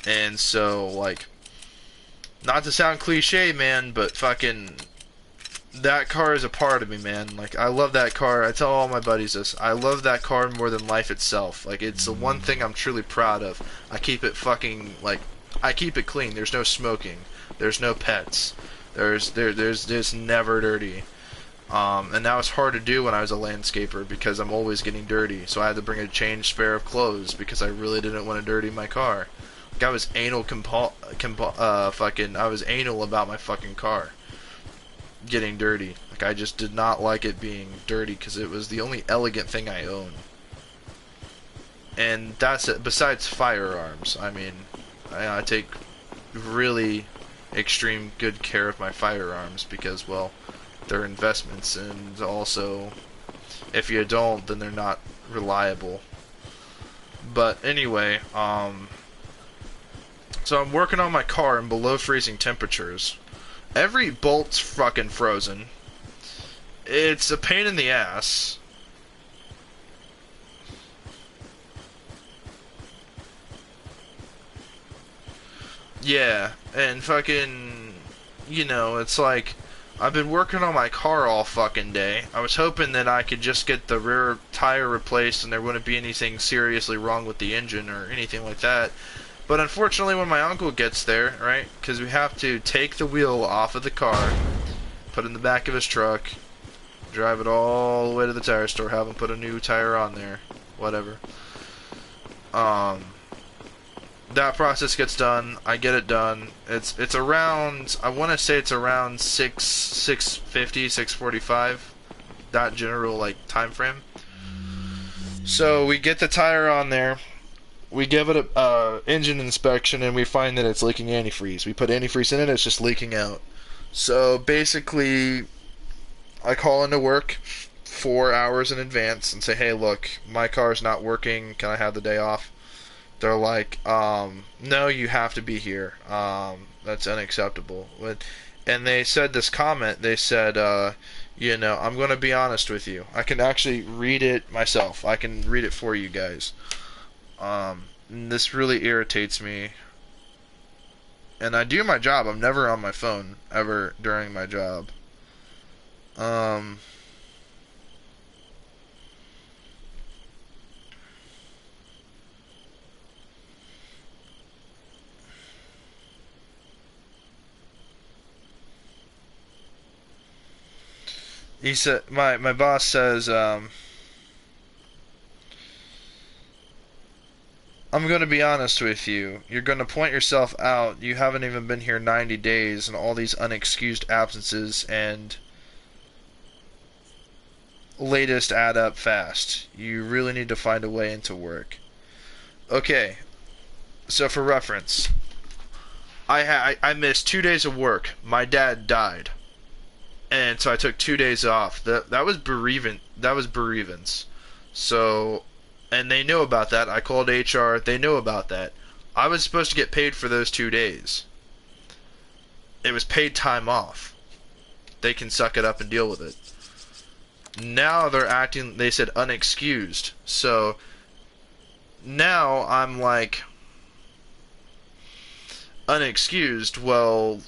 A: And so, like, not to sound cliche, man, but fucking that car is a part of me, man. Like, I love that car. I tell all my buddies this. I love that car more than life itself. Like, it's the one thing I'm truly proud of. I keep it fucking, like, I keep it clean. There's no smoking. There's no pets. There's just never dirty. And that was hard to do when I was a landscaper because I'm always getting dirty. So I had to bring a changed pair of clothes because I really didn't want to dirty my car. Like, I was anal I was anal about my fucking car getting dirty. Like, I just did not like it being dirty because it was the only elegant thing I own. And that's it. Besides firearms, I mean, I take really extreme good care of my firearms because, well, they're investments, and also if you don't, then they're not reliable. But anyway, so I'm working on my car in below freezing temperatures. Every bolt's fucking frozen. It's a pain in the ass. Yeah, and fucking, you know, it's like, I've been working on my car all fucking day. I was hoping that I could just get the rear tire replaced and there wouldn't be anything seriously wrong with the engine or anything like that. But unfortunately, when my uncle gets there, right, because we have to take the wheel off of the car, put it in the back of his truck, drive it all the way to the tire store, have him put a new tire on there, whatever. That process gets done. I get it done. It's around, I want to say it's around 6:50, 6:45, that general like time frame. So we get the tire on there. We give it a engine inspection, and we find that it's leaking antifreeze. We put antifreeze in it, it's just leaking out. So basically, I call into work 4 hours in advance and say, hey, look, my car's not working. Can I have the day off? They're like, no, you have to be here. That's unacceptable. And they said this comment. They said, you know, I'm going to be honest with you. I can actually read it myself. I can read it for you guys. This really irritates me. And I do my job. I'm never on my phone ever during my job. He said, my boss says, I'm going to be honest with you. You're going to point yourself out. You haven't even been here 90 days, and all these unexcused absences and latest add up fast. You really need to find a way into work. Okay, so for reference, I missed 2 days of work. My dad died. And so I took 2 days off. That was bereavance. So, and they knew about that. I called HR. They knew about that. I was supposed to get paid for those 2 days. It was paid time off. They can suck it up and deal with it. Now they're acting, they said unexcused. So now I'm like, unexcused. Well,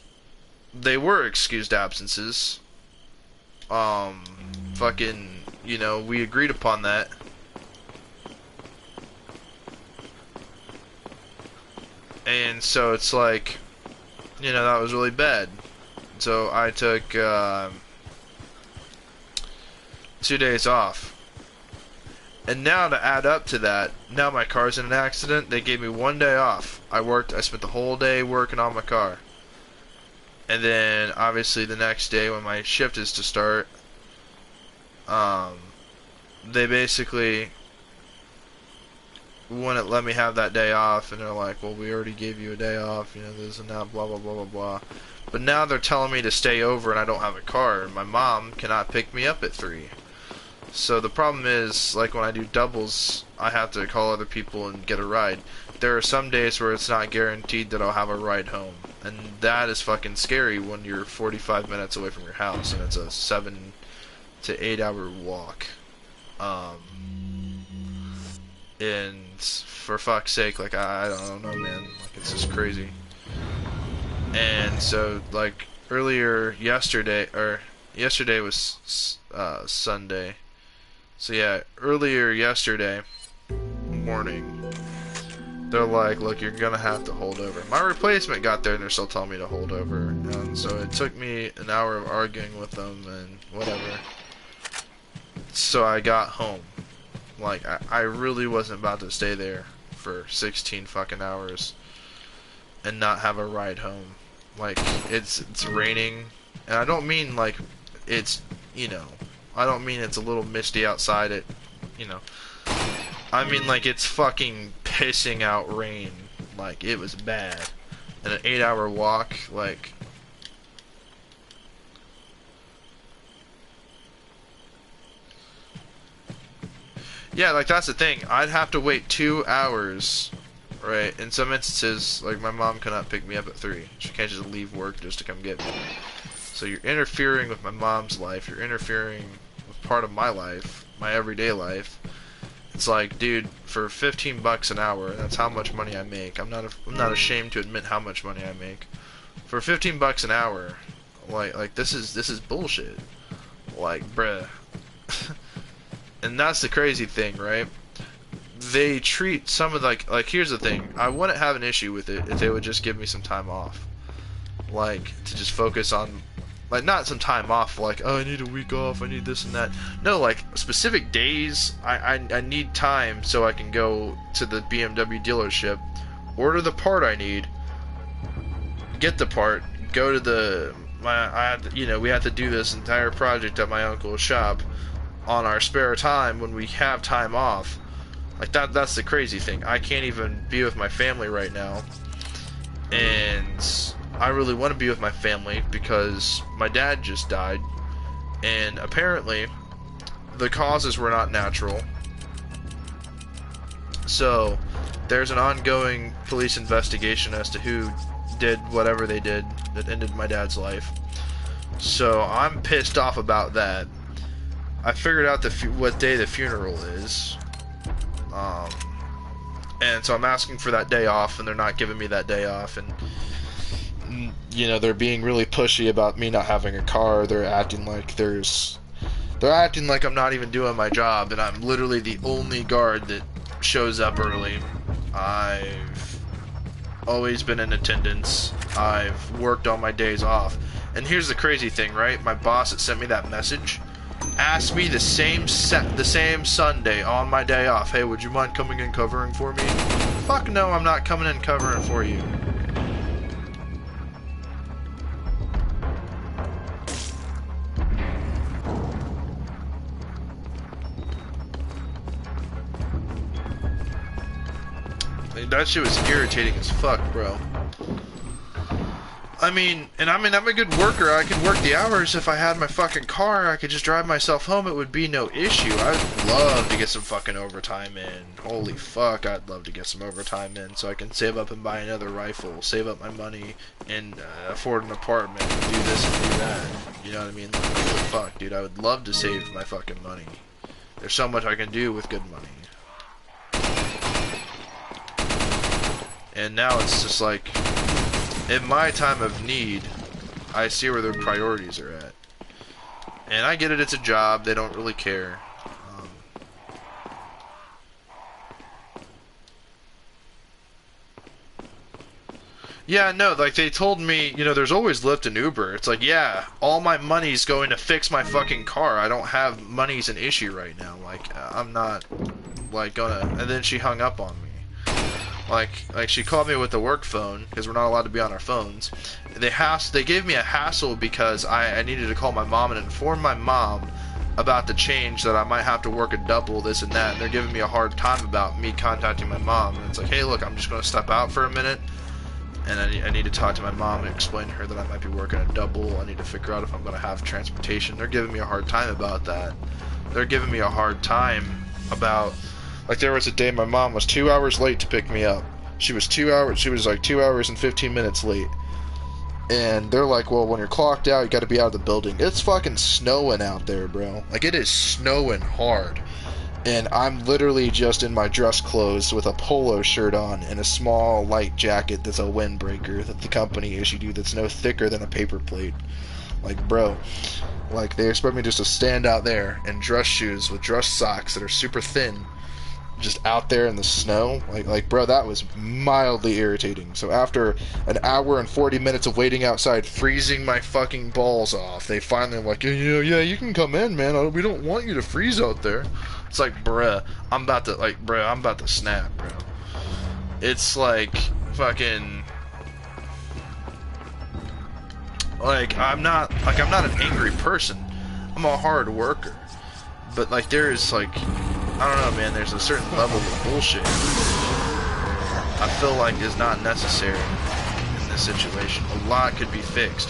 A: they were excused absences. Fucking, you know, we agreed upon that. And so it's like, you know, that was really bad. So I took 2 days off. And now to add up to that, now my car's in an accident. They gave me 1 day off. I spent the whole day working on my car. And then obviously the next day when my shift is to start, they basically wouldn't let me have that day off, and they're like, well, we already gave you a day off, you know, this and that, blah, blah, blah, blah, blah. But now they're telling me to stay over and I don't have a car, and my mom cannot pick me up at 3. So the problem is, like, when I do doubles, I have to call other people and get a ride. There are some days where it's not guaranteed that I'll have a ride home, and that is fucking scary when you're 45 minutes away from your house, and it's a 7 to 8 hour walk. And for fuck's sake, like, I don't know, man, like, it's just crazy. And so, like, yesterday was Sunday. So yeah, earlier yesterday morning, they're like, look, you're gonna have to hold over. My replacement got there and they're still telling me to hold over. And so it took me an hour of arguing with them and whatever. So I got home. Like, I really wasn't about to stay there for 16 fucking hours and not have a ride home. Like, it's raining, and I don't mean like it's, you know, I don't mean it's a little misty outside, it, you know, I mean like it's fucking pissing out rain. Like, it was bad. And an 8 hour walk, like, yeah, like, that's the thing. I'd have to wait 2 hours, right? In some instances, like, my mom cannot pick me up at 3. She can't just leave work just to come get me. So you're interfering with my mom's life. You're interfering with part of my life, my everyday life. It's like, dude, for 15 bucks an hour, that's how much money I make. I'm not ashamed to admit how much money I make. For 15 bucks an hour, like this is bullshit. Like, bruh. And that's the crazy thing, right? They treat some of, like, here's the thing. I wouldn't have an issue with it if they would just give me some time off. Like, to just focus on, like, not some time off, like, oh, I need a week off, I need this and that. No, like, specific days, I need time so I can go to the BMW dealership, order the part I need, get the part, go to we have to do this entire project at my uncle's shop on our spare time when we have time off. Like, that's the crazy thing. I can't even be with my family right now, and I really want to be with my family because my dad just died, and apparently the causes were not natural. So there's an ongoing police investigation as to who did whatever they did that ended my dad's life. So I'm pissed off about that. I figured out what day the funeral is, and so I'm asking for that day off, and they're not giving me that day off, and, you know, they're being really pushy about me not having a car. They're acting like I'm not even doing my job, and I'm literally the only guard that shows up early. I've always been in attendance. I've worked on my days off. And here's the crazy thing, right? My boss that sent me that message asked me the same Sunday on my day off, hey, would you mind coming in covering for me? Fuck no, I'm not coming in covering for you. Like, that shit was irritating as fuck, bro. I mean, I'm a good worker. I could work the hours. If I had my fucking car, I could just drive myself home. It would be no issue. I'd love to get some fucking overtime in. Holy fuck, I'd love to get some overtime in so I can save up and buy another rifle, save up my money, and afford an apartment, and do this and do that. You know what I mean? Like, holy fuck, dude, I would love to save my fucking money. There's so much I can do with good money. And now it's just like, in my time of need, I see where their priorities are at. And I get it, it's a job, they don't really care. Yeah, no, like they told me, you know, there's always Lyft and Uber. It's like, yeah, all my money's going to fix my fucking car. I don't have money's an issue right now. Like, I'm not, like, gonna... And then she hung up on me. Like she called me with the work phone, because we're not allowed to be on our phones. They gave me a hassle because I needed to call my mom and inform my mom about the change that I might have to work a double, this and that. And they're giving me a hard time about me contacting my mom. And it's like, hey, look, I'm just going to step out for a minute. And I need to talk to my mom and explain to her that I might be working a double. I need to figure out if I'm going to have transportation. They're giving me a hard time about that. They're giving me a hard time about... Like, there was a day my mom was 2 hours late to pick me up. She was like 2 hours and 15 minutes late. And they're like, well, when you're clocked out, you gotta be out of the building. It's fucking snowing out there, bro. Like, it is snowing hard. And I'm literally just in my dress clothes with a polo shirt on and a small light jacket that's a windbreaker that the company issued you that's no thicker than a paper plate. Like, bro, like, they expect me just to stand out there in dress shoes with dress socks that are super thin, just out there in the snow. Like, bro, that was mildly irritating. So after an hour and 40 minutes of waiting outside, freezing my fucking balls off, they finally were like, yeah, you can come in, man. We don't want you to freeze out there. It's like, bruh, I'm about to snap, bro. It's like, fucking, like, I'm not an angry person. I'm a hard worker. But, like, there is, like, I don't know, man, there's a certain level of bullshit I feel like is not necessary in this situation. A lot could be fixed.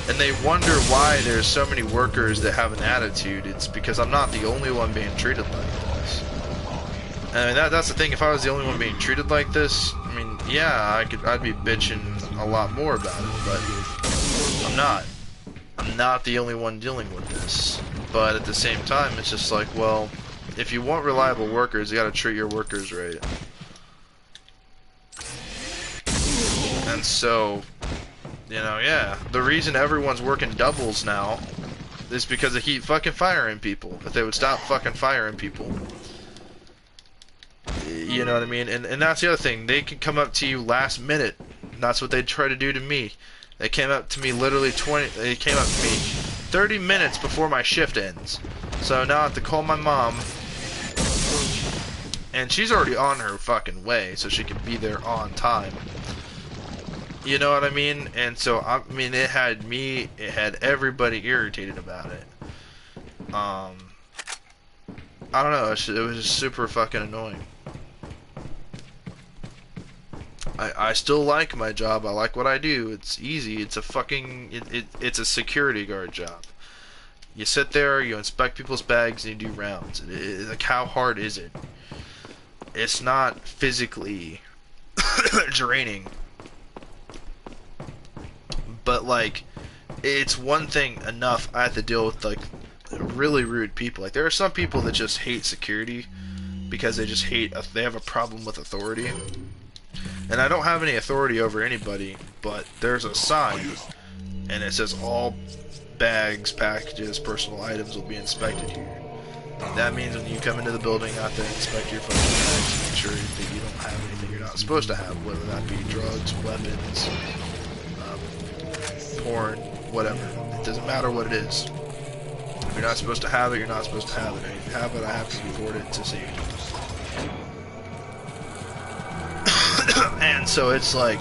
A: And they wonder why there's so many workers that have an attitude. It's because I'm not the only one being treated like this. I mean, that's the thing. If I was the only one being treated like this, I mean, yeah, I'd be bitching a lot more about it, but I'm not. I'm not the only one dealing with this. But at the same time, it's just like, well, if you want reliable workers, you gotta treat your workers right. And so, you know, yeah, the reason everyone's working doubles now is because they keep fucking firing people. If they would stop fucking firing people. You know what I mean? And that's the other thing. They can come up to you last minute. And that's what they try to do to me. They came up to me literally 30 minutes before my shift ends. So now I have to call my mom. And she's already on her fucking way, so she can be there on time. You know what I mean? And so, I mean, it had everybody irritated about it. I don't know, it was just super fucking annoying. I still like my job, I like what I do, it's easy, it's a fucking, it's a security guard job. You sit there, you inspect people's bags, and you do rounds. Like, how hard is it? It's not physically draining. But, like, it's one thing enough I have to deal with, like, really rude people. Like, there are some people that just hate security because they just they have a problem with authority. And I don't have any authority over anybody, but there's a sign, and it says all bags, packages, personal items will be inspected here. That means when you come into the building, you have to inspect your fucking bags to make sure that you don't have anything you're not supposed to have, whether that be drugs, weapons, porn, whatever. It doesn't matter what it is. If you're not supposed to have it, you're not supposed to have it. And if you have it, I have to report it to safety. And so it's like,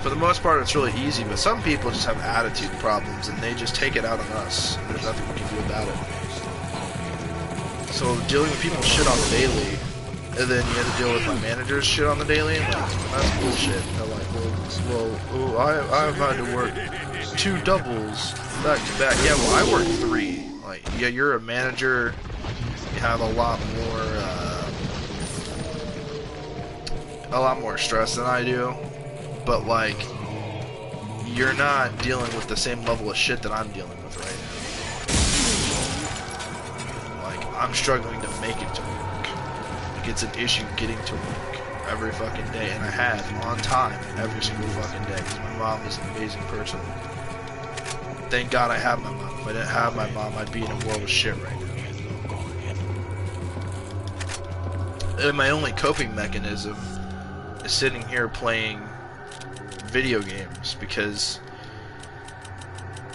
A: for the most part, it's really easy, but some people just have attitude problems, and they just take it out on us, and there's nothing we can do about it. So dealing with people's shit on the daily, and then you have to deal with my manager's shit on the daily, like, that's bullshit. They're like, Well, oh, I've had to work 2 doubles back to back. Yeah, well, I work 3. Like, yeah, you're a manager. You have a lot more stress than I do. But like, you're not dealing with the same level of shit that I'm dealing with right now. Like, I'm struggling to make it to work. Like, it's an issue getting to work every fucking day, and I have on time every single fucking day, because my mom is an amazing person. Thank God I have my mom. If I didn't have my mom, I'd be in a world of shit right now. And my only coping mechanism is sitting here playing video games, because,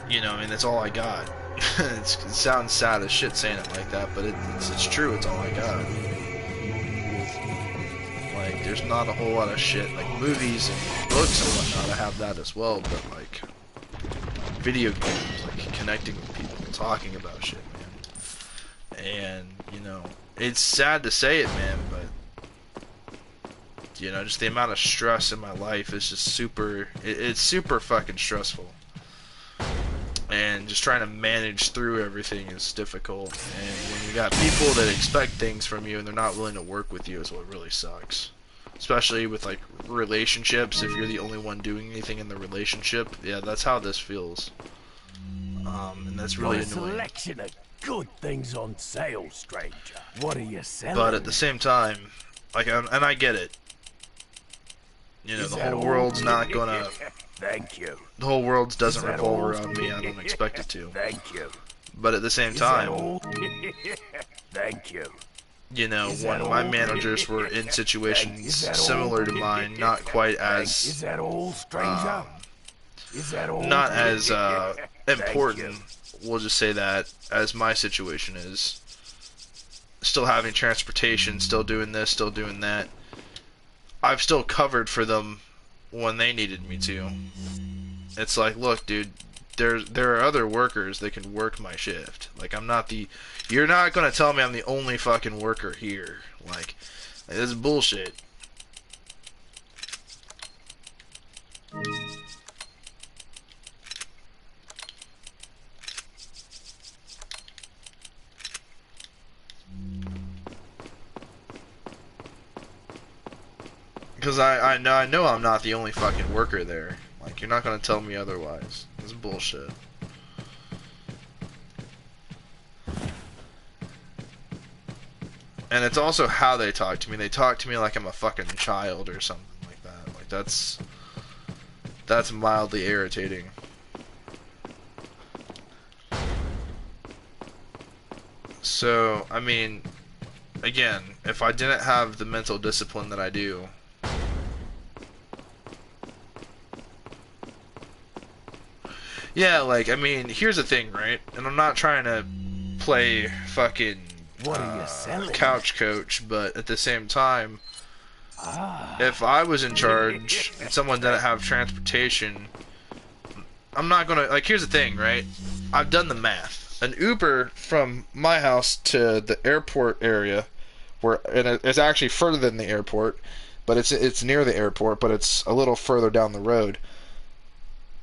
A: you know, I mean, that's all I got. It sounds sad as shit saying it like that, but it's true, it's all I got. Like, there's not a whole lot of shit, like movies and books and whatnot, I have that as well, but like, video games, like connecting with people, talking about shit, man. And, you know, it's sad to say it, man, but, you know, just the amount of stress in my life is just super, it's super fucking stressful. And just trying to manage through everything is difficult. And when you got people that expect things from you and they're not willing to work with you is what really sucks. Especially with like relationships, if you're the only one doing anything in the relationship, yeah, that's how this feels. And that's really annoying.
B: Selection of good things on sale, stranger. What are you selling?
A: But at the same time, like, and I get it. You know, the whole world's not gonna.
B: Thank you.
A: The whole world doesn't revolve around me. I don't expect it to.
B: Thank you.
A: But at the same time,
B: thank you.
A: You know, when my managers were in situations similar to mine, not quite as
B: Is that all, stranger? Is that all?
A: not as important, we'll just say that, as my situation is. Still having transportation, still doing this, still doing that. I've still covered for them when they needed me to. It's like, look, dude, there are other workers that can work my shift. Like, I'm not the... You're not gonna tell me I'm the only fucking worker here. Like this is bullshit. Because I know I'm not the only fucking worker there. Like, you're not gonna tell me otherwise. This is bullshit. And it's also how they talk to me. They talk to me like I'm a fucking child or something like that. Like, that's mildly irritating. So, I mean, again, if I didn't have the mental discipline that I do, yeah, like, I mean, here's the thing, right? And I'm not trying to play fucking
B: what are you selling?
A: Couch coach, but at the same time, if I was in charge and someone didn't have transportation, I'm not gonna, like, here's the thing, right? I've done the math. An Uber from my house to the airport area, and it's actually further than the airport, but it's near the airport, but it's a little further down the road.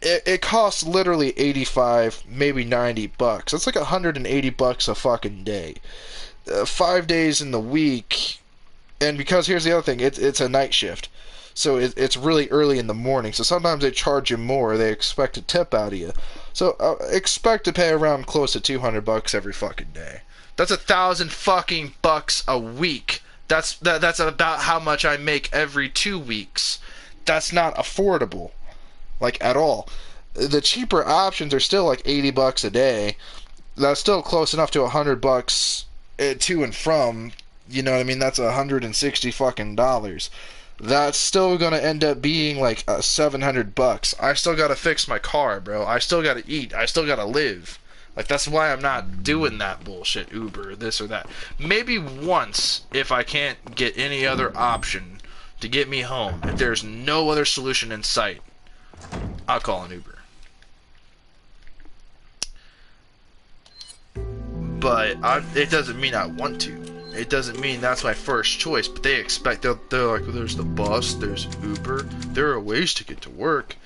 A: It costs literally 85, maybe 90 bucks. That's like 180 bucks a fucking day. 5 days in the week, and because here's the other thing, it's a night shift, so it's really early in the morning, so sometimes they charge you more, they expect a tip out of you, so expect to pay around close to 200 bucks every fucking day. That's 1,000 fucking bucks a week. That's about how much I make every 2 weeks. That's not affordable, like, at all. The cheaper options are still like 80 bucks a day. That's still close enough to 100 bucks to and from, you know what I mean? That's 160 fucking dollars. That's still gonna end up being like 700 bucks. I still gotta fix my car, bro. I still gotta eat. I still gotta live. Like, that's why I'm not doing that bullshit Uber, this or that. Maybe once, if I can't get any other option to get me home, if there's no other solution in sight, I'll call an Uber. But it doesn't mean I want to. it doesn't mean that's my first choice, but they expect, they're like, there's the bus, there's Uber, there are ways to get to work.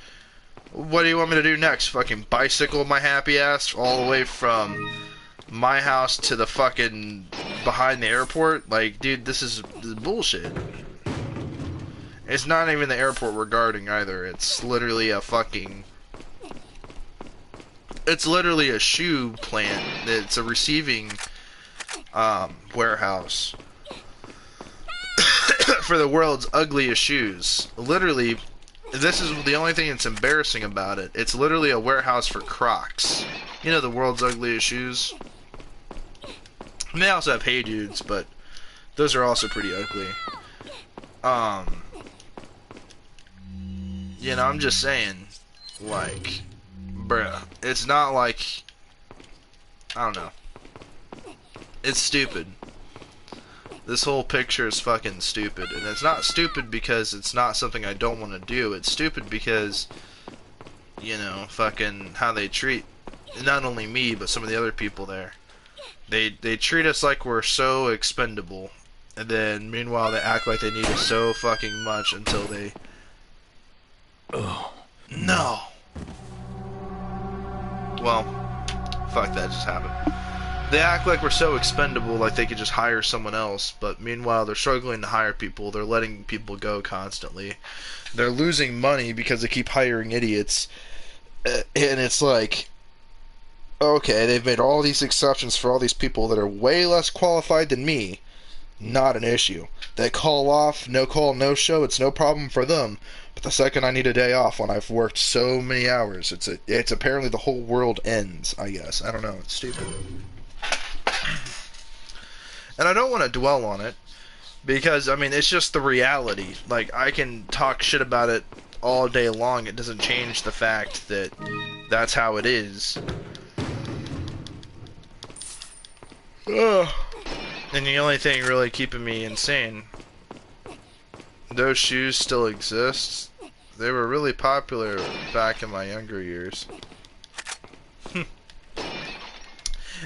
A: What do you want me to do next? Fucking bicycle my happy ass all the way from my house to the fucking behind the airport? Like, dude, this is bullshit. It's not even the airport we're guarding either. It's literally a fucking... It's literally a shoe plant. It's a receiving warehouse for the world's ugliest shoes. Literally, this is the only thing that's embarrassing about it. It's literally a warehouse for Crocs. You know, the world's ugliest shoes? And they also have Hey Dudes, but those are also pretty ugly. You know, I'm just saying, like, bruh, it's not like, I don't know. It's stupid. This whole picture is fucking stupid. And it's not stupid because it's not something I don't want to do. It's stupid because, you know, fucking how they treat not only me, but some of the other people there. They treat us like we're so expendable. And then, meanwhile, they act like they need us so fucking much until they... Oh, no. Well, fuck that just happened. They act like we're so expendable, like they could just hire someone else, but meanwhile they're struggling to hire people. They're letting people go constantly. They're losing money because they keep hiring idiots. And it's like, okay, they've made all these exceptions for all these people that are way less qualified than me. Not an issue. They call off, no call, no show, it's no problem for them. But the second I need a day off when I've worked so many hours, it's apparently the whole world ends, I guess. I don't know, it's stupid. And I don't want to dwell on it, because, I mean, it's just the reality. Like, I can talk shit about it all day long. It doesn't change the fact that that's how it is. Ugh. And the only thing really keeping me insane, those shoes still exist. They were really popular back in my younger years.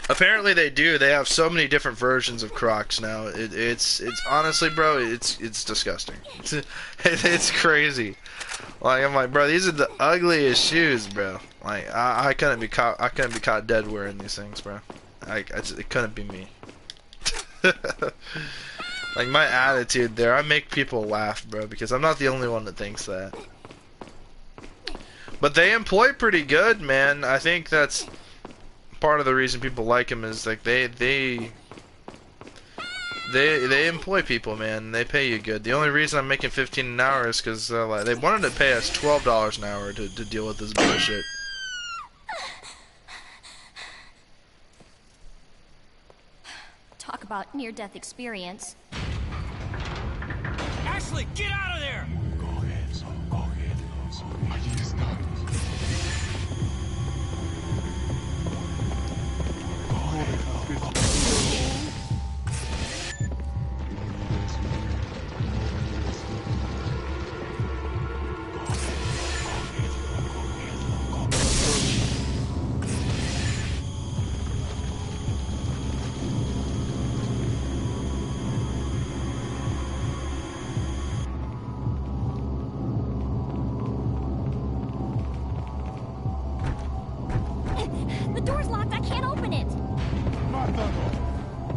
A: Apparently they do. They have so many different versions of Crocs now. It's honestly, bro, it's disgusting. It's crazy. Like, I'm like, bro, these are the ugliest shoes, bro. Like, I couldn't be caught dead wearing these things, bro. It couldn't be me. Like, my attitude there, I make people laugh, bro, because I'm not the only one that thinks that. But they employ pretty good, man. I think that's part of the reason people like them, is like they employ people, man. They pay you good. The only reason I'm making $15 an hour is because like, they wanted to pay us $12 an hour to deal with this bullshit.
D: Talk about near-death experience.
E: Ashley, get out of there!
B: Go ahead, son. Go ahead. I just done. Go ahead.
D: The door's locked. I can't open it.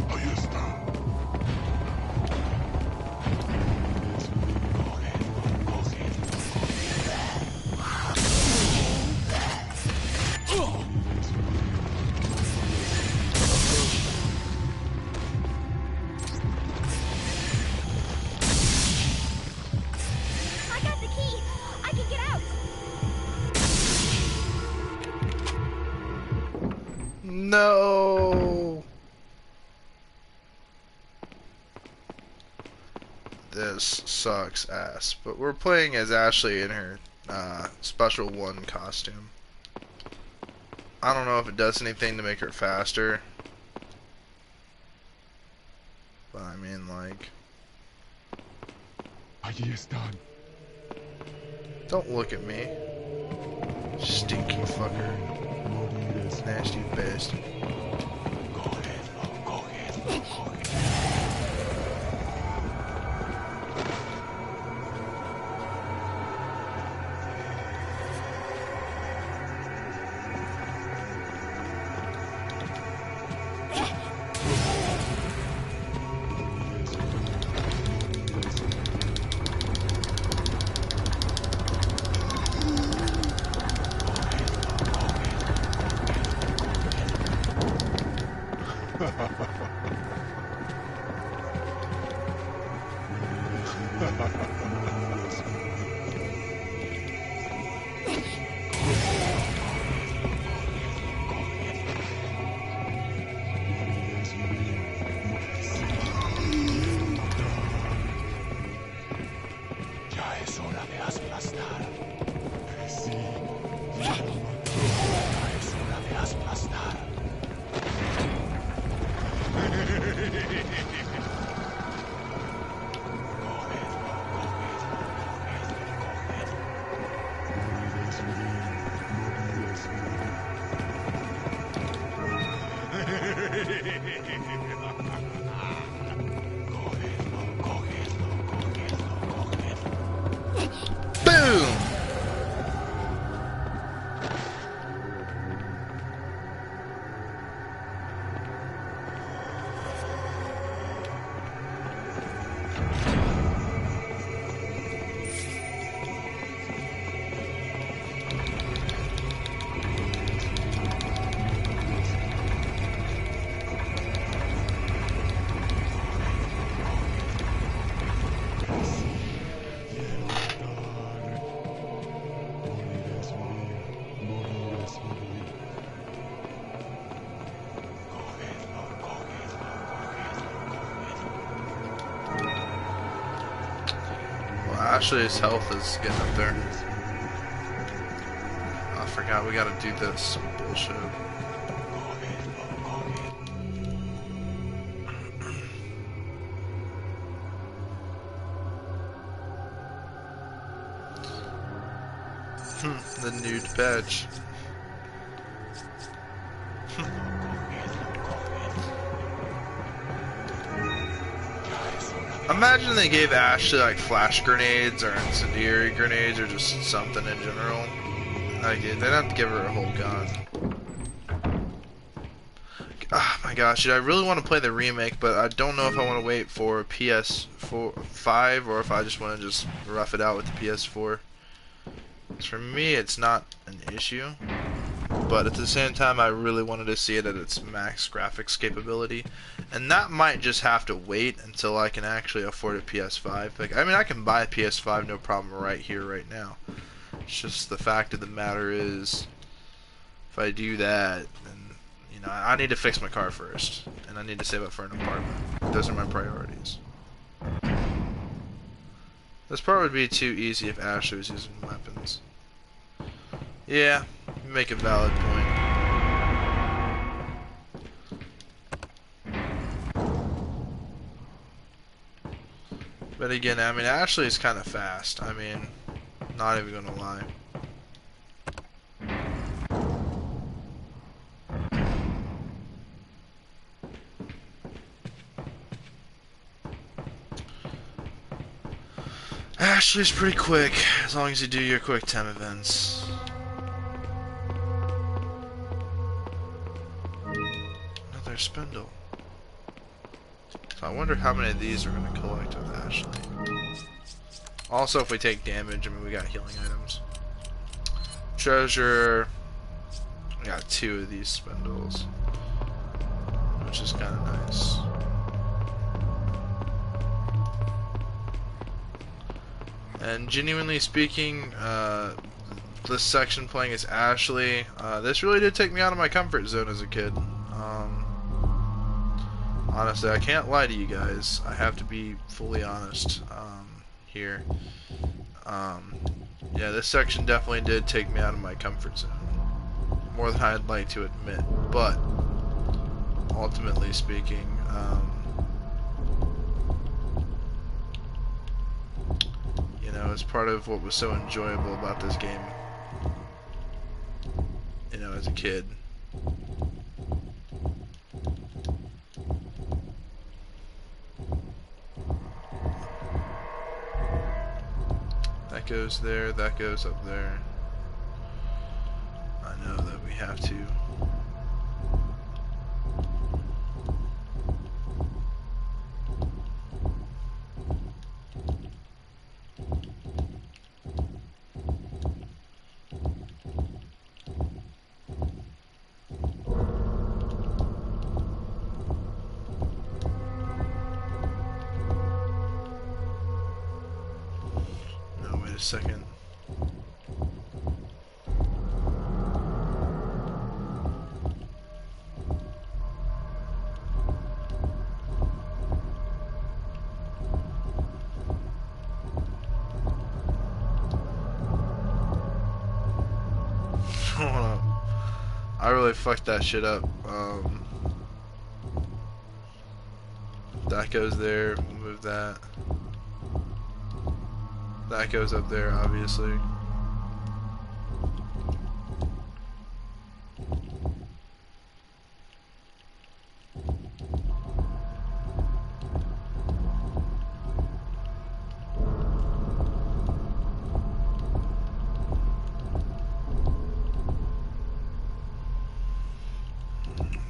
B: Ahí está.
D: I got the key. I can get out.
A: No. This sucks ass. But we're playing as Ashley in her Special 1 costume. I don't know if it does anything to make her faster. But I mean, like...
B: Allí están.
A: Don't look at me. Stinky fucker. Nasty bastard.
B: Go ahead. Go ahead. Go ahead. Ya es hora de aplastar. Sí. Ya es hora de aplastar.
A: Boom! Well, actually, his health is getting up there. I forgot we gotta do this bullshit. The nude badge. Imagine they gave Ashley like flash grenades or incendiary grenades or just something in general. Like, they'd have to give her a whole gun. Oh my gosh, dude, I really want to play the remake, but I don't know if I want to wait for PS4, 5, or if I just want to just rough it out with the PS4. For me, it's not an issue, but at the same time, I really wanted to see it at its max graphics capability, and that might just have to wait until I can actually afford a PS5. Like, I mean, I can buy a PS5 no problem right here, right now. It's just the fact of the matter is, if I do that, then you know I need to fix my car first, and I need to save up for an apartment. Those are my priorities. This part would be too easy if Ashley was using weapons. Yeah, you make a valid point. But again, I mean, Ashley is kind of fast. I mean, not even gonna lie. Ashley's pretty quick, as long as you do your quick time events. Another spindle. So I wonder how many of these are going to collect with Ashley. Also, if we take damage, I mean, we got healing items. Treasure. We got 2 of these spindles, which is kind of nice. And genuinely speaking, this section playing as Ashley, this really did take me out of my comfort zone as a kid. Honestly, I can't lie to you guys. I have to be fully honest here. Yeah, this section definitely did take me out of my comfort zone. More than I'd like to admit. But, ultimately speaking, you know, it's part of what was so enjoyable about this game, you know, as a kid. That goes there, that goes up there. I know that we have to. a second. Hold up. I really fucked that shit up. That goes there. We'll move that. That goes up there, obviously.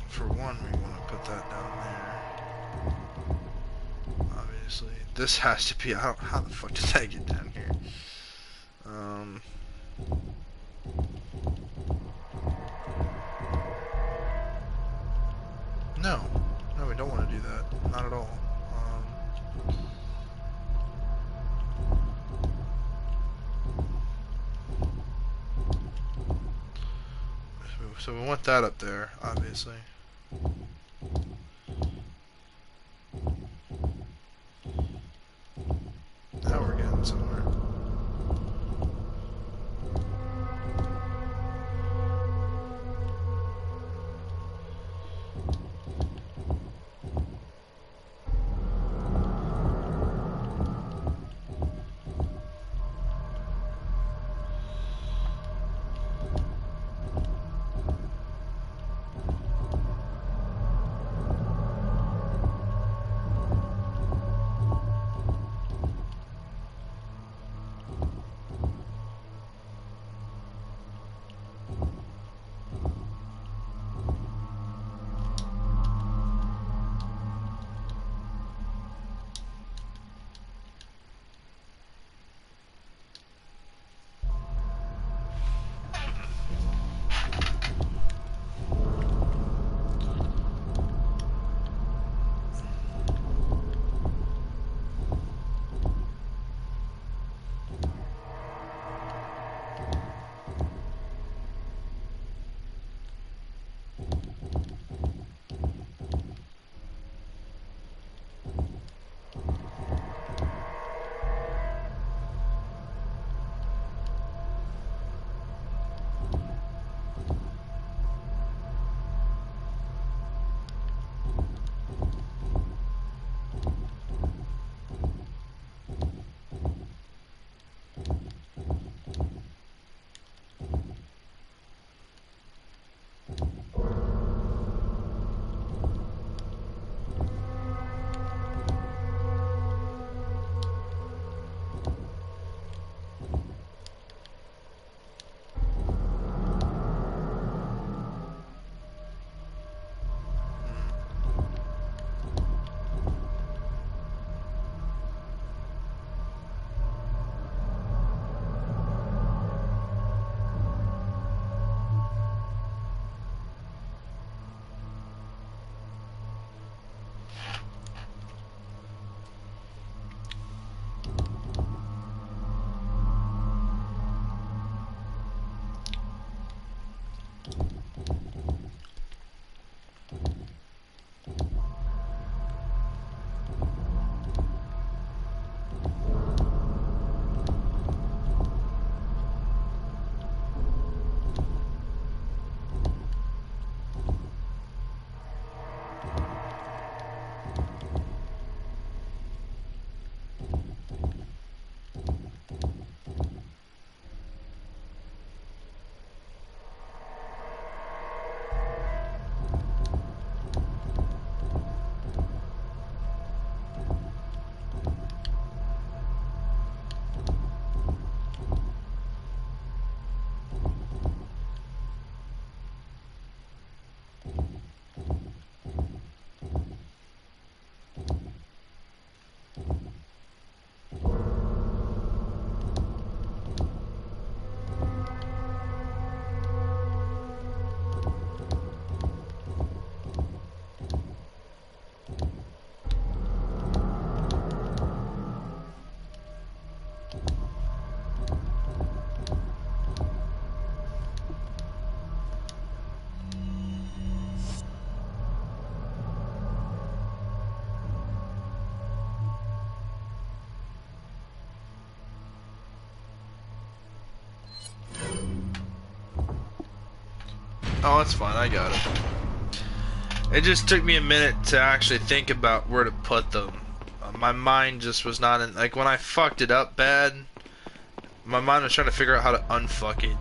A: For one, we want to put that down there. Obviously. This has to be... how the fuck did that get down here? No. No, we don't want to do that. Not at all. So we want that up there, obviously. Now we're getting somewhere. Oh, it's fine. I got it. It just took me a minute to actually think about where to put them. My mind just was not in. Like, when I fucked it up bad, my mind was trying to figure out how to unfuck it.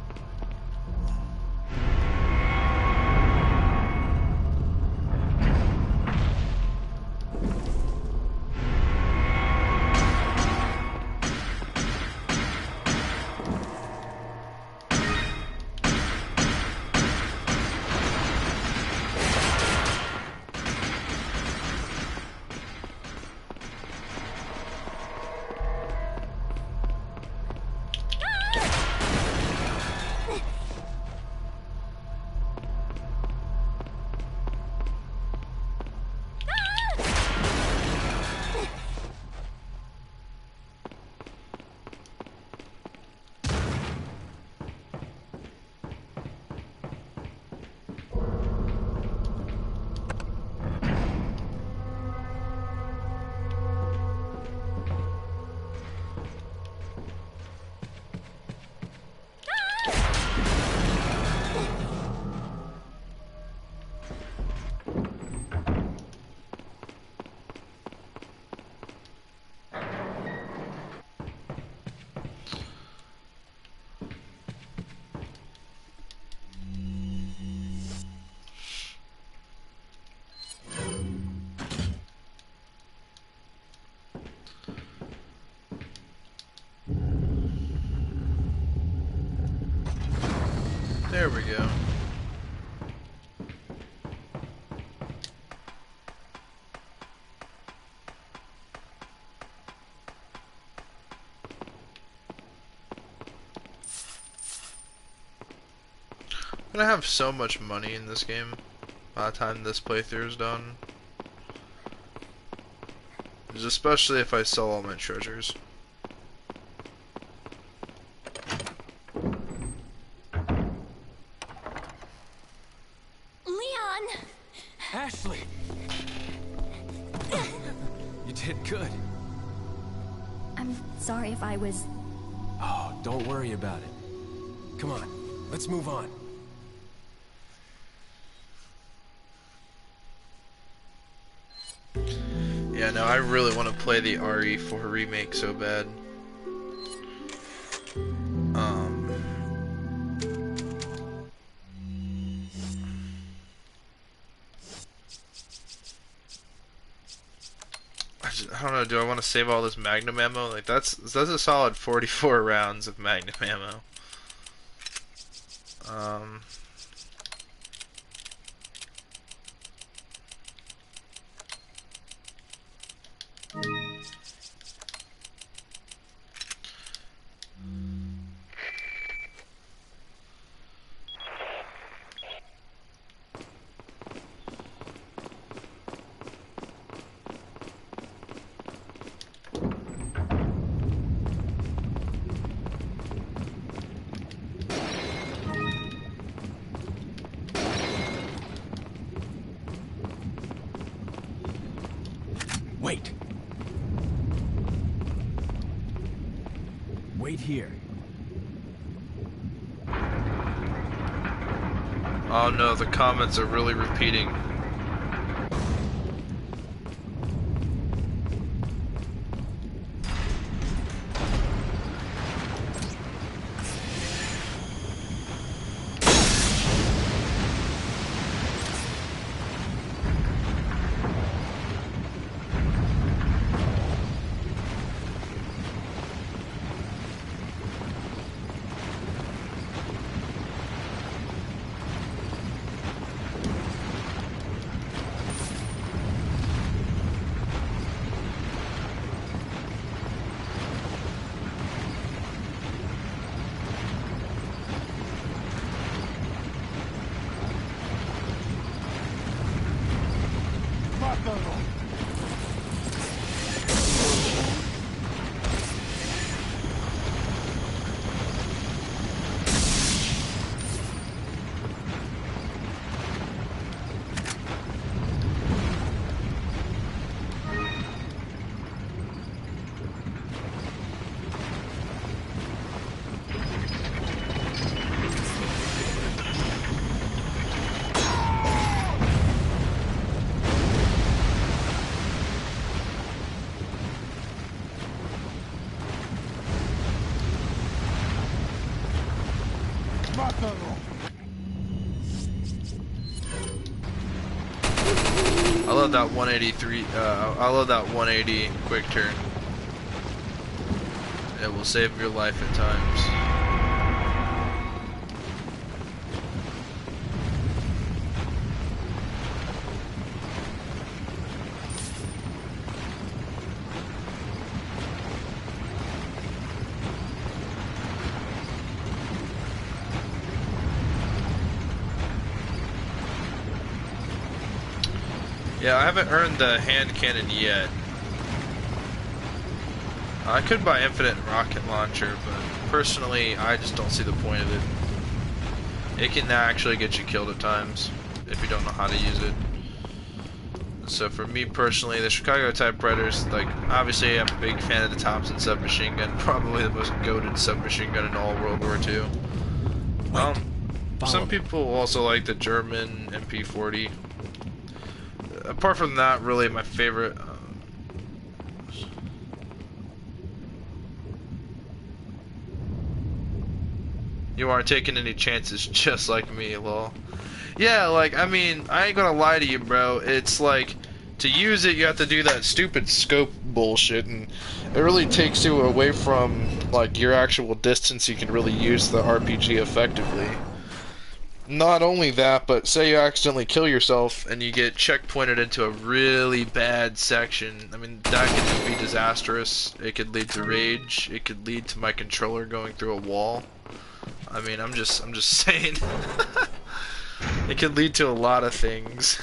A: There we go. I'm gonna have so much money in this game by the time this playthrough is done. Especially if I sell all my treasures.
D: Leon!
E: Ashley! You did good.
D: I'm sorry if I was...
E: Oh, don't worry about it. Come on, let's move on.
A: Yeah, no, I really want to play the RE4 remake so bad. I don't know, do I want to save all this Magnum ammo? Like, that's a solid 44 rounds of Magnum ammo.
E: Wait. Wait here.
A: Oh no, the comments are really repeating. I love that 183. I love that 180 quick turn. It will save your life at times. Yeah, I haven't earned the hand cannon yet. I could buy infinite rocket launcher, but personally, I just don't see the point of it. It can actually get you killed at times if you don't know how to use it. So for me personally, the Chicago typewriters, like, obviously I'm a big fan of the Thompson submachine gun, probably the most goated submachine gun in all World War II. Some people also like the German MP40. Apart from that, really my favorite. You aren't taking any chances, just like me, lol. Yeah, like, I mean, I ain't gonna lie to you, bro. It's like, to use it, you have to do that stupid scope bullshit, and it really takes you away from, like, your actual distance you can really use the RPG effectively. Not only that, but say you accidentally kill yourself and you get checkpointed into a really bad section. I mean, that could be disastrous. It could lead to rage. It could lead to my controller going through a wall. I mean, I'm just saying. It could lead to a lot of things.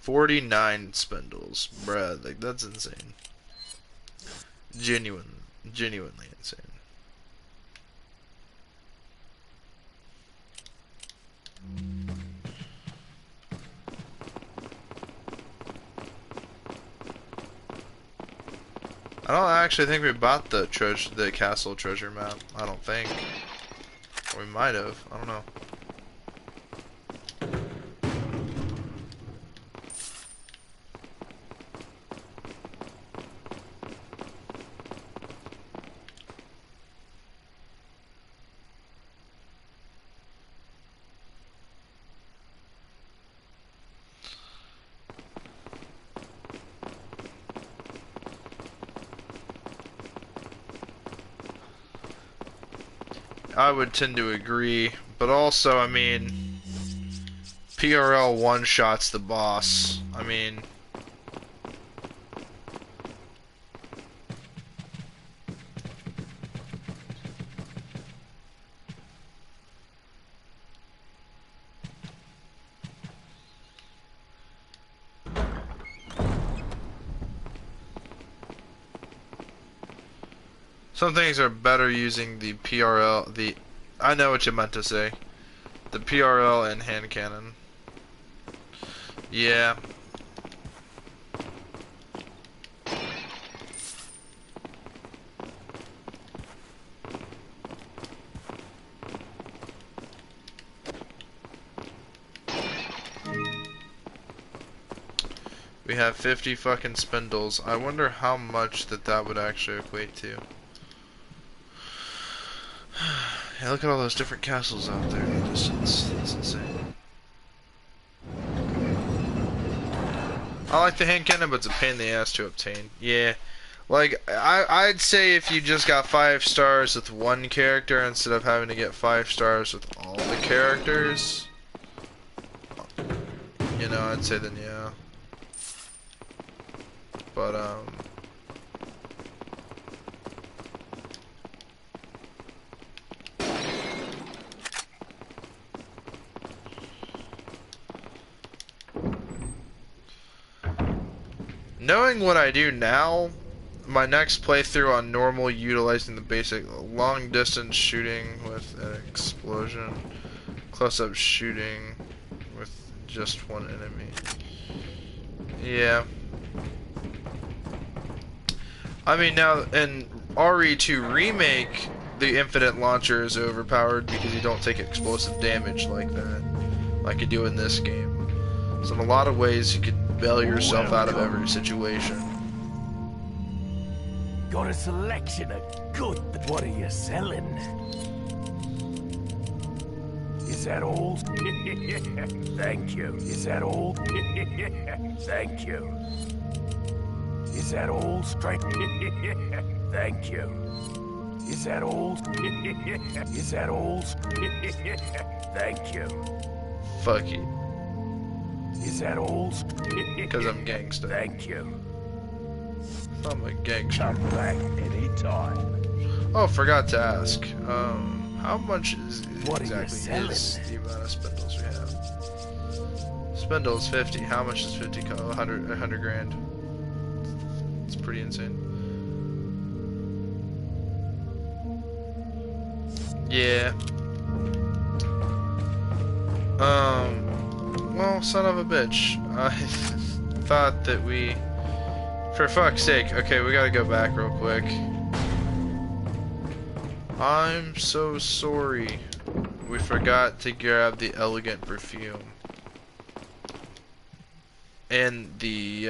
A: $49 spindles, bruh, like that's insane. Genuinely insane. I don't actually think we bought the castle treasure map. I don't think. Or we might have. I don't know. I would tend to agree, but also, I mean, PRL one-shots the boss. I mean, some things are better using the PRL, I know what you meant to say. The PRL and hand cannon. Yeah. We have 50 fucking spindles. I wonder how much that would actually equate to. Yeah, look at all those different castles out there in the distance. That's insane. I like the hand cannon, but it's a pain in the ass to obtain. Yeah. Like, I'd say if you just got 5 stars with one character instead of having to get 5 stars with all the characters, you know, I'd say then yeah. But, knowing what I do now, my next playthrough on normal, utilizing the basic long distance shooting with an explosion, close up shooting with just one enemy. Yeah. I mean, now in RE2 Remake, the infinite launcher is overpowered because you don't take explosive damage like that, like you do in this game. So in a lot of ways, you can bail yourself out of every situation.
B: Got a selection of good. What are you selling? Is that all? Thank you. Is that all? Thank you. Is that all straight? Thank you. Is that all? Is that all? Thank you.
A: Fuck you.
B: Is that all?
A: Because I'm gangsta.
B: Thank you.
A: I'm a gangster.
B: Come back anytime.
A: Oh, forgot to ask. How much is
B: What are you
A: exactly is
B: selling?
A: the amount of spindles we have? Spindles 50. How much does 50 cost? 100 grand. It's pretty insane. Yeah. Well, son of a bitch. I thought that we... For fuck's sake. Okay, we gotta go back real quick. I'm so sorry. We forgot to grab the elegant perfume. And the,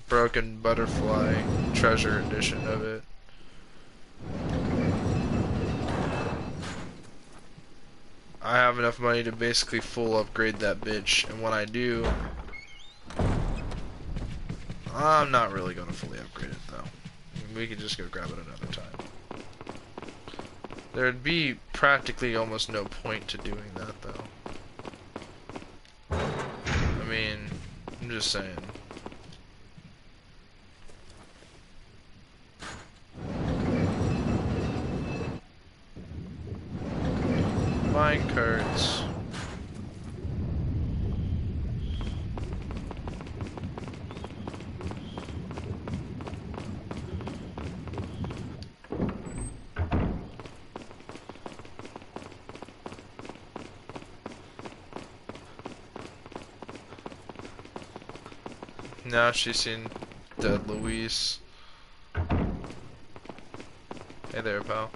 A: broken butterfly treasure edition of it. I have enough money to basically full upgrade that bitch, and when I do, I'm not really gonna fully upgrade it though. We could just go grab it another time. There'd be practically almost no point to doing that though. I mean, I'm just saying. Mine cards. Now she's seen dead Luis. Hey there, pal.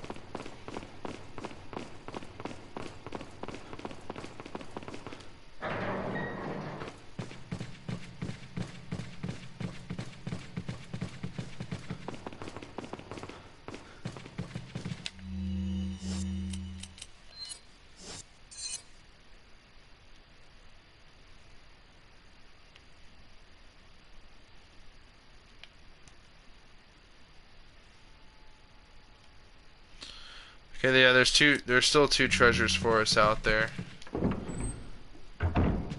A: Okay, yeah, there's still two treasures for us out there.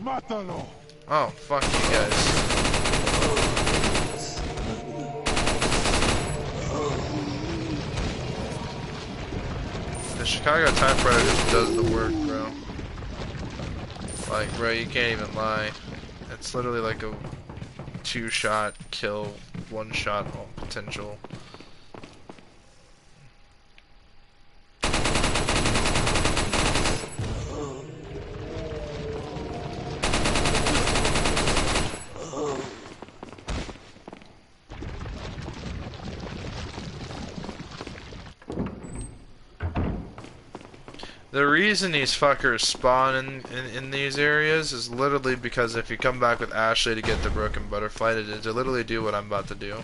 B: Mátalo.
A: Oh, fuck you guys. The Chicago typewriter just does the work, bro. Like, bro, you can't even lie. It's literally like a two-shot kill, one-shot potential. The reason these fuckers spawn in these areas is literally because if you come back with Ashley to get the broken butterfly, to literally do what I'm about to do.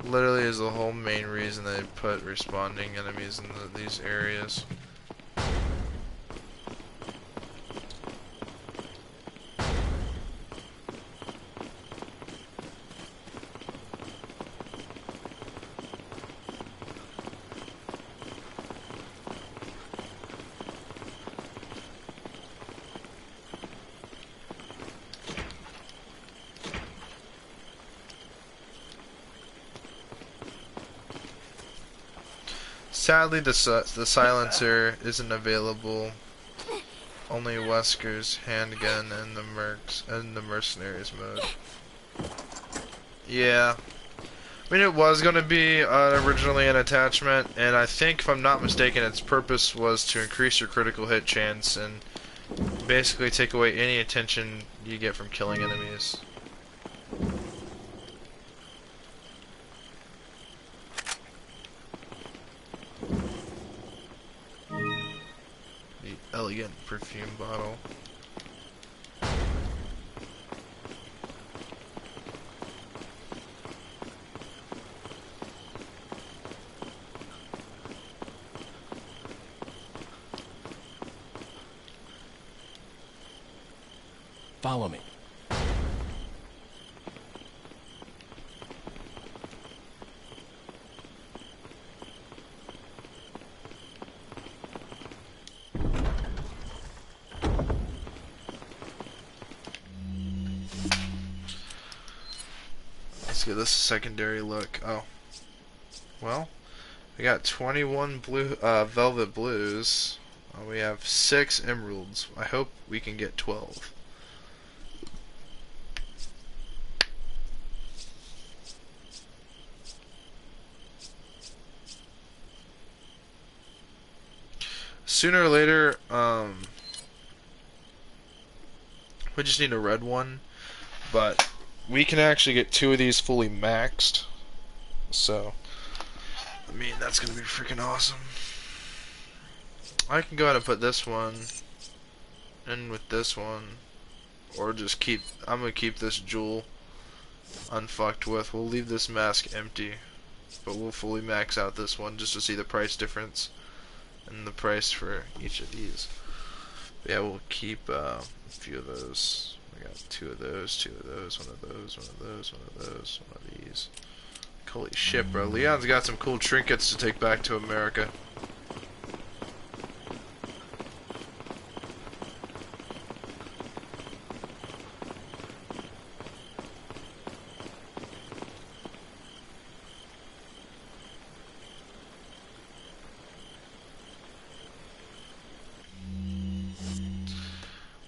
A: Literally is the whole main reason they put respawning enemies in these areas. Sadly, the silencer isn't available. Only Wesker's handgun and the mercenaries mode. Yeah, I mean, it was going to be originally an attachment, and I think, if I'm not mistaken, its purpose was to increase your critical hit chance and basically take away any attention you get from killing enemies. The elegant perfume bottle.
E: Follow me.
A: Let's give this a secondary look. Oh. Well, we got 21 blue, velvet blues. We have 6 emeralds. I hope we can get 12. Sooner or later, we just need a red one, but we can actually get 2 of these fully maxed, so, I mean, that's gonna be freaking awesome. I can go ahead and put this one in with this one, or just keep, I'm gonna keep this jewel unfucked with. We'll leave this mask empty, but we'll fully max out this one just to see the price difference and the price for each of these. But yeah, we'll keep a few of those. We got 2 of those, 2 of those, 1 of those, 1 of those, 1 of those, 1 of these. Holy shit, bro. Leon's got some cool trinkets to take back to America.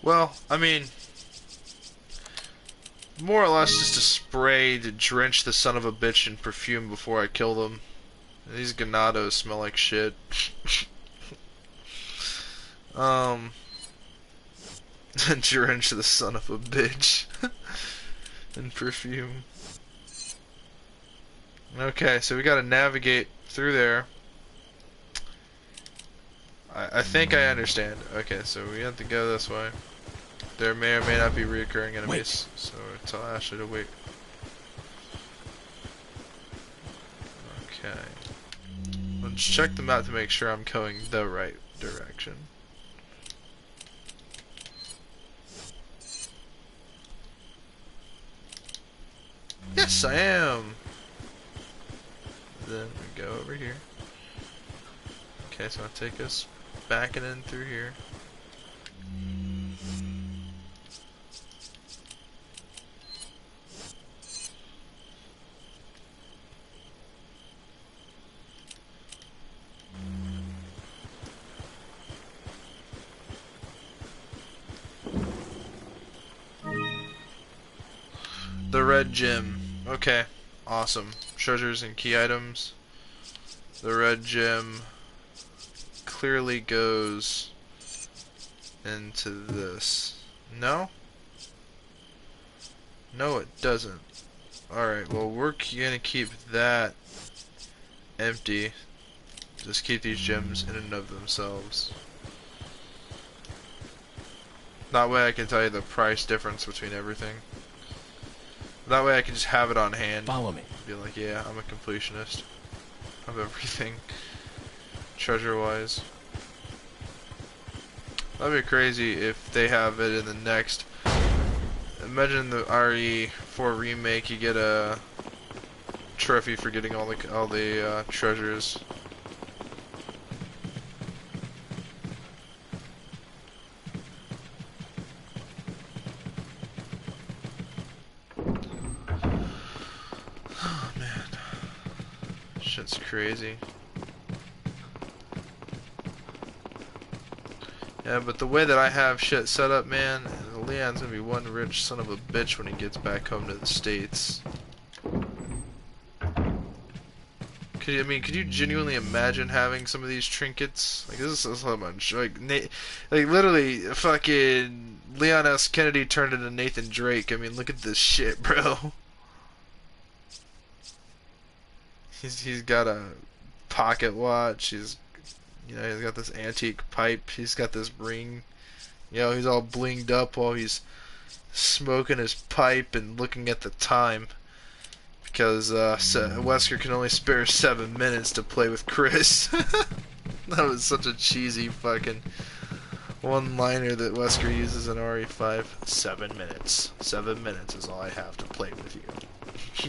A: Well, I mean, more or less just a spray to drench the son of a bitch in perfume before I kill them. These ganados smell like shit. Drench the son of a bitch in perfume. Okay, so we gotta navigate through there. I think I understand. Okay, so we have to go this way. There may or may not be reoccurring enemies, so tell Ashley to wait. Okay. Let's check the map to make sure I'm going the right direction. Yes, I am! Then we go over here. Okay, so I'll take us back and in through here. The red gem. Okay, awesome. Treasures and key items. The red gem clearly goes into this. No? No, it doesn't. Alright, well, we're gonna keep that empty. Just keep these gems in and of themselves. That way I can tell you the price difference between everything. That way I can just have it on hand.
E: Follow me.
A: Be like, yeah, I'm a completionist of everything, treasure-wise. That'd be crazy if they have it in the next. Imagine the RE4 remake. You get a trophy for getting all the treasures. Oh man, shit's crazy. Yeah, but the way that I have shit set up, man, Leon's gonna be one rich son of a bitch when he gets back home to the States. Could you genuinely imagine having some of these trinkets? Like, this is so much. Like, literally, fucking Leon S. Kennedy turned into Nathan Drake. I mean, look at this shit, bro. He's got a pocket watch. He's got this antique pipe. He's got this ring. He's all blinged up while he's smoking his pipe and looking at the time. Because Wesker can only spare 7 minutes to play with Chris. That was such a cheesy fucking one-liner that Wesker uses in RE5. 7 minutes. 7 minutes is all I have to play with you.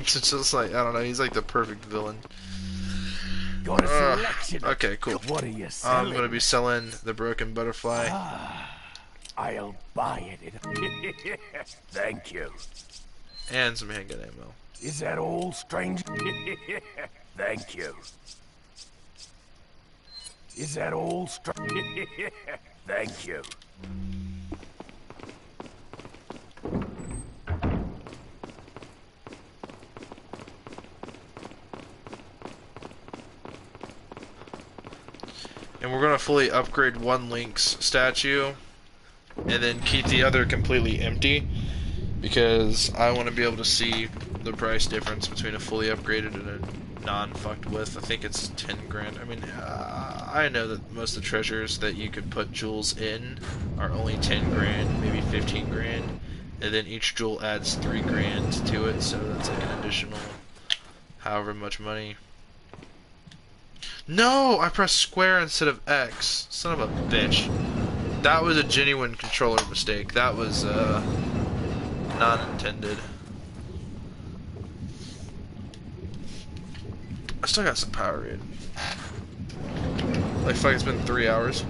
A: It's just like, I don't know, he's like the perfect villain.
B: Got a selection.
A: Okay, cool.
B: What are you selling?
A: I'm gonna be selling the Broken Butterfly.
B: I'll buy it. Thank you.
A: And some handgun ammo.
B: Is that all, strange? Thank you. Is that all, strange? Thank you.
A: And we're gonna fully upgrade one Link's statue, and then keep the other completely empty, because I want to be able to see the price difference between a fully upgraded and a non-fucked with. I think it's 10 grand. I mean, I know that most of the treasures that you could put jewels in are only 10 grand, maybe 15 grand, and then each jewel adds 3 grand to it, so that's like an additional however much money. No! I pressed square instead of X. Son of a bitch. That was a genuine controller mistake. That was, not intended. I still got some Powerade. Like, fuck, it's been 3 hours.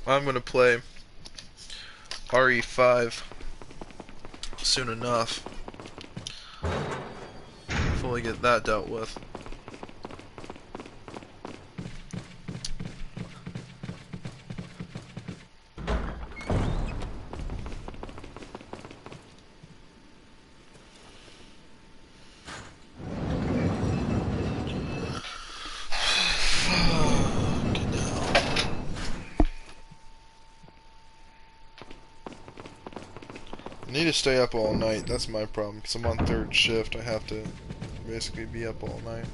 A: I'm gonna play RE5 soon enough. Fully get that dealt with. I need to stay up all night. That's my problem, because I'm on 3rd shift. I have to basically be up all night.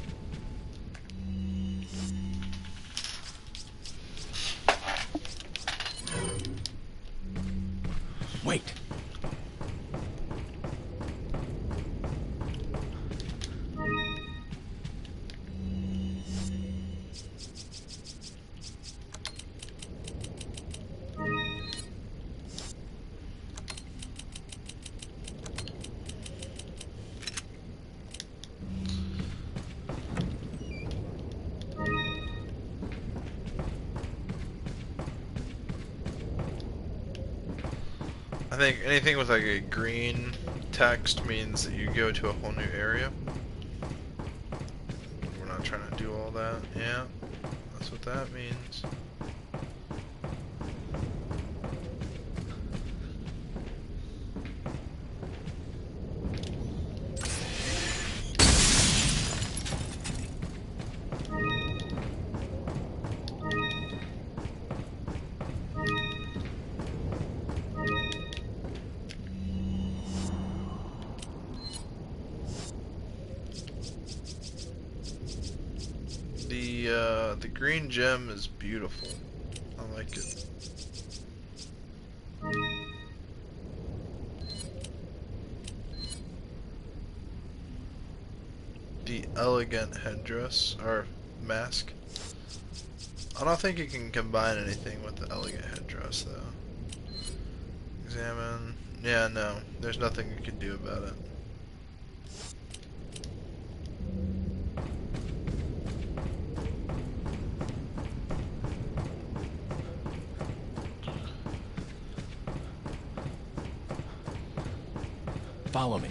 B: Wait.
A: I think anything with like a green text means that you go to a whole new area. We're not trying to do all that. Yeah, that's what that means. The green gem is beautiful. I like it. The elegant headdress, or mask. I don't think you can combine anything with the elegant headdress though. Examine. Yeah, no. There's nothing you can do about it.
B: Follow me.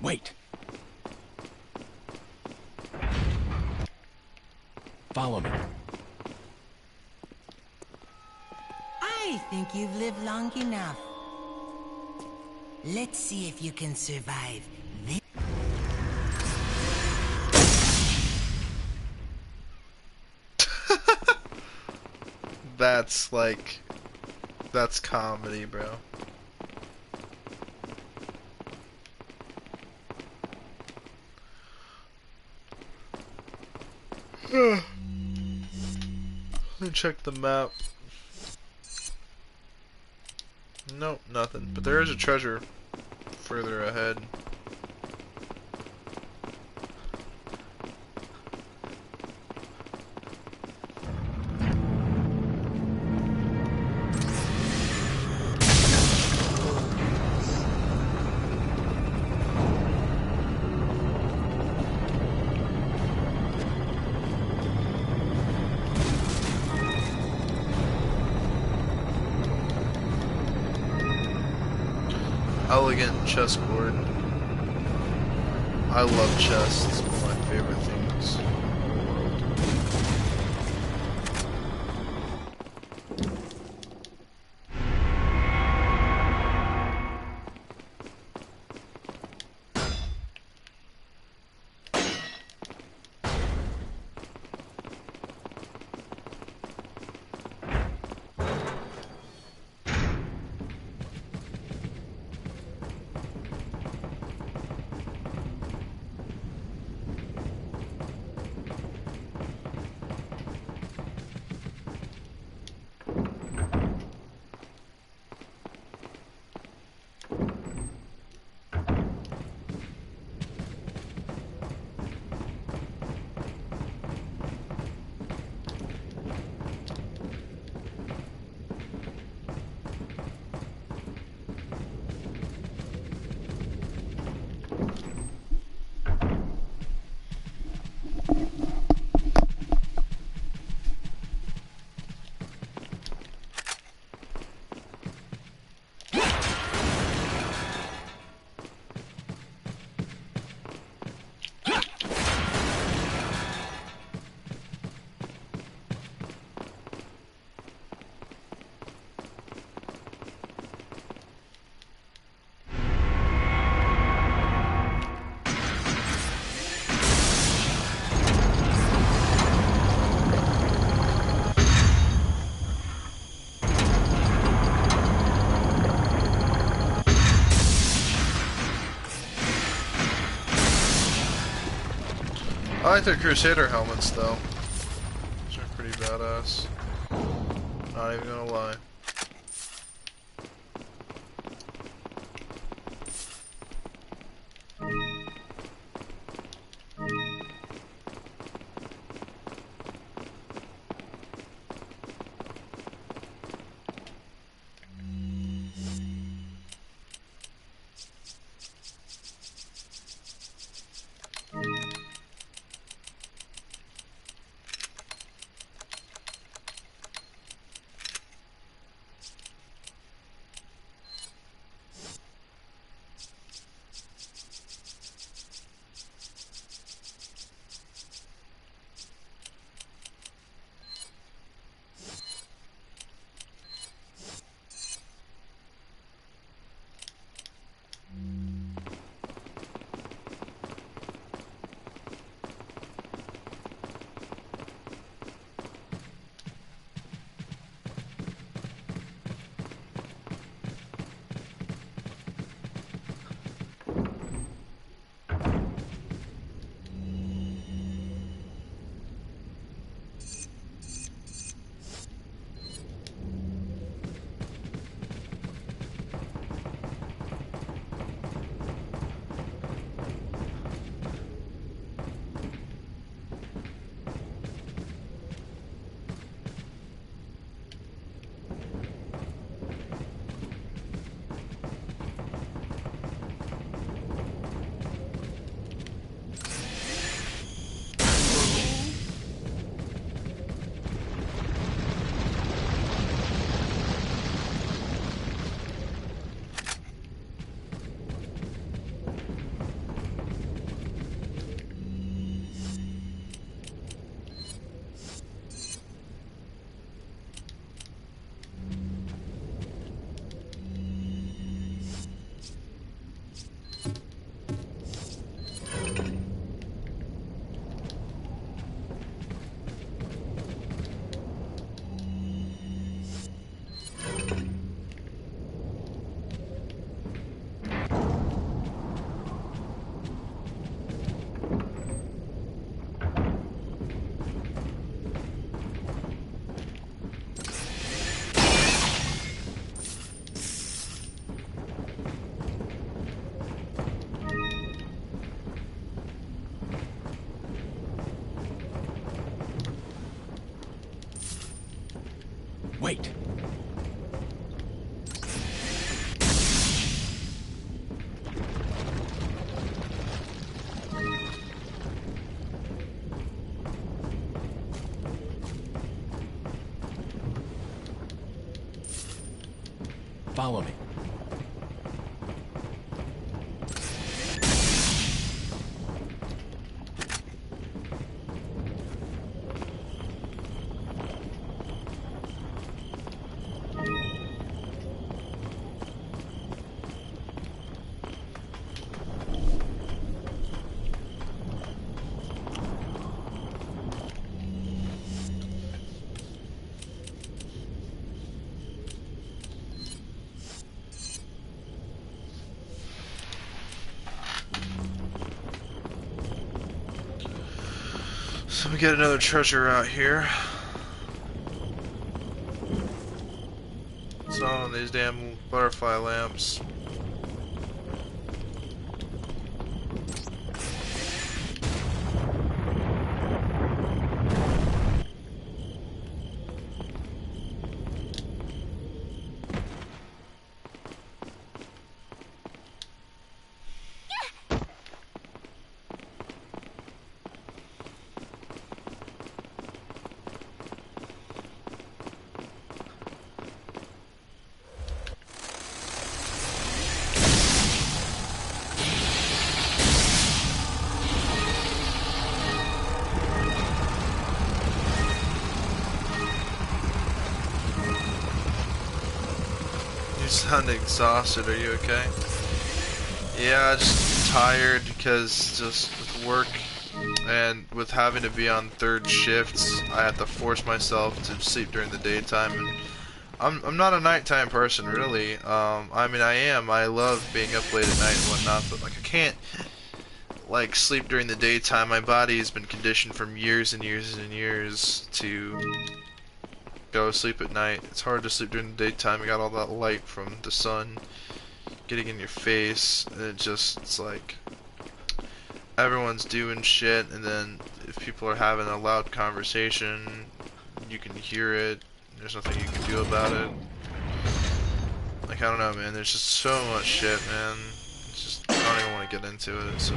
E: Wait. Follow me.
F: I think you've lived long enough. Let's see if you can survive this.
A: That's like, that's comedy, bro. Let me check the map. Nope, nothing. But there is a treasure further ahead. Elegant chessboard. I love chess. It's one of my favorite things. I like their Crusader helmets though. Those are pretty badass. Not even gonna lie.
B: Wait. Follow me.
A: So we get another treasure out here. It's all on these damn butterfly lamps. You sound exhausted, are you okay? Yeah, just tired because just with work and with having to be on third shifts, I have to force myself to sleep during the daytime. And I'm not a nighttime person, really. I mean, I am. I love being up late at night and whatnot, but like I can't like sleep during the daytime. My body has been conditioned from years and years and years to go sleep at night. It's hard to sleep during the daytime. You got all that light from the sun getting in your face, and it's like everyone's doing shit, and then if people are having a loud conversation, you can hear it. There's nothing you can do about it. Like, I don't know, man. There's just so much shit, man. It's just, I don't even want to get into it, so.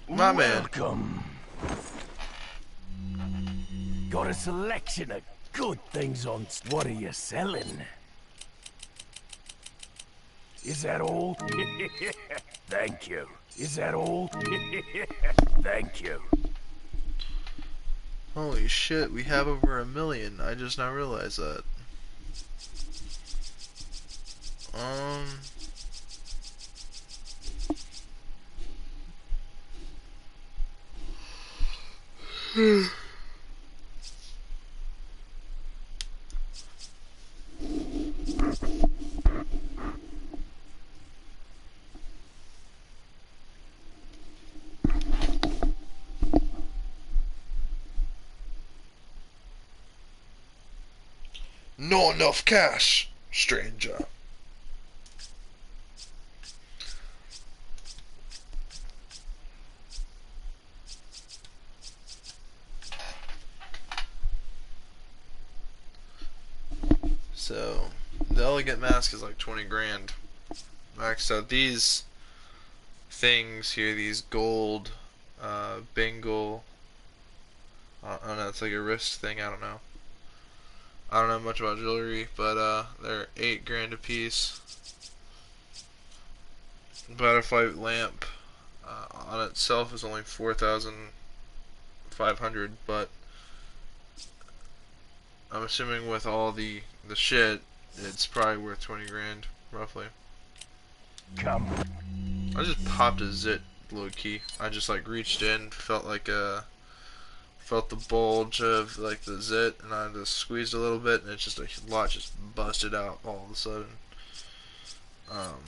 A: My man.
B: Welcome. Got a selection of good things on. What are you selling? Is that all? Thank you. Is that all? Thank you.
A: Holy shit, we have over 1 million. I just now realized that. Not enough cash, stranger. So, the elegant mask is like 20 grand. Maxed out these things here, these gold, bangle, I don't know, it's like a wrist thing, I don't know. I don't know much about jewelry, but they're 8 grand a piece. Butterfly lamp on itself is only 4,500, but I'm assuming with all the shit, it's probably worth 20 grand, roughly.
B: Come.
A: I just popped a zit low key. I just like reached in, felt like felt the bulge of like the zit, and I just squeezed a little bit, and it's just a lot just busted out all of a sudden. Um,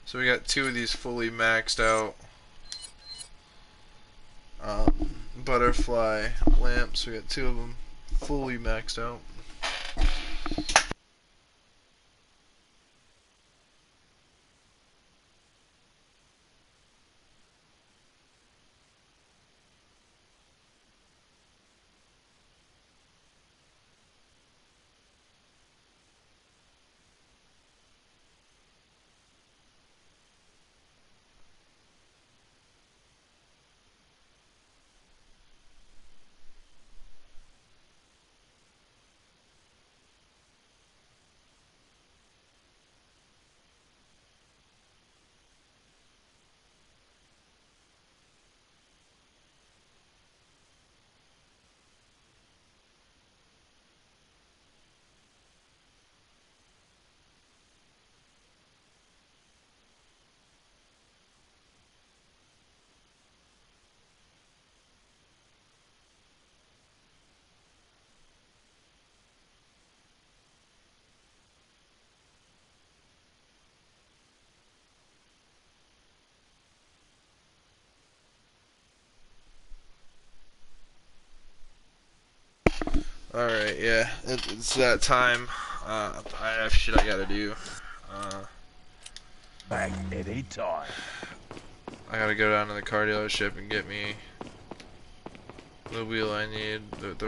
A: so we got 2 of these fully maxed out butterfly lamps. We got 2 of them fully maxed out. Alright, yeah, it's that time. I have shit I gotta do.
B: Back any time.
A: I gotta go down to the car dealership and get me the wheel I need, and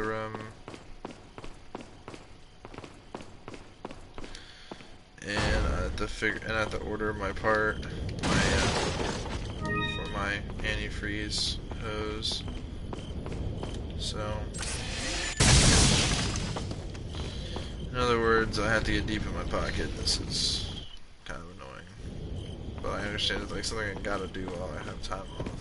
A: I have to order my part, for my antifreeze hose. So, in other words, I have to get deep in my pocket. This is kind of annoying, but I understand it's like something I gotta do while I have time off.